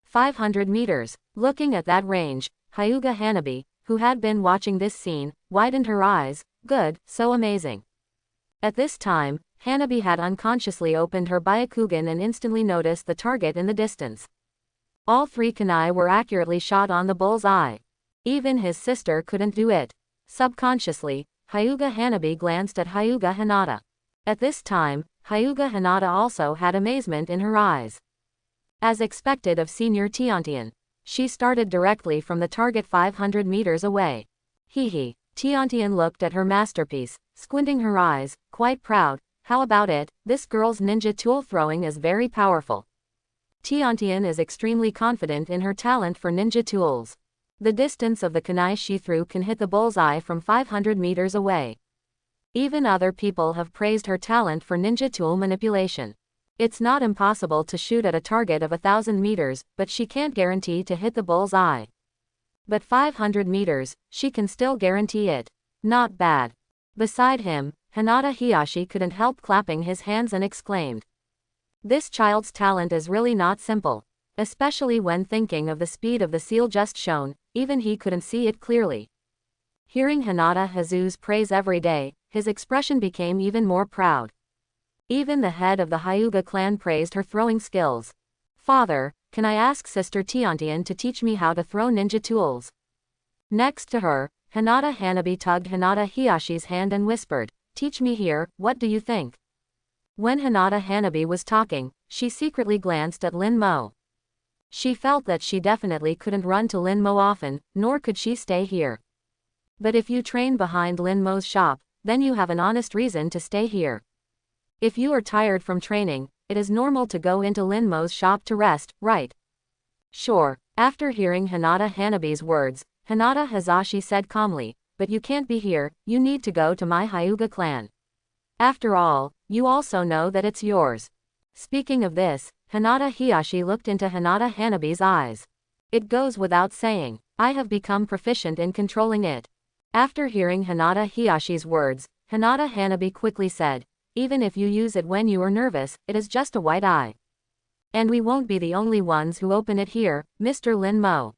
500 meters. Looking at that range, Hyuga Hanabi, who had been watching this scene, widened her eyes. Good, so amazing. At this time, Hanabi had unconsciously opened her Byakugan and instantly noticed the target in the distance. All 3 kunai were accurately shot on the bull's eye. Even his sister couldn't do it. Subconsciously, Hyuga Hanabi glanced at Hyuga Hinata. At this time, Hyuga Hinata also had amazement in her eyes. As expected of Senior Tiantian, she started directly from the target 500 meters away. Hee. Tiantian looked at her masterpiece, squinting her eyes, quite proud. "How about it? This girl's ninja tool throwing is very powerful." Tiantian is extremely confident in her talent for ninja tools. The distance of the kunai she threw can hit the bullseye from 500 meters away. Even other people have praised her talent for ninja tool manipulation. It's not impossible to shoot at a target of 1,000 meters, but she can't guarantee to hit the bull's eye. But 500 meters, she can still guarantee it. Not bad. Beside him, Hinata Hiyashi couldn't help clapping his hands and exclaimed, "This child's talent is really not simple." Especially when thinking of the speed of the seal just shown, even he couldn't see it clearly. Hearing Hinata Hazu's praise every day, his expression became even more proud. Even the head of the Hyuga clan praised her throwing skills. "Father, can I ask Sister Tiantian to teach me how to throw ninja tools?" Next to her, Hinata Hanabi tugged Hinata Hiyashi's hand and whispered, "Teach me here, what do you think?" When Hinata Hanabi was talking, she secretly glanced at Lin Mo. She felt that she definitely couldn't run to Linmo often, nor could she stay here. But if you train behind Linmo's shop, then you have an honest reason to stay here. If you are tired from training, it is normal to go into Linmo's shop to rest, right? Sure. After hearing Hinata Hanabi's words, Hinata Hazashi said calmly, but you can't be here, you need to go to my Hyuga clan. After all, you also know that it's yours. Speaking of this, Hinata Hiyashi looked into Hinata Hanabi's eyes. It goes without saying, I have become proficient in controlling it. After hearing Hinata Hiyashi's words, Hinata Hanabi quickly said, even if you use it when you are nervous, it is just a white eye. And we won't be the only ones who open it here, Mr. Linmo.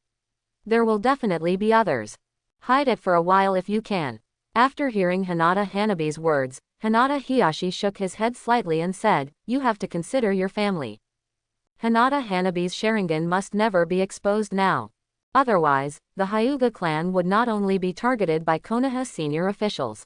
There will definitely be others. Hide it for a while if you can. After hearing Hinata Hanabi's words, Hinata Hiyashi shook his head slightly and said, you have to consider your family. Hinata Hanabi's Sharingan must never be exposed now. Otherwise, the Hyuga clan would not only be targeted by Konoha senior officials.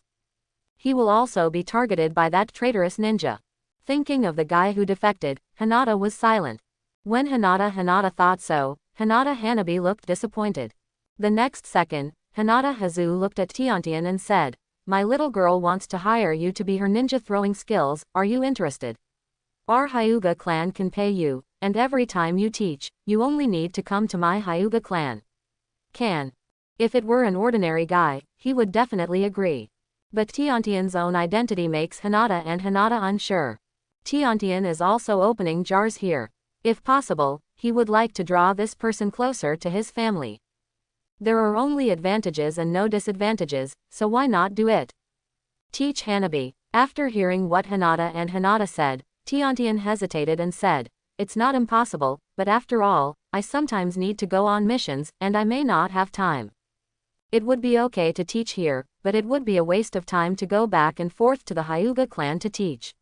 He will also be targeted by that traitorous ninja. Thinking of the guy who defected, Hinata was silent. When Hinata thought so, Hinata Hanabi looked disappointed. The next second, Hinata Hazu looked at Tiantian and said, my little girl wants to hire you to be her ninja throwing skills, are you interested? Our Hyuga clan can pay you, and every time you teach, you only need to come to my Hyuga clan. Can. If it were an ordinary guy, he would definitely agree. But Tiantian's own identity makes Hinata unsure. Tiantian is also opening jars here. If possible, he would like to draw this person closer to his family. There are only advantages and no disadvantages, so why not do it? Teach Hanabi. After hearing what Hinata said, Tiantian hesitated and said, it's not impossible, but after all, I sometimes need to go on missions, and I may not have time. It would be okay to teach here, but it would be a waste of time to go back and forth to the Hyuga clan to teach.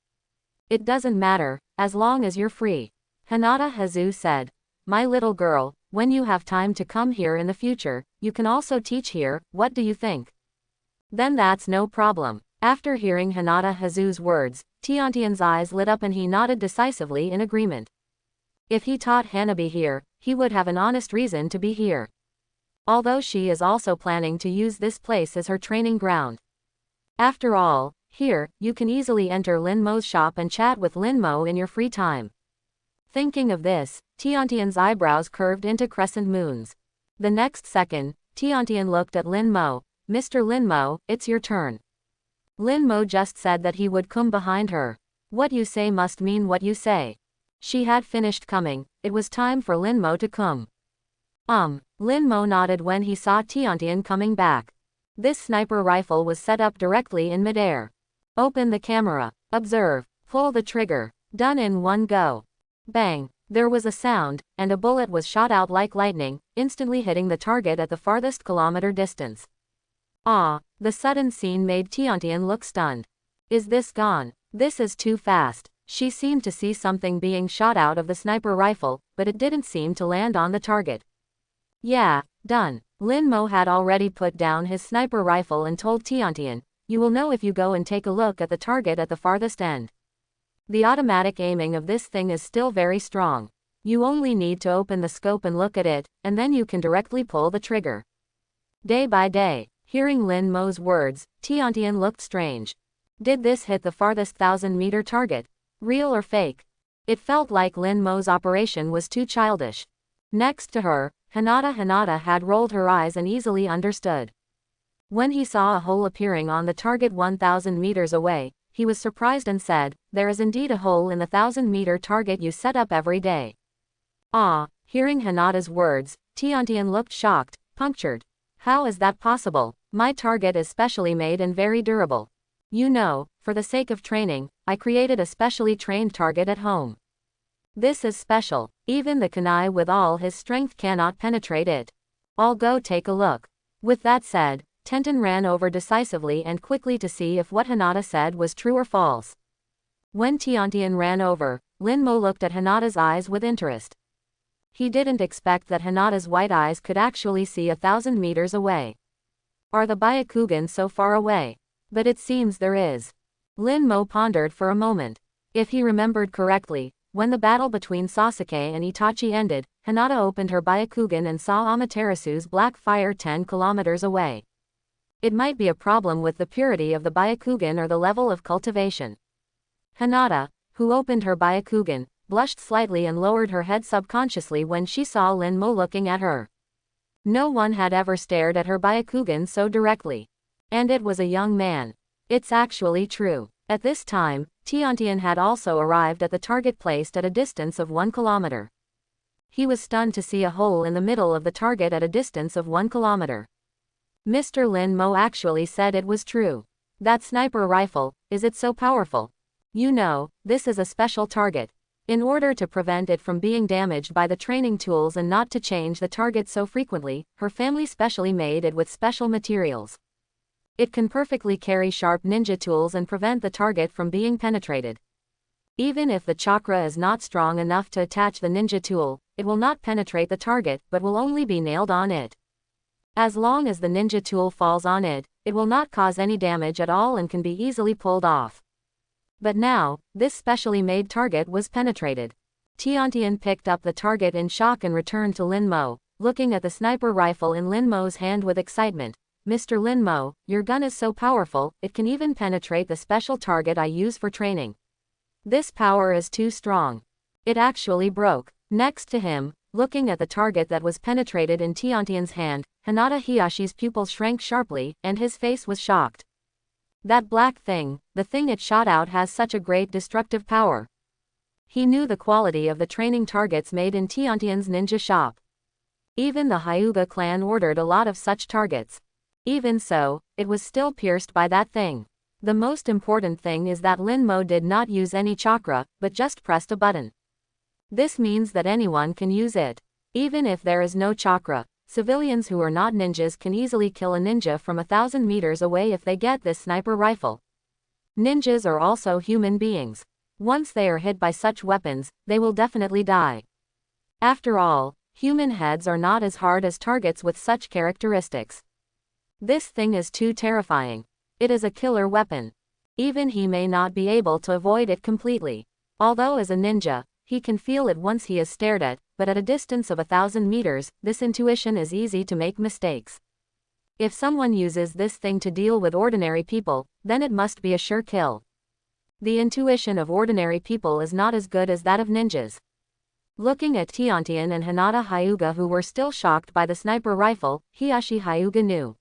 It doesn't matter, as long as you're free. Hinata Hazu said, my little girl, when you have time to come here in the future, you can also teach here, what do you think? Then that's no problem. After hearing Hinata Hazu's words, Tiantian's eyes lit up and he nodded decisively in agreement. If he taught Hanabi here, he would have an honest reason to be here. Although she is also planning to use this place as her training ground. After all, here, you can easily enter Linmo's shop and chat with Linmo in your free time. Thinking of this, Tiantian's eyebrows curved into crescent moons. The next second, Tiantian looked at Linmo. Mr. Linmo, it's your turn. Linmo just said that he would come behind her. What you say must mean what you say. She had finished coming, it was time for Linmo to come. Linmo nodded when he saw Tiantian coming back. This sniper rifle was set up directly in midair. Open the camera. Observe. Pull the trigger. Done in one go. Bang. There was a sound, and a bullet was shot out like lightning, instantly hitting the target at the farthest kilometer distance. The sudden scene made Tiantian look stunned. Is this gone? This is too fast. She seemed to see something being shot out of the sniper rifle, but it didn't seem to land on the target. Yeah, done. Linmo had already put down his sniper rifle and told Tiantian, you will know if you go and take a look at the target at the farthest end. The automatic aiming of this thing is still very strong. You only need to open the scope and look at it, and then you can directly pull the trigger. Day by day, hearing Linmo's words, Tiantian looked strange. Did this hit the farthest 1,000-meter target? Real or fake? It felt like Linmo's operation was too childish. Next to her, Hinata had rolled her eyes and easily understood. When he saw a hole appearing on the target 1,000 meters away, he was surprised and said, there is indeed a hole in the 1,000-meter target you set up every day. Hearing Hinata's words, Tiantian looked shocked, punctured. How is that possible? My target is specially made and very durable. You know, for the sake of training, I created a specially trained target at home. This is special. Even the kunai with all his strength cannot penetrate it. I'll go take a look. With that said, Tenten ran over decisively and quickly to see if what Hinata said was true or false. When Tiantian ran over, Linmo looked at Hinata's eyes with interest. He didn't expect that Hinata's white eyes could actually see 1,000 meters away. Are the Byakugan so far away? But it seems there is. Linmo pondered for a moment. If he remembered correctly, when the battle between Sasuke and Itachi ended, Hinata opened her Byakugan and saw Amaterasu's black fire 10 kilometers away. It might be a problem with the purity of the Byakugan or the level of cultivation. Hinata, who opened her Byakugan, blushed slightly and lowered her head subconsciously when she saw Linmo looking at her. No one had ever stared at her Byakugan so directly. And it was a young man. It's actually true. At this time, Tiantian had also arrived at the target placed at a distance of 1 kilometer. He was stunned to see a hole in the middle of the target at a distance of 1 kilometer. Mr. Lin Mo actually said it was true. That sniper rifle, is it so powerful? You know, this is a special target. In order to prevent it from being damaged by the training tools and not to change the target so frequently, her family specially made it with special materials. It can perfectly carry sharp ninja tools and prevent the target from being penetrated. Even if the chakra is not strong enough to attach the ninja tool, it will not penetrate the target but will only be nailed on it. As long as the ninja tool falls on it, it will not cause any damage at all and can be easily pulled off. But now, this specially made target was penetrated. Tiantian picked up the target in shock and returned to Lin Mo, looking at the sniper rifle in Lin Mo's hand with excitement. Mr. Lin Mo, your gun is so powerful, it can even penetrate the special target I use for training. This power is too strong. It actually broke. Next to him, looking at the target that was penetrated in Tiantian's hand, Hinata Hayashi's pupils shrank sharply, and his face was shocked. That black thing, the thing it shot out has such a great destructive power. He knew the quality of the training targets made in Tiantian's ninja shop. Even the Hyuga clan ordered a lot of such targets. Even so, it was still pierced by that thing. The most important thing is that Lin Mo did not use any chakra, but just pressed a button. This means that anyone can use it. Even if there is no chakra, civilians who are not ninjas can easily kill a ninja from 1,000 meters away if they get this sniper rifle. Ninjas are also human beings. Once they are hit by such weapons, they will definitely die. After all, human heads are not as hard as targets with such characteristics. This thing is too terrifying. It is a killer weapon. Even he may not be able to avoid it completely. Although as a ninja, he can feel it once he is stared at, but at a distance of 1,000 meters, this intuition is easy to make mistakes. If someone uses this thing to deal with ordinary people, then it must be a sure kill. The intuition of ordinary people is not as good as that of ninjas. Looking at Tiantian and Hinata Hyuga who were still shocked by the sniper rifle, Hiyashi Hyuga knew.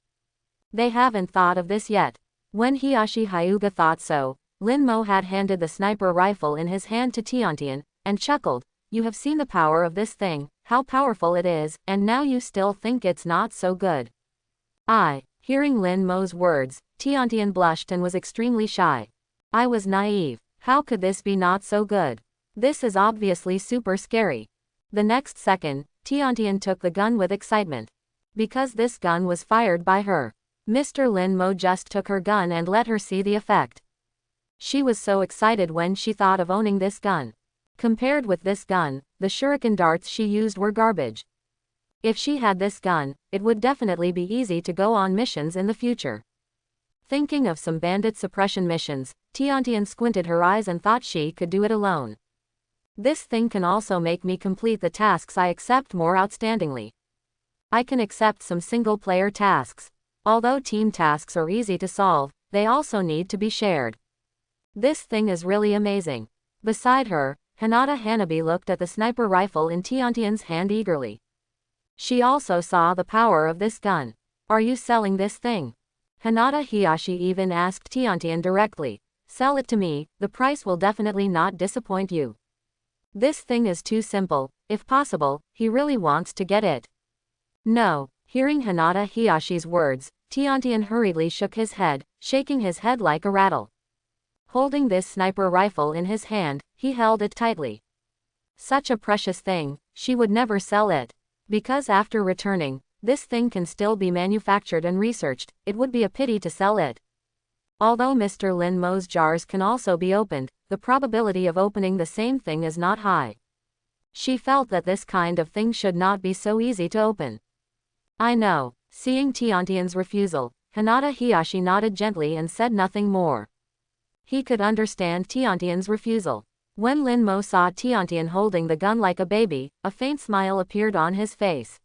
They haven't thought of this yet. When Hiyashi Hyuga thought so, Lin Mo had handed the sniper rifle in his hand to Tiantian, and chuckled, you have seen the power of this thing, how powerful it is, and now you still think it's not so good. Hearing Lin Mo's words, Tiantian blushed and was extremely shy. I was naive. How could this be not so good? This is obviously super scary. The next second, Tiantian took the gun with excitement. Because this gun was fired by her. Mr. Lin Mo just took her gun and let her see the effect. She was so excited when she thought of owning this gun. Compared with this gun, the shuriken darts she used were garbage. If she had this gun, it would definitely be easy to go on missions in the future. Thinking of some bandit suppression missions, Tiantian squinted her eyes and thought she could do it alone. This thing can also make me complete the tasks I accept more outstandingly. I can accept some single-player tasks. Although team tasks are easy to solve, they also need to be shared. This thing is really amazing. Beside her, Hinata Hanabi looked at the sniper rifle in Tiantian's hand eagerly. She also saw the power of this gun. Are you selling this thing? Hinata Hayashi even asked Tiantian directly. Sell it to me, the price will definitely not disappoint you. This thing is too simple, if possible, he really wants to get it. No. Hearing Hinata Hayashi's words, Tiantian hurriedly shook his head, shaking his head like a rattle. Holding this sniper rifle in his hand, he held it tightly. Such a precious thing, she would never sell it. Because after returning, this thing can still be manufactured and researched, it would be a pity to sell it. Although Mr. Lin Mo's jars can also be opened, the probability of opening the same thing is not high. She felt that this kind of thing should not be so easy to open. I know. Seeing Tiantian's refusal, Hinata Hayashi nodded gently and said nothing more. He could understand Tiantian's refusal. When Lin Mo saw Tiantian holding the gun like a baby, a faint smile appeared on his face.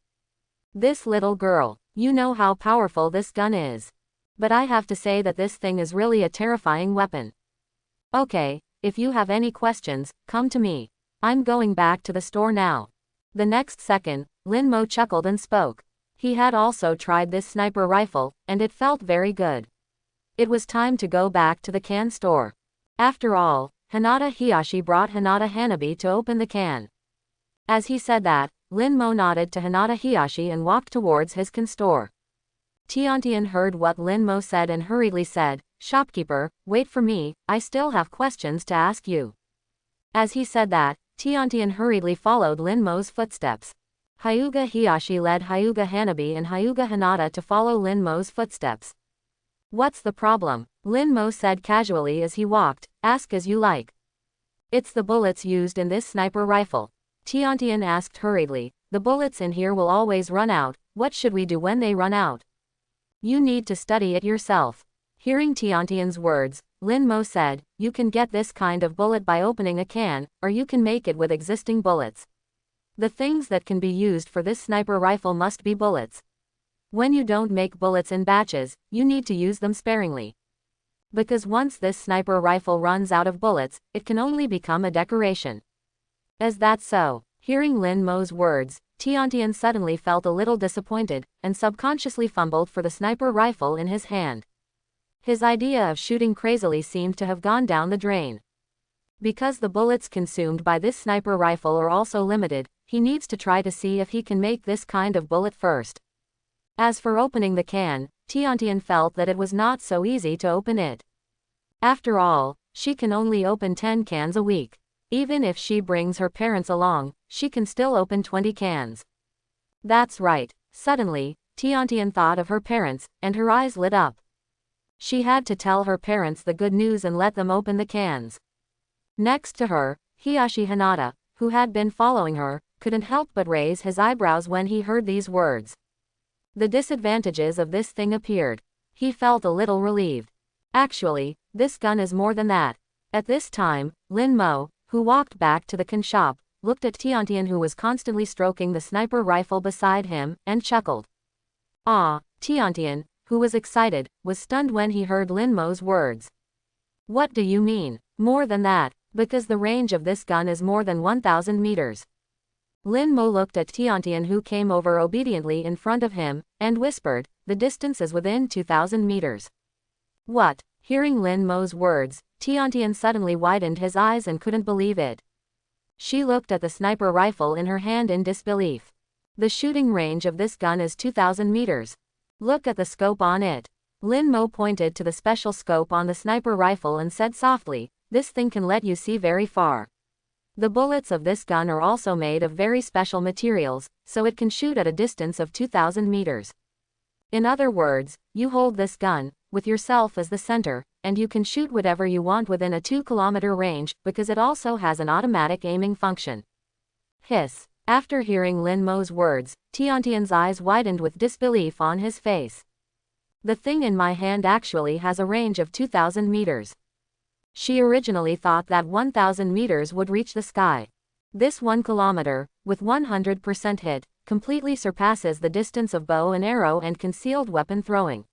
This little girl, you know how powerful this gun is. But I have to say that this thing is really a terrifying weapon. Okay, if you have any questions, come to me. I'm going back to the store now. The next second, Lin Mo chuckled and spoke. He had also tried this sniper rifle, and it felt very good. It was time to go back to the can store. After all, Hinata Hiyashi brought Hinata Hanabi to open the can. As he said that, Lin Mo nodded to Hinata Hiyashi and walked towards his can store. Tiantian heard what Lin Mo said and hurriedly said, "Shopkeeper, wait for me, I still have questions to ask you." As he said that, Tiantian hurriedly followed Lin Mo's footsteps. Hyuga Hiyashi led Hyuga Hanabi and Hyuga Hinata to follow Lin Mo's footsteps. "What's the problem?" Lin Mo said casually as he walked. "Ask as you like." "It's the bullets used in this sniper rifle." Tiantian asked hurriedly. "The bullets in here will always run out, what should we do when they run out?" "You need to study it yourself." Hearing Tiantian's words, Lin Mo said, "You can get this kind of bullet by opening a can, or you can make it with existing bullets. The things that can be used for this sniper rifle must be bullets. When you don't make bullets in batches, you need to use them sparingly. Because once this sniper rifle runs out of bullets, it can only become a decoration." "Is that so?" Hearing Lin Mo's words, Tiantian suddenly felt a little disappointed, and subconsciously fumbled for the sniper rifle in his hand. His idea of shooting crazily seemed to have gone down the drain. Because the bullets consumed by this sniper rifle are also limited, he needs to try to see if he can make this kind of bullet first. As for opening the can, Tiantian felt that it was not so easy to open it. After all, she can only open 10 cans a week. Even if she brings her parents along, she can still open 20 cans. That's right. Suddenly, Tiantian thought of her parents, and her eyes lit up. She had to tell her parents the good news and let them open the cans. Next to her, Hiyashi Hinata, who had been following her, couldn't help but raise his eyebrows when he heard these words. The disadvantages of this thing appeared. He felt a little relieved. Actually, this gun is more than that. At this time, Lin Mo, who walked back to the can shop, looked at Tiantian, who was constantly stroking the sniper rifle beside him, and chuckled. Ah, Tiantian, who was excited, was stunned when he heard Lin Mo's words. "What do you mean? More than that? Because the range of this gun is more than 1,000 meters. Lin Mo looked at Tiantian, who came over obediently in front of him, and whispered, "The distance is within 2,000 meters. "What?" Hearing Lin Mo's words, Tiantian suddenly widened his eyes and couldn't believe it. She looked at the sniper rifle in her hand in disbelief. "The shooting range of this gun is 2,000 meters. Look at the scope on it." Lin Mo pointed to the special scope on the sniper rifle and said softly, "This thing can let you see very far. The bullets of this gun are also made of very special materials, so it can shoot at a distance of 2,000 meters. In other words, you hold this gun, with yourself as the center, and you can shoot whatever you want within a 2-kilometer range, because it also has an automatic aiming function." Hiss. After hearing Lin Mo's words, Tiantian's eyes widened with disbelief on his face. "The thing in my hand actually has a range of 2,000 meters. She originally thought that 1,000 meters would reach the sky. This 1 kilometer, with 100% hit, completely surpasses the distance of bow and arrow and concealed weapon throwing.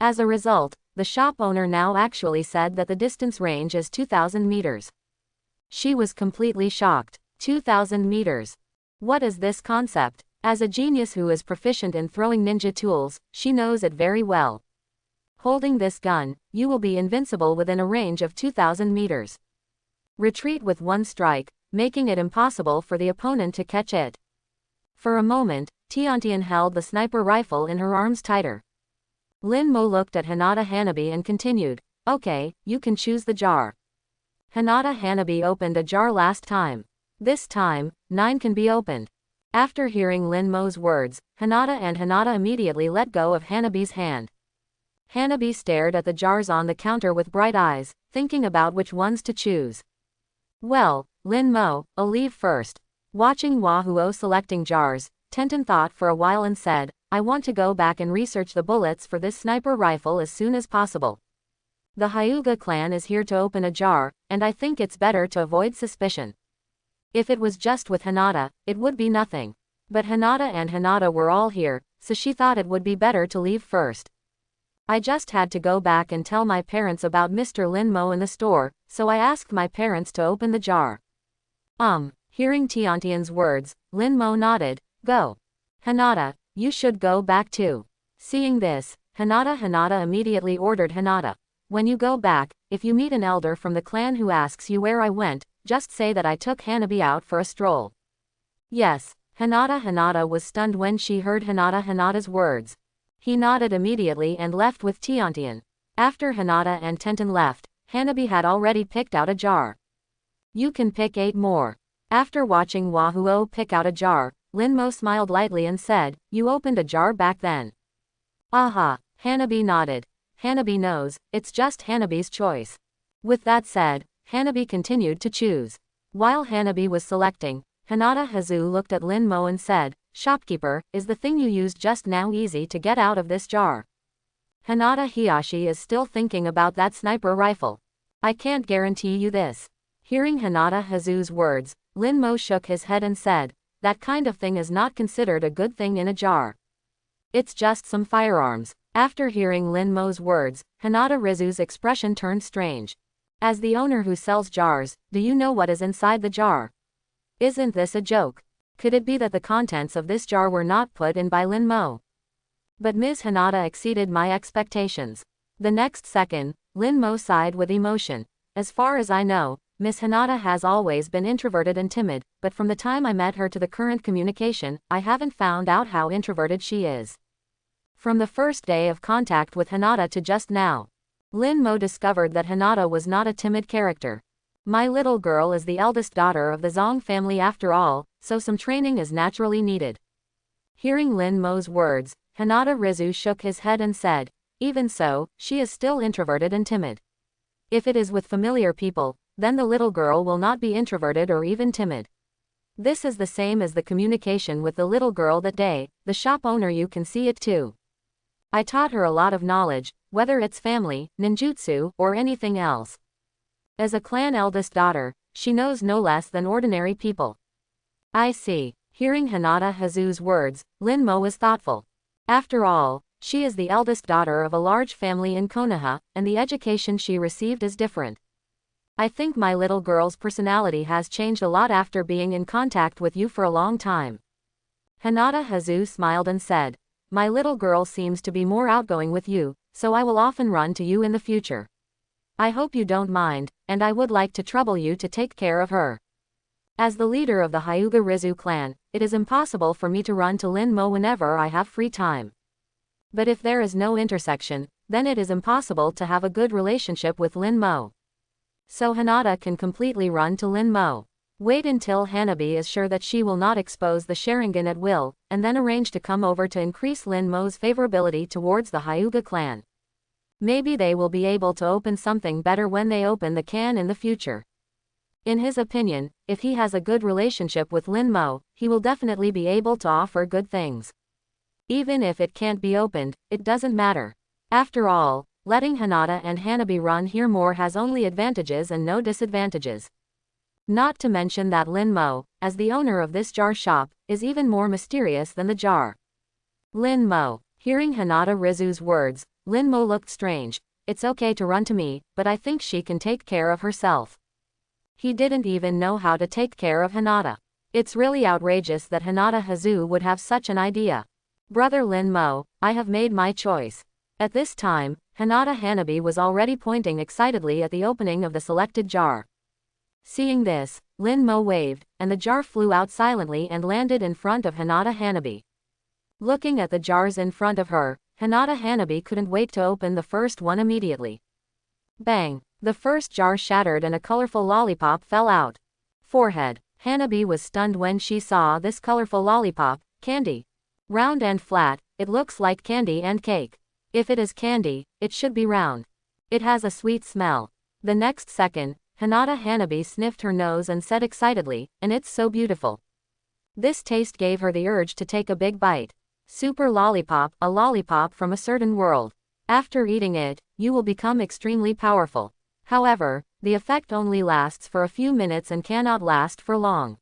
As a result, the shop owner now actually said that the distance range is 2,000 meters. She was completely shocked. 2,000 meters. What is this concept? As a genius who is proficient in throwing ninja tools, she knows it very well. Holding this gun, you will be invincible within a range of 2,000 meters. Retreat with one strike, making it impossible for the opponent to catch it." For a moment, Tiantian held the sniper rifle in her arms tighter. Lin Mo looked at Hinata Hanabi and continued, "Okay, you can choose the jar." Hinata Hanabi opened a jar last time. This time, 9 can be opened. After hearing Lin Mo's words, Hinata immediately let go of Hanabi's hand. Hanabi stared at the jars on the counter with bright eyes, thinking about which ones to choose. "Well, Lin Mo, I'll leave first." Watching Wahuo selecting jars, Tenten thought for a while and said, "I want to go back and research the bullets for this sniper rifle as soon as possible." The Hyuga clan is here to open a jar, and I think it's better to avoid suspicion. If it was just with Hinata, it would be nothing. But Hinata and Hinata were all here, so she thought it would be better to leave first. I just had to go back and tell my parents about Mr. Linmo in the store, so I asked my parents to open the jar. Hearing Tiantian's words, Linmo nodded. Go. Hinata, you should go back too. Seeing this, Hinata immediately ordered Hinata. When you go back, if you meet an elder from the clan who asks you where I went, just say that I took Hanabi out for a stroll. Yes. Hinata was stunned when she heard Hinata's words. He nodded immediately and left with Tiantian. After Hinata and Tenten left, Hanabi had already picked out a jar. You can pick 8 more. After watching Wahuo pick out a jar, Linmo smiled lightly and said, you opened a jar back then. Aha, Hanabi nodded. Hanabi knows, it's just Hanabi's choice. With that said, Hanabi continued to choose. While Hanabi was selecting, Hinata Hazu looked at Linmo and said, shopkeeper, is the thing you used just now easy to get out of this jar? Hinata Hiyashi is still thinking about that sniper rifle. I can't guarantee you this. Hearing Hinata Hazu's words, Linmo shook his head and said, that kind of thing is not considered a good thing in a jar. It's just some firearms. After hearing Linmo's words, Hinata Rizu's expression turned strange. As the owner who sells jars, do you know what is inside the jar? Isn't this a joke? Could it be that the contents of this jar were not put in by Linmo? But Ms. Hinata exceeded my expectations. The next second, Linmo sighed with emotion. As far as I know, Ms. Hinata has always been introverted and timid, but from the time I met her to the current communication, I haven't found out how introverted she is. From the first day of contact with Hinata to just now, Linmo discovered that Hinata was not a timid character. My little girl is the eldest daughter of the Zong family after all, so some training is naturally needed. Hearing Linmo's words, Hinata Rizu shook his head and said, even so, she is still introverted and timid. If it is with familiar people, then the little girl will not be introverted or even timid. This is the same as the communication with the little girl that day, the shop owner, you can see it too. I taught her a lot of knowledge, whether it's family, ninjutsu, or anything else. As a clan eldest daughter, she knows no less than ordinary people. I see. Hearing Hinata Hazu's words, Linmo was thoughtful. After all, she is the eldest daughter of a large family in Konoha, and the education she received is different. I think my little girl's personality has changed a lot after being in contact with you for a long time. Hinata Hazu smiled and said, my little girl seems to be more outgoing with you, so I will often run to you in the future. I hope you don't mind, and I would like to trouble you to take care of her. As the leader of the Hyuga Rizu clan, it is impossible for me to run to Linmo whenever I have free time. But if there is no intersection, then it is impossible to have a good relationship with Linmo. So Hinata can completely run to Linmo. Wait until Hanabi is sure that she will not expose the Sharingan at will, and then arrange to come over to increase Linmo's favorability towards the Hyuga clan. Maybe they will be able to open something better when they open the can in the future. In his opinion, if he has a good relationship with Linmo, he will definitely be able to offer good things. Even if it can't be opened, it doesn't matter. After all, letting Hinata and Hanabi run here more has only advantages and no disadvantages. Not to mention that Linmo, as the owner of this jar shop, is even more mysterious than the jar. Linmo. Hearing Hinata Rizu's words, Linmo looked strange. It's okay to run to me, but I think she can take care of herself. He didn't even know how to take care of Hinata. It's really outrageous that Hinata Hazu would have such an idea. Brother Linmo, I have made my choice. At this time, Hinata Hanabi was already pointing excitedly at the opening of the selected jar. Seeing this, Linmo waved, and the jar flew out silently and landed in front of Hinata Hanabi. Looking at the jars in front of her, Hinata Hanabi couldn't wait to open the first one immediately. Bang! The first jar shattered and a colorful lollipop fell out. Forehead. Hanabi was stunned when she saw this colorful lollipop, candy. Round and flat, it looks like candy and cake. If it is candy, it should be round. It has a sweet smell. The next second, Hinata Hanabi sniffed her nose and said excitedly, and it's so beautiful. This taste gave her the urge to take a big bite. Super lollipop, a lollipop from a certain world. After eating it, you will become extremely powerful. However, the effect only lasts for a few minutes and cannot last for long.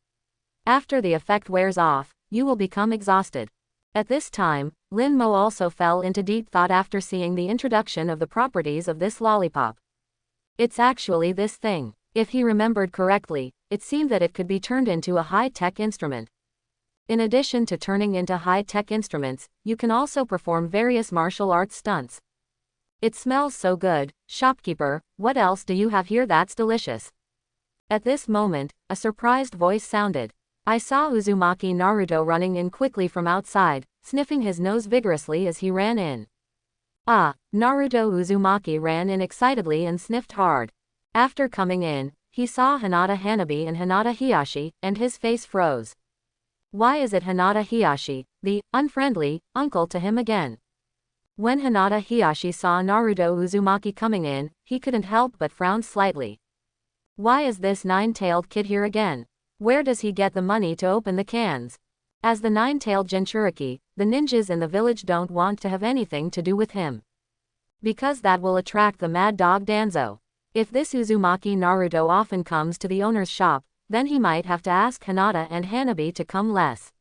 After the effect wears off, you will become exhausted. At this time, Lin Mo also fell into deep thought after seeing the introduction of the properties of this lollipop. It's actually this thing. If he remembered correctly, it seemed that it could be turned into a high-tech instrument. In addition to turning into high-tech instruments, you can also perform various martial arts stunts. It smells so good. Shopkeeper, what else do you have here that's delicious? At this moment, a surprised voice sounded. I saw Uzumaki Naruto running in quickly from outside, sniffing his nose vigorously as he ran in. Naruto Uzumaki ran in excitedly and sniffed hard. After coming in, he saw Hinata Hanabi and Hinata Hiyashi, and his face froze. Why is it Hinata Hiyashi, the unfriendly uncle, to him again? When Hinata Hiyashi saw Naruto Uzumaki coming in, he couldn't help but frown slightly. Why is this nine-tailed kid here again? Where does he get the money to open the cans? As the nine-tailed Jinchuriki, the ninjas in the village don't want to have anything to do with him. Because that will attract the mad dog Danzo. If this Uzumaki Naruto often comes to the owner's shop, then he might have to ask Hinata and Hanabi to come less.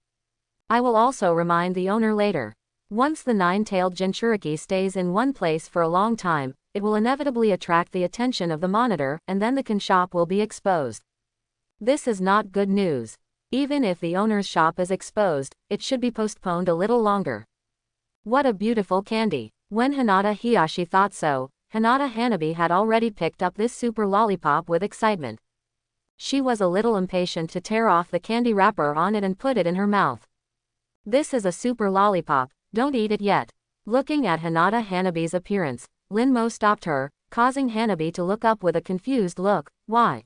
I will also remind the owner later. Once the nine-tailed Jinchuriki stays in one place for a long time, it will inevitably attract the attention of the monitor, and then the can shop will be exposed. This is not good news. Even if the owner's shop is exposed, it should be postponed a little longer. What a beautiful candy. When Hinata Hiyashi thought so, Hinata Hanabi had already picked up this super lollipop with excitement. She was a little impatient to tear off the candy wrapper on it and put it in her mouth. This is a super lollipop, don't eat it yet. Looking at Hinata Hanabi's appearance, Lin Mo stopped her, causing Hanabi to look up with a confused look. Why?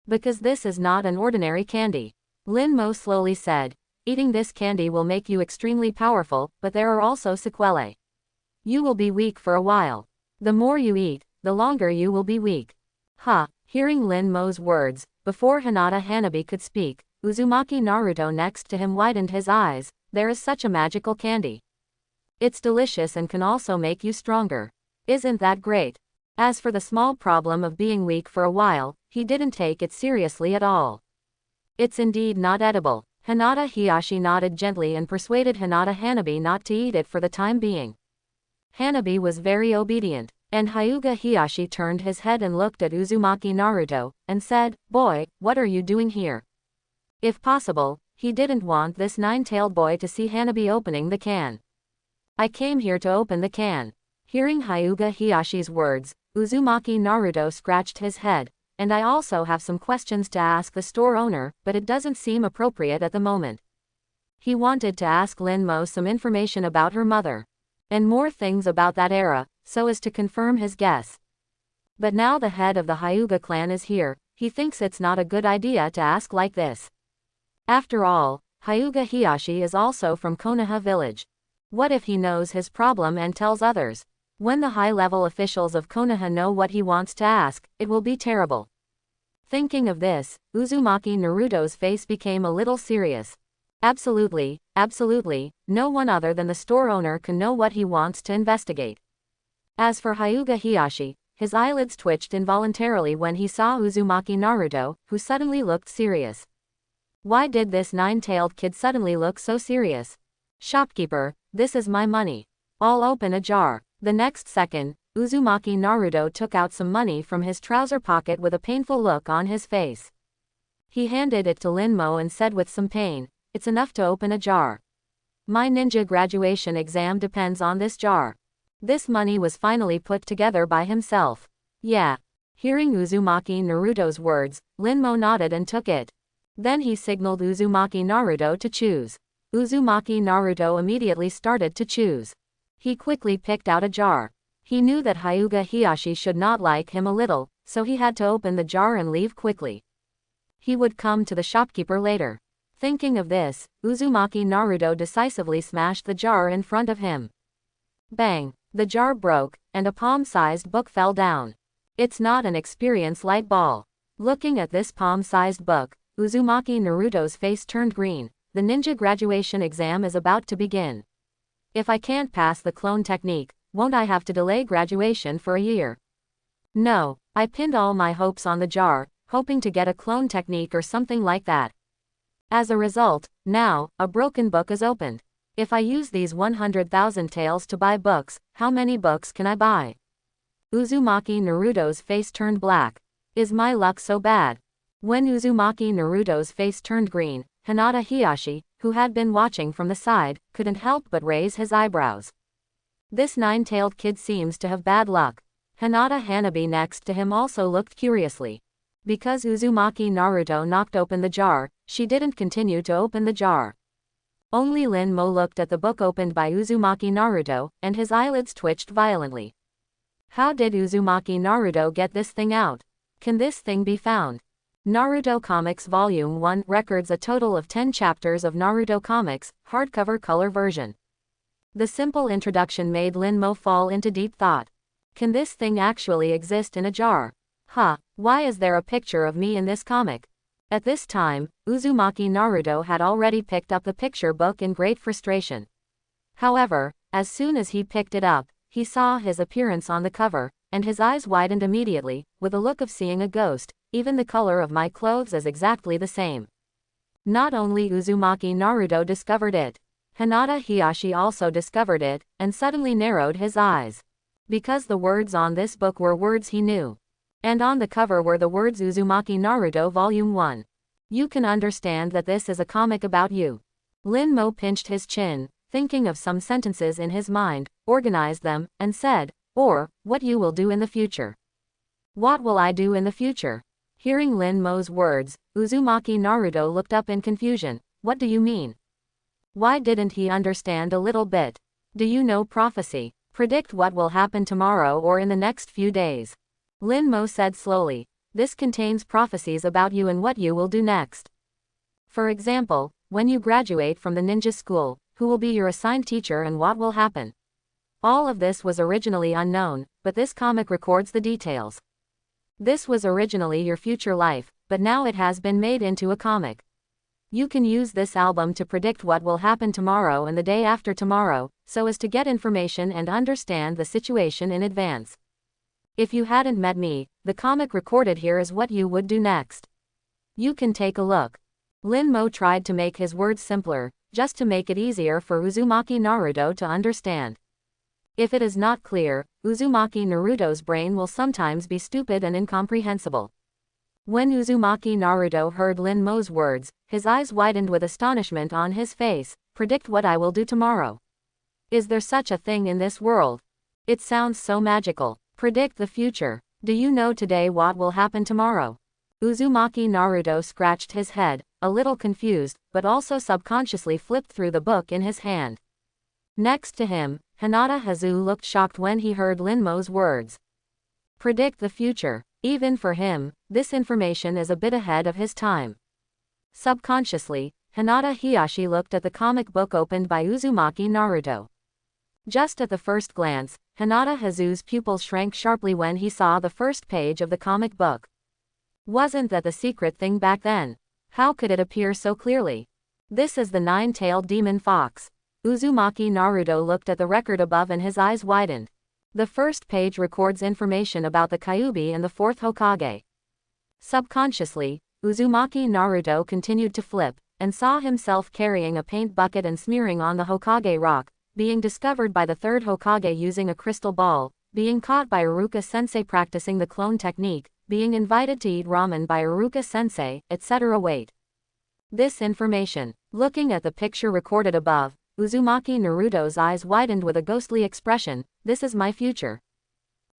Because this is not an ordinary candy. Lin Mo slowly said, eating this candy will make you extremely powerful, but there are also sequelae. You will be weak for a while. The more you eat, the longer you will be weak. Hearing Lin Mo's words, before Hinata Hanabi could speak, Uzumaki Naruto next to him widened his eyes. There is such a magical candy. It's delicious and can also make you stronger. Isn't that great? As for the small problem of being weak for a while, he didn't take it seriously at all. It's indeed not edible. Hinata Hiyashi nodded gently and persuaded Hinata Hanabi not to eat it for the time being. Hanabi was very obedient, and Hyuga Hiyashi turned his head and looked at Uzumaki Naruto, and said, "Boy, what are you doing here?" If possible, he didn't want this nine-tailed boy to see Hanabi opening the can. I came here to open the can. Hearing Hyuga Hiyashi's words, Uzumaki Naruto scratched his head, and I also have some questions to ask the store owner, but it doesn't seem appropriate at the moment. He wanted to ask Lin Mo some information about her mother, and more things about that era, so as to confirm his guess. But now the head of the Hyuga clan is here, he thinks it's not a good idea to ask like this. After all, Hyuga Hiyashi is also from Konoha Village. What if he knows his problem and tells others? When the high-level officials of Konoha know what he wants to ask, it will be terrible. Thinking of this, Uzumaki Naruto's face became a little serious. Absolutely, no one other than the store owner can know what he wants to investigate. As for Hyuga Hiyashi, his eyelids twitched involuntarily when he saw Uzumaki Naruto, who suddenly looked serious. Why did this nine-tailed kid suddenly look so serious? Shopkeeper, this is my money. I'll open a jar. The next second, Uzumaki Naruto took out some money from his trouser pocket with a painful look on his face. He handed it to Lin Mo and said with some pain, "It's enough to open a jar. My ninja graduation exam depends on this jar." This money was finally put together by himself. Yeah. Hearing Uzumaki Naruto's words, Lin Mo nodded and took it. Then he signaled Uzumaki Naruto to choose. Uzumaki Naruto immediately started to choose. He quickly picked out a jar. He knew that Hyuga Hiyashi should not like him a little, so he had to open the jar and leave quickly. He would come to the shopkeeper later. Thinking of this, Uzumaki Naruto decisively smashed the jar in front of him. Bang! The jar broke, and a palm-sized book fell down. It's not an experience light ball. Looking at this palm-sized book, Uzumaki Naruto's face turned green. The ninja graduation exam is about to begin. If I can't pass the clone technique, won't I have to delay graduation for a year? No, I pinned all my hopes on the jar, hoping to get a clone technique or something like that. As a result, now, a broken book is opened. If I use these 100,000 taels to buy books, how many books can I buy? Uzumaki Naruto's face turned black. Is my luck so bad? When Uzumaki Naruto's face turned green, Hinata Hiyashi, who had been watching from the side, couldn't help but raise his eyebrows. This nine-tailed kid seems to have bad luck. Hinata Hanabi next to him also looked curiously. Because Uzumaki Naruto knocked open the jar, she didn't continue to open the jar. Only Lin-mo looked at the book opened by Uzumaki Naruto, and his eyelids twitched violently. How did Uzumaki Naruto get this thing out? Can this thing be found? Naruto Comics Volume 1 records a total of 10 chapters of Naruto Comics, hardcover color version. The simple introduction made Lin-mo fall into deep thought. Can this thing actually exist in a jar? Why is there a picture of me in this comic? At this time, Uzumaki Naruto had already picked up the picture book in great frustration. However, as soon as he picked it up, he saw his appearance on the cover, and his eyes widened immediately, with a look of seeing a ghost. Even the color of my clothes is exactly the same. Not only Uzumaki Naruto discovered it, Hinata Hiyashi also discovered it, and suddenly narrowed his eyes. Because the words on this book were words he knew. And on the cover were the words Uzumaki Naruto Volume 1. You can understand that this is a comic about you. Lin-mo pinched his chin, thinking of some sentences in his mind, organized them, and said, or, what you will do in the future. What will I do in the future? Hearing Lin-mo's words, Uzumaki Naruto looked up in confusion. What do you mean? Why didn't he understand a little bit? Do you know prophecy? Predict what will happen tomorrow or in the next few days. Lin-mo said slowly. This contains prophecies about you and what you will do next. For example, when you graduate from the ninja school, who will be your assigned teacher and what will happen? All of this was originally unknown, but this comic records the details. This was originally your future life, but now it has been made into a comic. You can use this album to predict what will happen tomorrow and the day after tomorrow, so as to get information and understand the situation in advance. If you hadn't met me, the comic recorded here is what you would do next. You can take a look. Lin-mo tried to make his words simpler, just to make it easier for Uzumaki Naruto to understand. If it is not clear, Uzumaki Naruto's brain will sometimes be stupid and incomprehensible. When Uzumaki Naruto heard Lin-mo's words, his eyes widened with astonishment on his face. Predict what I will do tomorrow. Is there such a thing in this world? It sounds so magical. Predict the future. Do you know today what will happen tomorrow? Uzumaki Naruto scratched his head, a little confused, but also subconsciously flipped through the book in his hand. Next to him, Hinata Hazu looked shocked when he heard Lin-mo's words. Predict the future. Even for him, this information is a bit ahead of his time. Subconsciously, Hinata Hiyashi looked at the comic book opened by Uzumaki Naruto. Just at the first glance, Hinata Hazu's pupils shrank sharply when he saw the first page of the comic book. Wasn't that the secret thing back then? How could it appear so clearly? This is the nine-tailed demon fox. Uzumaki Naruto looked at the record above and his eyes widened. The first page records information about the Kyuubi and the fourth Hokage. Subconsciously, Uzumaki Naruto continued to flip, and saw himself carrying a paint bucket and smearing on the Hokage rock, being discovered by the third Hokage using a crystal ball, being caught by Iruka-sensei practicing the clone technique, being invited to eat ramen by Iruka-sensei, etc. Wait. This information. Looking at the picture recorded above, Uzumaki Naruto's eyes widened with a ghostly expression. This is my future.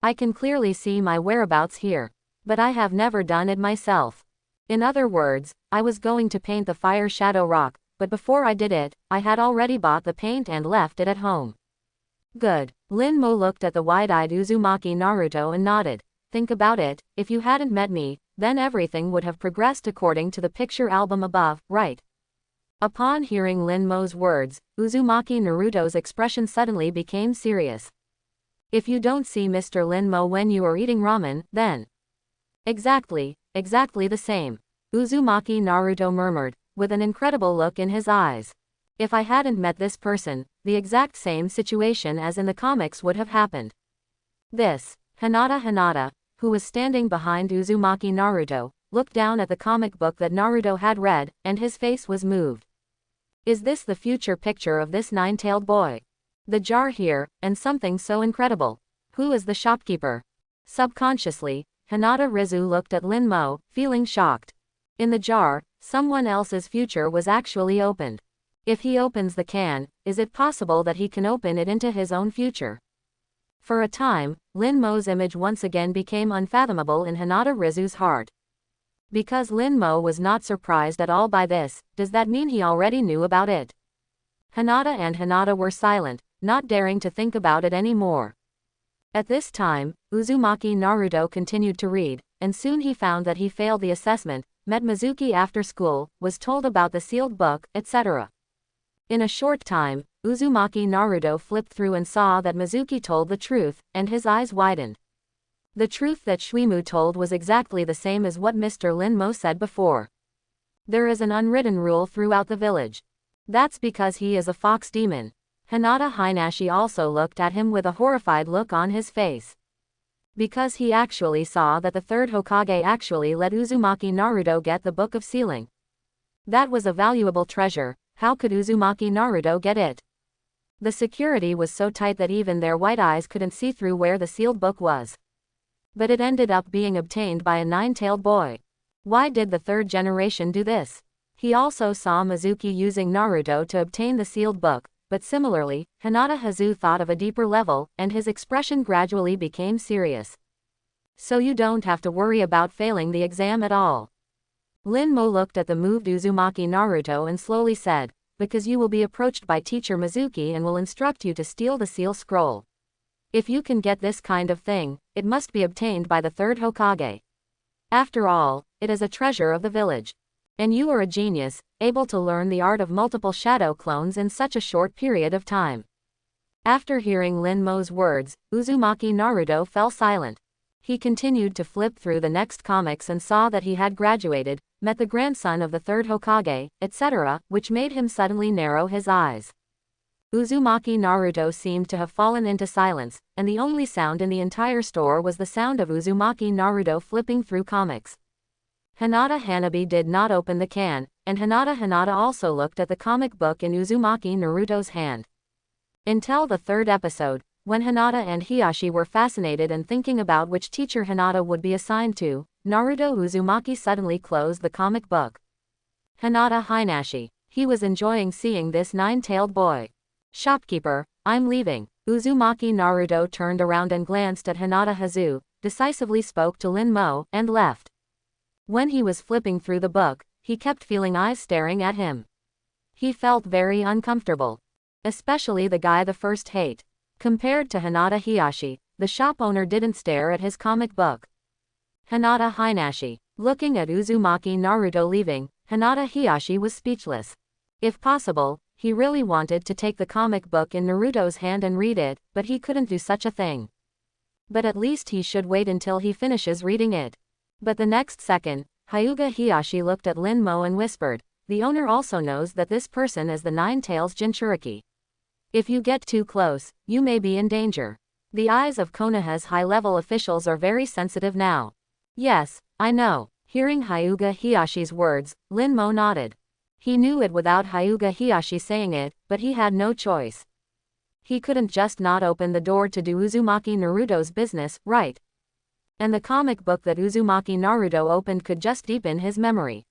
I can clearly see my whereabouts here. But I have never done it myself. In other words, I was going to paint the fire shadow rock, but before I did it, I had already bought the paint and left it at home. Good. Lin-mo looked at the wide-eyed Uzumaki Naruto and nodded. Think about it, if you hadn't met me, then everything would have progressed according to the picture album above, right? Upon hearing Lin-mo's words, Uzumaki Naruto's expression suddenly became serious. If you don't see Mr. Lin-mo when you are eating ramen, then... Exactly the same. Uzumaki Naruto murmured, with an incredible look in his eyes. If I hadn't met this person, the exact same situation as in the comics would have happened. This, Hinata, who was standing behind Uzumaki Naruto, looked down at the comic book that Naruto had read, and his face was moved. Is this the future picture of this nine-tailed boy? The jar here, and something so incredible. Who is the shopkeeper? Subconsciously, Hinata Rizu looked at Linmo, feeling shocked. In the jar, someone else's future was actually opened. If he opens the can, is it possible that he can open it into his own future? For a time, Linmo's image once again became unfathomable in Hinata Rizu's heart. Because Linmo was not surprised at all by this, does that mean he already knew about it? Hinata were silent, not daring to think about it anymore. At this time, Uzumaki Naruto continued to read, and soon he found that he failed the assessment, met Mizuki after school, was told about the sealed book, etc. In a short time, Uzumaki Naruto flipped through and saw that Mizuki told the truth, and his eyes widened. The truth that Shuimu told was exactly the same as what Mr. Linmo said before. There is an unwritten rule throughout the village. That's because he is a fox demon. Hinata Hinashi also looked at him with a horrified look on his face. Because he actually saw that the third Hokage actually let Uzumaki Naruto get the Book of Sealing. That was a valuable treasure. How could Uzumaki Naruto get it? The security was so tight that even their white eyes couldn't see through where the sealed book was. But it ended up being obtained by a nine-tailed boy. Why did the third generation do this? He also saw Mizuki using Naruto to obtain the sealed book, but similarly, Hinata Hazu thought of a deeper level, and his expression gradually became serious. So you don't have to worry about failing the exam at all. Linmo looked at the moved Uzumaki Naruto and slowly said, because you will be approached by teacher Mizuki and will instruct you to steal the seal scroll. If you can get this kind of thing, it must be obtained by the third Hokage. After all, it is a treasure of the village. And you are a genius, able to learn the art of multiple shadow clones in such a short period of time. After hearing Linmo's words, Uzumaki Naruto fell silent. He continued to flip through the next comics and saw that he had graduated, met the grandson of the third Hokage, etc., which made him suddenly narrow his eyes. Uzumaki Naruto seemed to have fallen into silence, and the only sound in the entire store was the sound of Uzumaki Naruto flipping through comics. Hinata Hanabi did not open the can, and Hinata also looked at the comic book in Uzumaki Naruto's hand. Until the third episode, when Hinata and Hiyashi were fascinated and thinking about which teacher Hinata would be assigned to, Naruto Uzumaki suddenly closed the comic book. Hinata Hinashi. He was enjoying seeing this nine-tailed boy. Shopkeeper, I'm leaving. Uzumaki Naruto turned around and glanced at Hinata Hazu, decisively spoke to Linmo, and left. When he was flipping through the book, he kept feeling eyes staring at him. He felt very uncomfortable. Especially the guy the first hate. Compared to Hinata Hiyashi, the shop owner didn't stare at his comic book. Hinata Hinashi. Looking at Uzumaki Naruto leaving, Hinata Hiyashi was speechless. If possible, he really wanted to take the comic book in Naruto's hand and read it, but he couldn't do such a thing. But at least he should wait until he finishes reading it. But the next second, Hyuga Hiyashi looked at Linmo and whispered, the owner also knows that this person is the Nine-Tails Jinchuriki. If you get too close, you may be in danger. The eyes of Konoha's high-level officials are very sensitive now. Yes, I know. Hearing Hyuga Hiyashi's words, Linmo nodded. He knew it without Hyuga Hiyashi saying it, but he had no choice. He couldn't just not open the door to do Uzumaki Naruto's business, right? And the comic book that Uzumaki Naruto opened could just deepen his memory.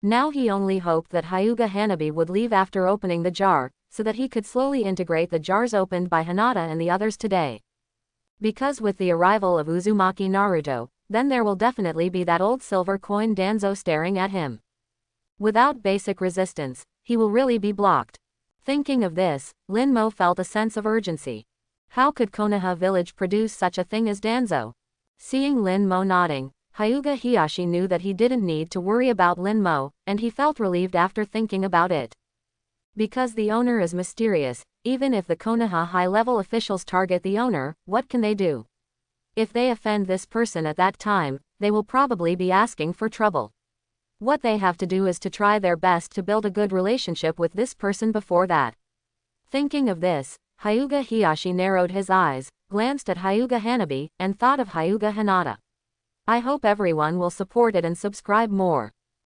Now he only hoped that Hyuga Hanabi would leave after opening the jar, so that he could slowly integrate the jars opened by Hinata and the others today. Because with the arrival of Uzumaki Naruto, then there will definitely be that old silver coin Danzo staring at him. Without basic resistance, he will really be blocked. Thinking of this, Linmo felt a sense of urgency. How could Konoha Village produce such a thing as Danzo? Seeing Linmo nodding, Hyuga Hiyashi knew that he didn't need to worry about Linmo, and he felt relieved after thinking about it. Because the owner is mysterious, even if the Konoha high-level officials target the owner, what can they do? If they offend this person at that time, they will probably be asking for trouble. What they have to do is to try their best to build a good relationship with this person before that. Thinking of this, Hyuga Hiyashi narrowed his eyes, glanced at Hyuga Hanabi, and thought of Hyuga Hinata. I hope everyone will support it and subscribe more.